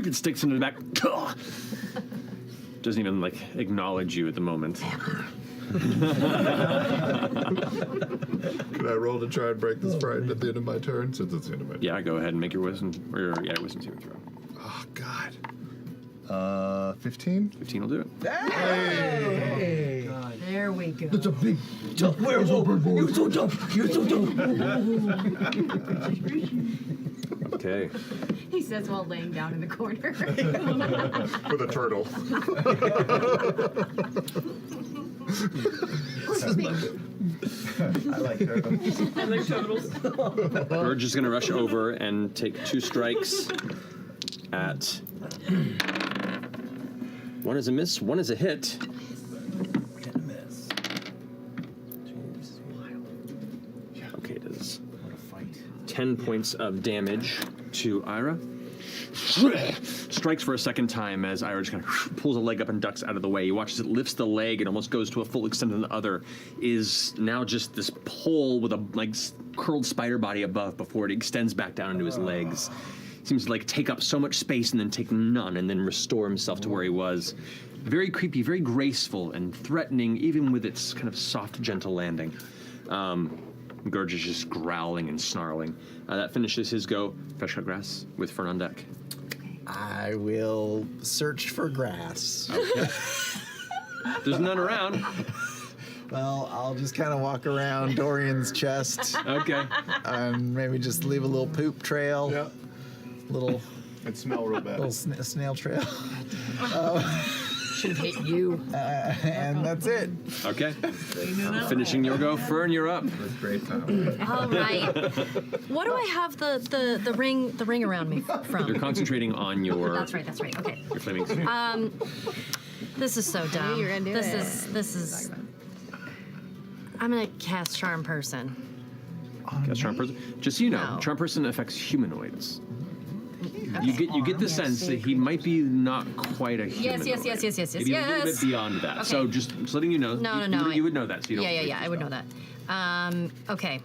It sticks into the back. Doesn't even acknowledge you at the moment. Can I roll to try and break this frightened at the end of my turn? Since it's the end of my turn. Yeah, go ahead and make your wisdom saving throw. Oh God. 15. 15 will do it. Hey! There we go. That's a big jump. Werewolf. You're so dumb. You're so dumb. Okay. He says while laying down in the corner. With a turtle. I like turtles. I like turtles. Urge is going to rush over and take 2 strikes at. One is a miss, one is a hit. Okay, it is 10 points of damage to Ira. Strikes for a second time as Ira just kind of pulls a leg up and ducks out of the way. You watch as it lifts the leg and almost goes to a full extent, and the other is now just this pole with a curled spider body above before it extends back down into his legs. Seems to take up so much space and then take none and then restore himself to where he was. Very creepy, very graceful and threatening, even with its kind of soft, gentle landing. Gurge is just growling and snarling. That finishes his go. Fresh cut grass with Fern on deck. I will search for grass. Okay. There's none around. Well, I'll just kind of walk around Dorian's chest. Okay. And maybe just leave a little poop trail. Yep. Little. It'd smell real bad. Little snail trail. Should hate you. And that's it. Okay. Finishing your go, Fern, you're up. With great power. All right. What do I have the ring around me from? You're concentrating on your. That's right. Okay. Your flaming sphere. This is so dumb. You're gonna do This is. I'm gonna cast Charm Person. Cast Charm Person. Just so you know, Charm Person affects humanoids. You get the sense that he might be not quite a humanoid. Yes. Maybe a little bit beyond that. Okay. So just letting you know. No. You would know that. So you don't. Yeah. I would know that. Okay.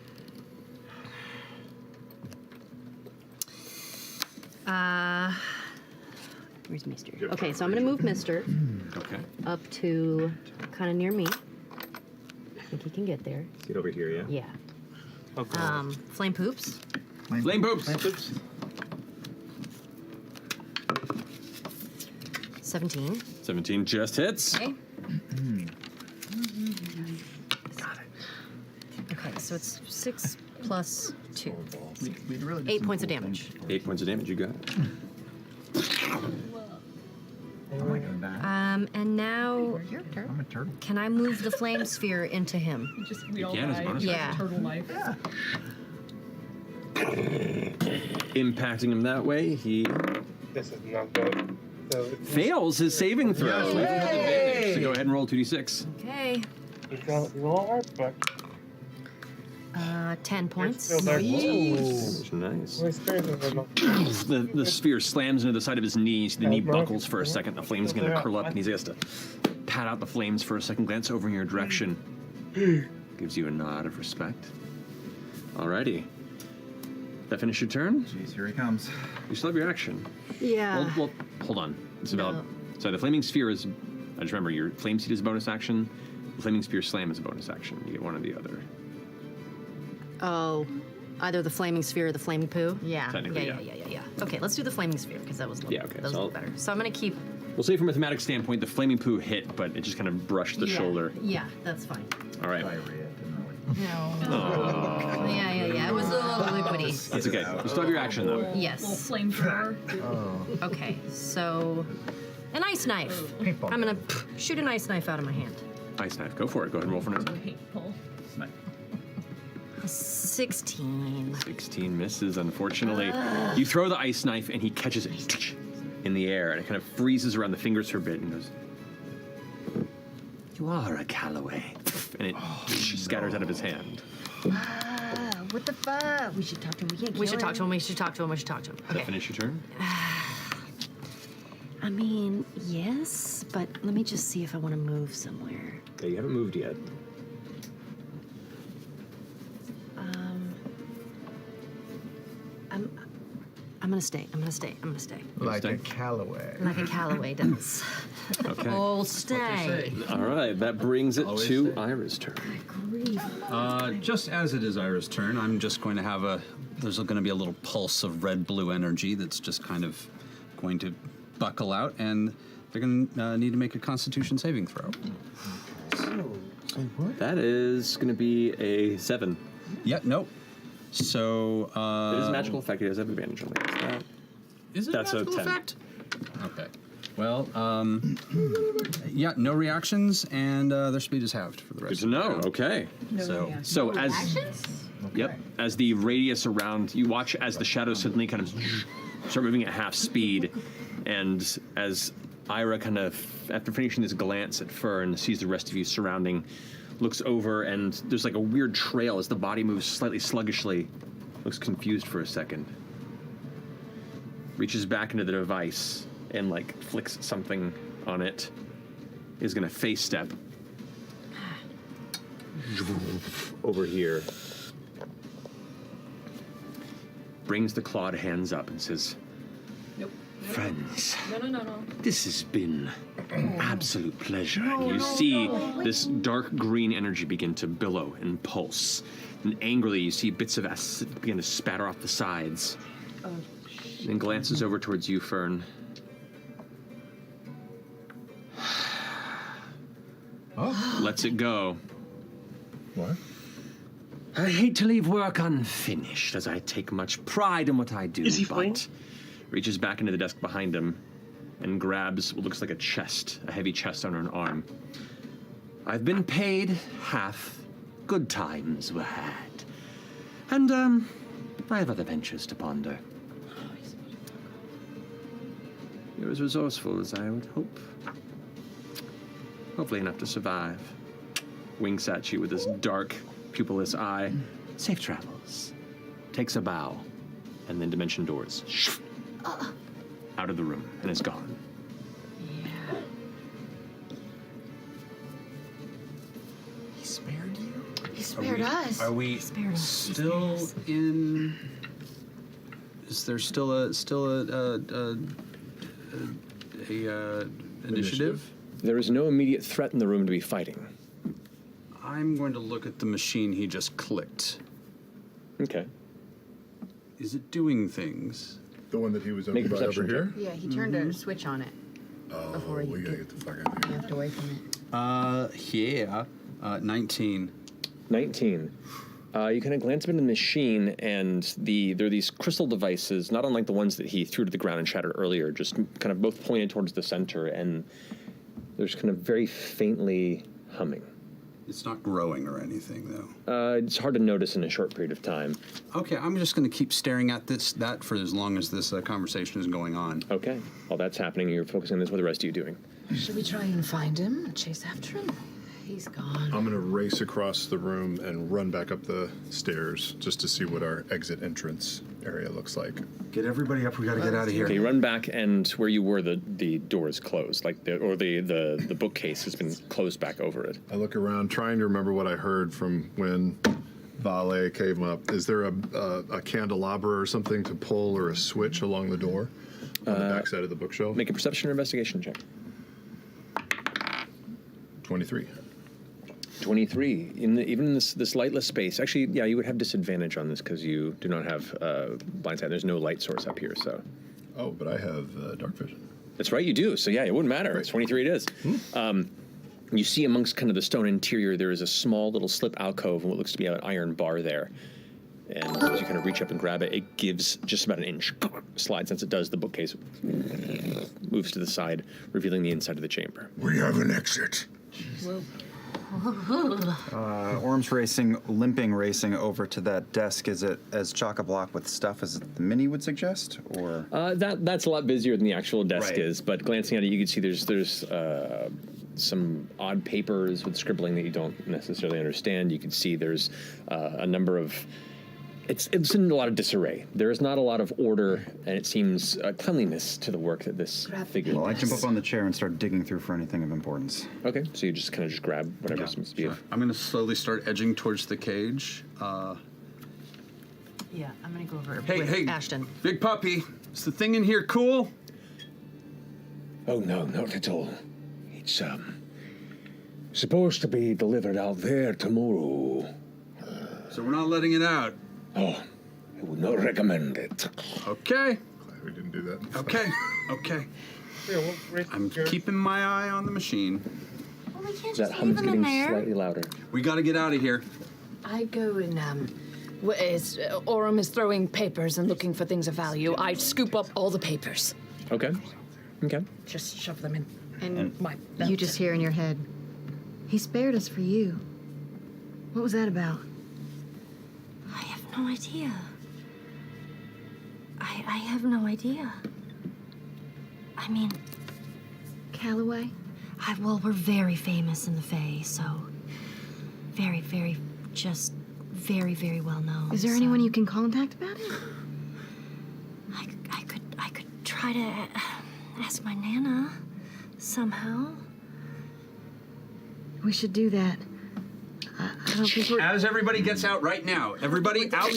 Where's Mister? Okay, so I'm gonna move Mister. Okay. Up to kind of near me. I think he can get there. Get over here, yeah? Yeah. Okay. Flame poops. Flame poops. 17. 17 just hits. Okay. Got it. Okay, so it's 6 plus 2. 8 points of damage. 8 points of damage. You got it. And now, I'm a turtle. can I move the flame sphere into him? You can as a bonus Yeah. Turtle life. Impacting him that way, he This is not good. So fails his saving throw. Yay! With advantage. So go ahead and roll 2d6. Okay. you got roll hard, but 10 points. still there. Nice. The sphere slams into the side of his knee. The knee buckles for a second. The flame's going to curl up, and he has to pat out the flames for a second. Glance over in your direction. Gives you a nod of respect. Alrighty. That finish your turn? Jeez, here he comes. You still have your action. Yeah. Well, hold on. It's about. So the flaming sphere is. I just remember your flame seed is a bonus action. The flaming sphere slam is a bonus action. You get one or the other. Oh, either the flaming sphere or the flaming poo? Yeah. Technically, Yeah. Okay, let's do the flaming sphere because that was a little, Yeah, okay, that was so a little better. So I'm going to keep. We'll say from a mathematics standpoint, the flaming poo hit, but it just kind of brushed the shoulder. Yeah, that's fine. All right. No. Yeah. It was a little liquidy. That's okay. You still have your action though. Yes. Little flamethrower. Okay, so an ice knife. I'm going to shoot an ice knife out of my hand. Ice knife. Go for it. Go ahead and roll for an ice knife. Hateful. 16. 16 misses, unfortunately. You throw the ice knife and he catches it in the air and it kind of freezes around the fingers for a bit and goes, "You are a Callaway." And it scatters out of his hand. What the fuck? We should talk to him. We can't kill him. We should talk to him. Does that finish your turn? I mean, yes, but let me just see if I want to move somewhere. Yeah, you haven't moved yet. I'm gonna stay. Like a Callaway. Like a Callaway does. Okay. Oh, stay. All right, that brings it to Ira's turn. Just as it is Ira's turn, I'm just going to have there's going to be a little pulse of red-blue energy that's just kind of going to buckle out, and they're going to need to make a Constitution saving throw. That is going to be a 7. Yep, nope. So, it is a magical effect. It does have advantage on that. Is it That's a magical 10. effect? Okay. Well, yeah, no reactions, and their speed is halved for the rest Good to of the know. round. Okay. So as yep, as the radius around you watch as the shadows suddenly kind of start moving at half speed, and as Ira kind of after finishing this glance at Fern sees the rest of you surrounding, looks over and there's like a weird trail as the body moves slightly sluggishly, looks confused for a second, reaches back into the device and like flicks something on it, is gonna face step over here, brings the clawed hands up and says, Nope. "Friends, No. this has been an absolute pleasure." And you see this dark green energy begin to billow and pulse. And angrily, you see bits of acid begin to spatter off the sides. And glances over towards you, Fern. Lets it go. What? I hate to leave work unfinished, as I take much pride in what I do. Is he but fine? Reaches back into the desk behind him and grabs what looks like a chest, a heavy chest under an arm. I've been paid half. Good times were had. And, I have other ventures to ponder. You're as resourceful as I would hope. Hopefully enough to survive. Winks at you with this dark, pupilless eye. Safe travels. Takes a bow. And then dimension doors. Out of the room and is gone. He spared you? He spared us. Are we Spared us. still in? Is there still a initiative? There is no immediate threat in the room to be fighting. I'm going to look at the machine he just clicked. Okay. Is it doing things? The one that he was Make a over by over perception here? Yeah, he turned a switch on it. Oh, Before we gotta get the fuck out of here. Moved away from it. Yeah. 19. 19. You kind of glance up into the machine, and there are these crystal devices, not unlike the ones that he threw to the ground and shattered earlier, just kind of both pointed towards the center, and there's kind of very faintly humming. It's not growing or anything, though. It's hard to notice in a short period of time. Okay, I'm just going to keep staring at that for as long as this conversation is going on. Okay. While that's happening, you're focusing on this. What are the rest of you doing? Should we try and find him? Chase after him? He's gone. I'm gonna race across the room and run back up the stairs just to see what our exit entrance area looks like. Get everybody up. We got to get out of here. Okay, you run back, and where you were, the door is closed, the bookcase has been closed back over it. I look around, trying to remember what I heard from when Vale came up. Is there a candelabra or something to pull, or a switch along the door on the backside of the bookshelf? Make a perception or investigation check. 23. 23. Even in this lightless space, actually, yeah, you would have disadvantage on this because you do not have blind sight. There's no light source up here, so. Oh, but I have dark vision. That's right, you do. So yeah, it wouldn't matter. It's 23. It is. You see amongst kind of the stone interior, there is a small little slip alcove and what looks to be an iron bar there. And as you kind of reach up and grab it, it gives just about an inch. Slides. Since it does, the bookcase moves to the side, revealing the inside of the chamber. We have an exit. Orm's limping racing over to that desk. Is it as chock-a-block with stuff as the mini would suggest, or? That's a lot busier than the actual desk Right. is, but glancing at it, you can see there's some odd papers with scribbling that you don't necessarily understand. You can see there's a number of. It's in a lot of disarray. There is not a lot of order, and it seems cleanliness to the work that this figure Well, I does. jump up on the chair and start digging through for anything of importance. Okay, so you just kind of just grab whatever seems to be. I'm going to slowly start edging towards the cage. Yeah, I'm gonna go over Hey, with hey, Ashton. Big puppy, is the thing in here cool? Oh, no, not at all. It's, supposed to be delivered out there tomorrow. So we're not letting it out? Oh, I would not recommend it. Okay. Glad we didn't do that. Okay. I'm keeping my eye on the machine. Well, we can't That just hum leave is him in getting there. slightly louder. We got to get out of here. I go and Orem is throwing papers and looking for things of value. I scoop up all the papers. Okay. Just shove them in And my you just hear in your head, he spared us for you. What was that about? I have no idea. I have no idea. I mean, Calloway? Well, we're very famous in the Fae, so very, very, just very, very well known. Is there anyone you can contact about it? I could try to ask my Nana somehow. We should do that. I don't think we're... As everybody gets out right now. Everybody out.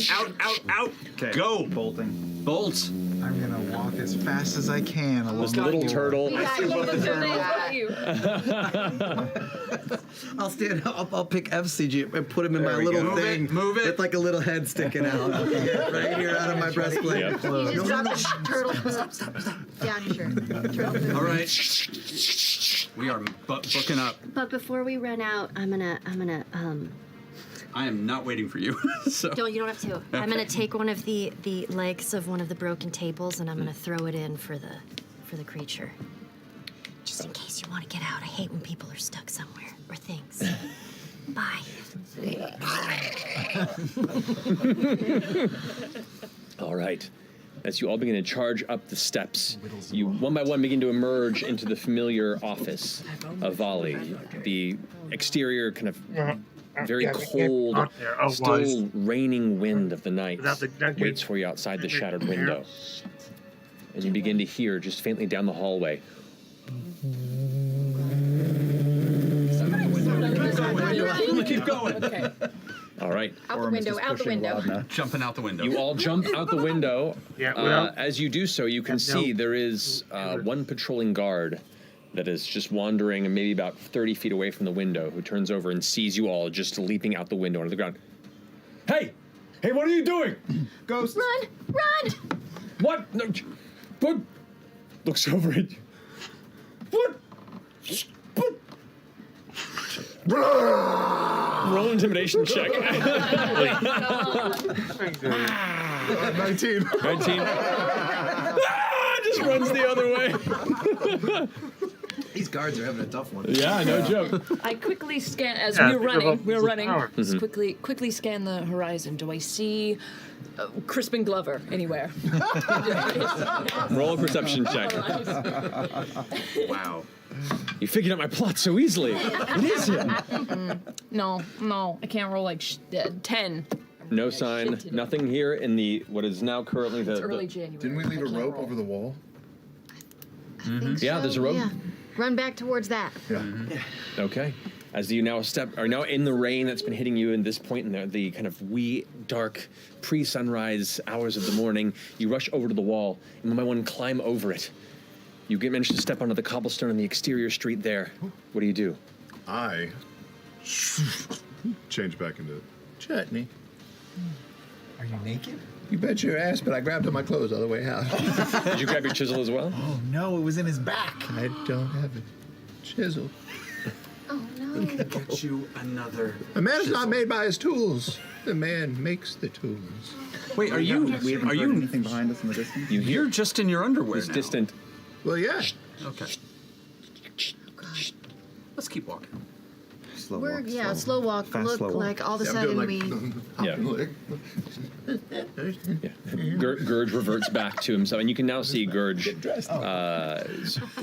Okay. Go. Bolting. Bolt. I'm gonna walk as fast as I can along This little turtle. I'll stand. I'll pick F.C.G. and put him in There my we little go. thing Move it. with like a little head sticking out right here out of my breastplate. Yep. You just drop the turtle. Stop. Down your shirt. Turtle. All right. We are booking up. But before we run out, I'm gonna I am not waiting for you. So. You don't have to. Okay. I'm gonna take one of the legs of one of the broken tables and I'm gonna throw it in for the creature. Just in case you want to get out. I hate when people are stuck somewhere or things. Bye. All right. As you all begin to charge up the steps, you one by one begin to emerge into the familiar office of Volley. The exterior kind of very cold, still raining wind of the night waits for you outside the shattered window. And you begin to hear, just faintly down the hallway, Keep going. Okay. all right. Out the window, out the window. Jumping out the window. You all jump out the window. well, As you do so, you can see there is one patrolling guard that is just wandering maybe about 30 feet away from the window, who turns over and sees you all just leaping out the window onto the ground. Hey! Hey, what are you doing? Ghost. Run! Run! What? No, what? Looks over at you. What? Roll intimidation check. 19. 19. Just runs the other way. These guards are having a tough one. Yeah, no joke. I quickly scan as Yeah, we're running. think about power. Just quickly scan the horizon. Do I see Crispin Glover anywhere? Roll a perception check. Wow. You figured out my plot so easily. It is him. No, I can't roll like 10. No sign. Nothing here in the what is now currently the. It's early January. Didn't we leave a rope over the wall? Yeah, there's a rope. Yeah. Run back towards that. Yeah. Okay. As you now are now in the rain that's been hitting you in this point in the kind of wee, dark, pre-sunrise hours of the morning, you rush over to the wall and one by one climb over it. You manage to step onto the cobblestone on the exterior street there. What do you do? I change back into chutney. Are you naked? You bet your ass, but I grabbed all my clothes all the way out. Did you grab your chisel as well? Oh no, it was in his back. I don't have a chisel. Oh no. Get you another. A man is not made by his tools. The man makes the tools. Wait, are you anything behind us in the distance? You're just in your underwear It's now. distant. Well, yeah. Okay. Let's keep walking. Slow We're walk, slow walk. Fast, Look slow walk. like all of a I'm sudden doing like, Yeah. Gurge reverts back to himself, and you can now see Gurge,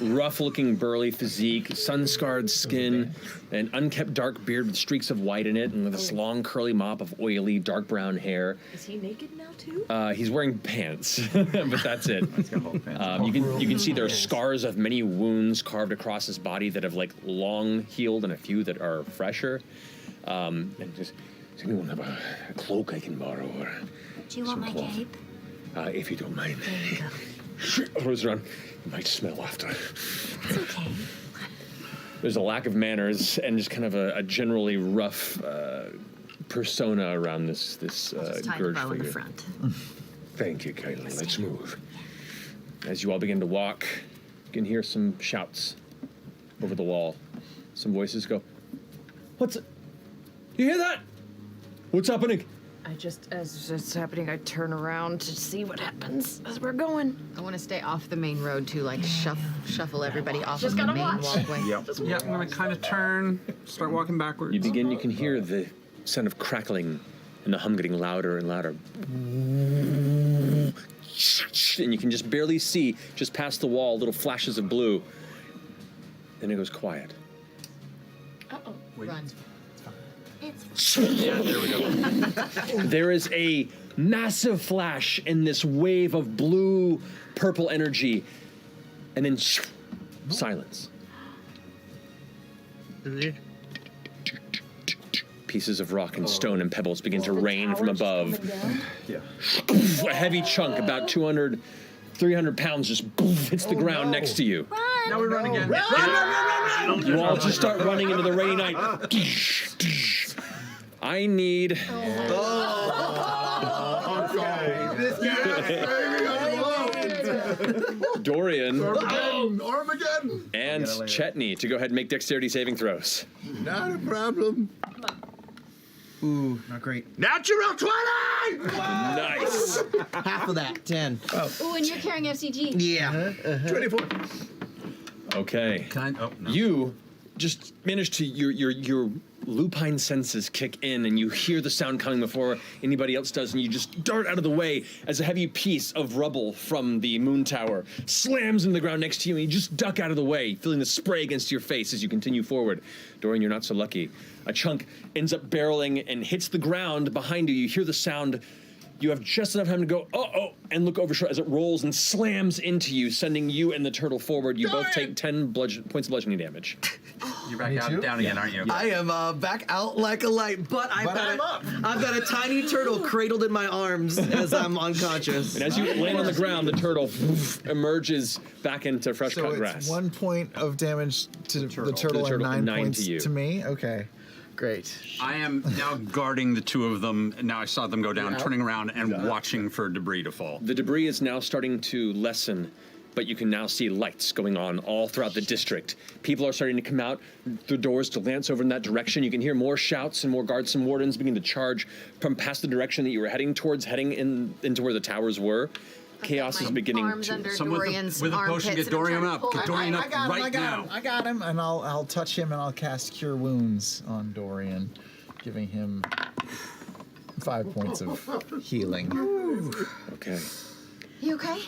rough-looking, burly physique, sun-scarred skin, an unkempt dark beard with streaks of white in it, and with this long, curly mop of oily, dark brown hair. Is he naked now too? He's wearing pants, but that's it. You can see there are scars of many wounds carved across his body that have like long healed, and a few that are fresher. And just, does anyone have a cloak I can borrow? Or Do you want my cloth? cape? If you don't mind. There you go. Throws around. You might smell after. It's okay. There's a lack of manners and just kind of a generally rough persona around this Just tie the Gurge bow in the figure. front. Thank you, kindly. Let's move. As you all begin to walk, you can hear some shouts over the wall. Some voices go, "What's it? You hear that? What's happening?" I just, as it's happening, I turn around to see what happens as we're going. I want to stay off the main road too, like shuffle everybody off Just of the gotta main watch. walkway. Yeah, I'm gonna kind of turn, start walking backwards. You can hear the sound of crackling and the hum getting louder and louder. And you can just barely see, just past the wall, little flashes of blue. Then it goes quiet. Uh-oh. Run. Yeah, there we go. There is a massive flash in this wave of blue, purple energy, and then silence. Pieces of rock and stone and pebbles begin to rain from above. Yeah. A heavy chunk, about 200, 300 pounds, just hits the ground next to you. Now we run again. You all just start running into the rainy night. I need. Dorian Armageddon! and Get it later. Chetney to go ahead and make dexterity saving throws. Not a problem. Ooh, not great. Natural 20! Nice. Half of that, 10. Ooh, and you're carrying FCG. Yeah. 24. Okay. You just managed to your lupine senses kick in, and you hear the sound coming before anybody else does, and you just dart out of the way as a heavy piece of rubble from the moon tower slams into the ground next to you, and you just duck out of the way, feeling the spray against your face as you continue forward. Dorian, you're not so lucky. A chunk ends up barreling and hits the ground behind you. You hear the sound. You have just enough time to go, oh, and look over as it rolls and slams into you, sending you and the turtle forward. You both take 10 points of bludgeoning damage. You're back down again, aren't you? I am back out like a light, but I've got a tiny turtle cradled in my arms as I'm unconscious. And as you land on the ground, the turtle emerges back into fresh cut grass. It's 1 point of damage to the turtle and 9 points to you. to me? Okay. Great. I am now guarding the two of them. Now I saw them go down, turning around and watching for debris to fall. The debris is now starting to lessen, but you can now see lights going on all throughout the district. People are starting to come out the doors to glance over in that direction. You can hear more shouts and more guards and wardens begin to charge from past the direction that you were heading towards, heading into where the towers were. Chaos is beginning to... Someone with a potion, get Dorian up. Get Dorian up right now. I got him, and I'll touch him, and I'll cast Cure Wounds on Dorian, giving him 5 points of healing. Okay. You okay?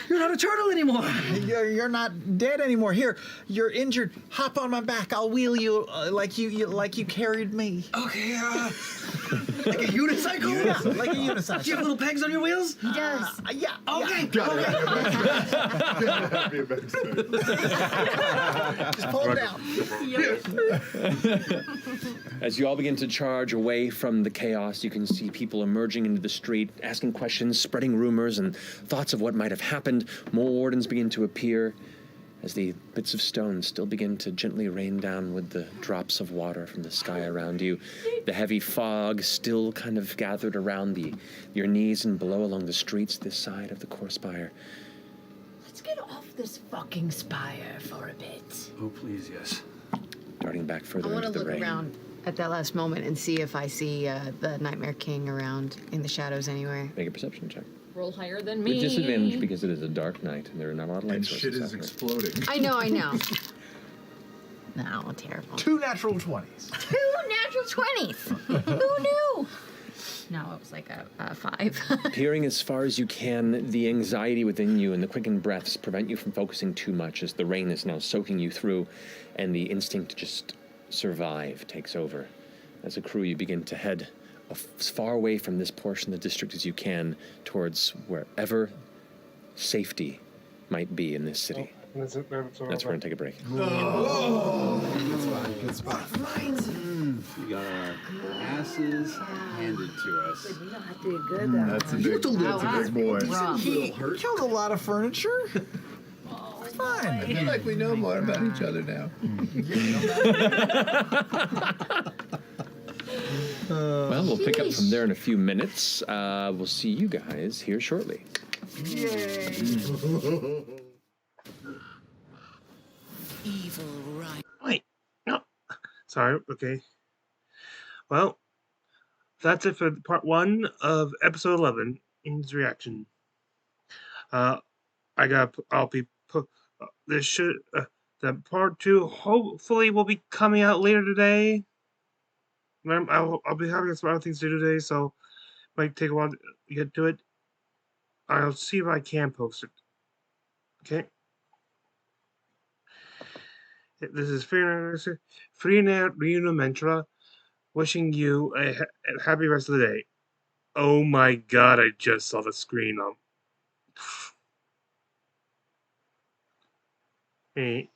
You're not a turtle anymore. You're not dead anymore. Here, you're injured. Hop on my back. I'll wheel you like you carried me. Okay. Like a unicycle? Yeah, like a unicycle. Do you have little pegs on your wheels? He does. Yeah. Okay. Just pull him down. As you all begin to charge away from the chaos, you can see people emerging into the street, asking questions, spreading rumors and thoughts of what might have happened. More wardens begin to appear as the bits of stone still begin to gently rain down with the drops of water from the sky around you. The heavy fog still kind of gathered around your knees and below along the streets this side of the core spire. Let's get off this fucking spire for a bit. Oh, please, yes. Darting back I further want into to the look rain. around at that last moment and see if I see the Nightmare King around in the shadows anywhere. Make a perception check. Roll higher than me. With disadvantage because it is a dark night and there are not a lot of light And sources shit is out here. exploding. I know. No, terrible. 2 natural 20s. 2 natural 20s. Who knew? No, it was like a 5. Peering as far as you can, the anxiety within you and the quickened breaths prevent you from focusing too much as the rain is now soaking you through and the instinct to just survive takes over. As a crew, you begin to head as far away from this portion of the district as you can towards wherever safety might be in this city. That's where we're going to take a break. Good spot. We got our asses handed to us. That's a big boy. He killed a lot of furniture. It's fine. I feel like we know more about each other now. Well, we'll pick up from there in a few minutes. We'll see you guys here shortly. Evil right. Wait, no. Sorry, okay. Well, that's it for part 1 of episode 11, Ing's reaction. I'll be put, the part 2 hopefully will be coming out later today. I'll be having some other things to do today, so it might take a while to get to it. I'll see if I can post it. Okay? This is Freenet Reunimentra wishing you a happy rest of the day. Oh my god, I just saw the screen. Hey.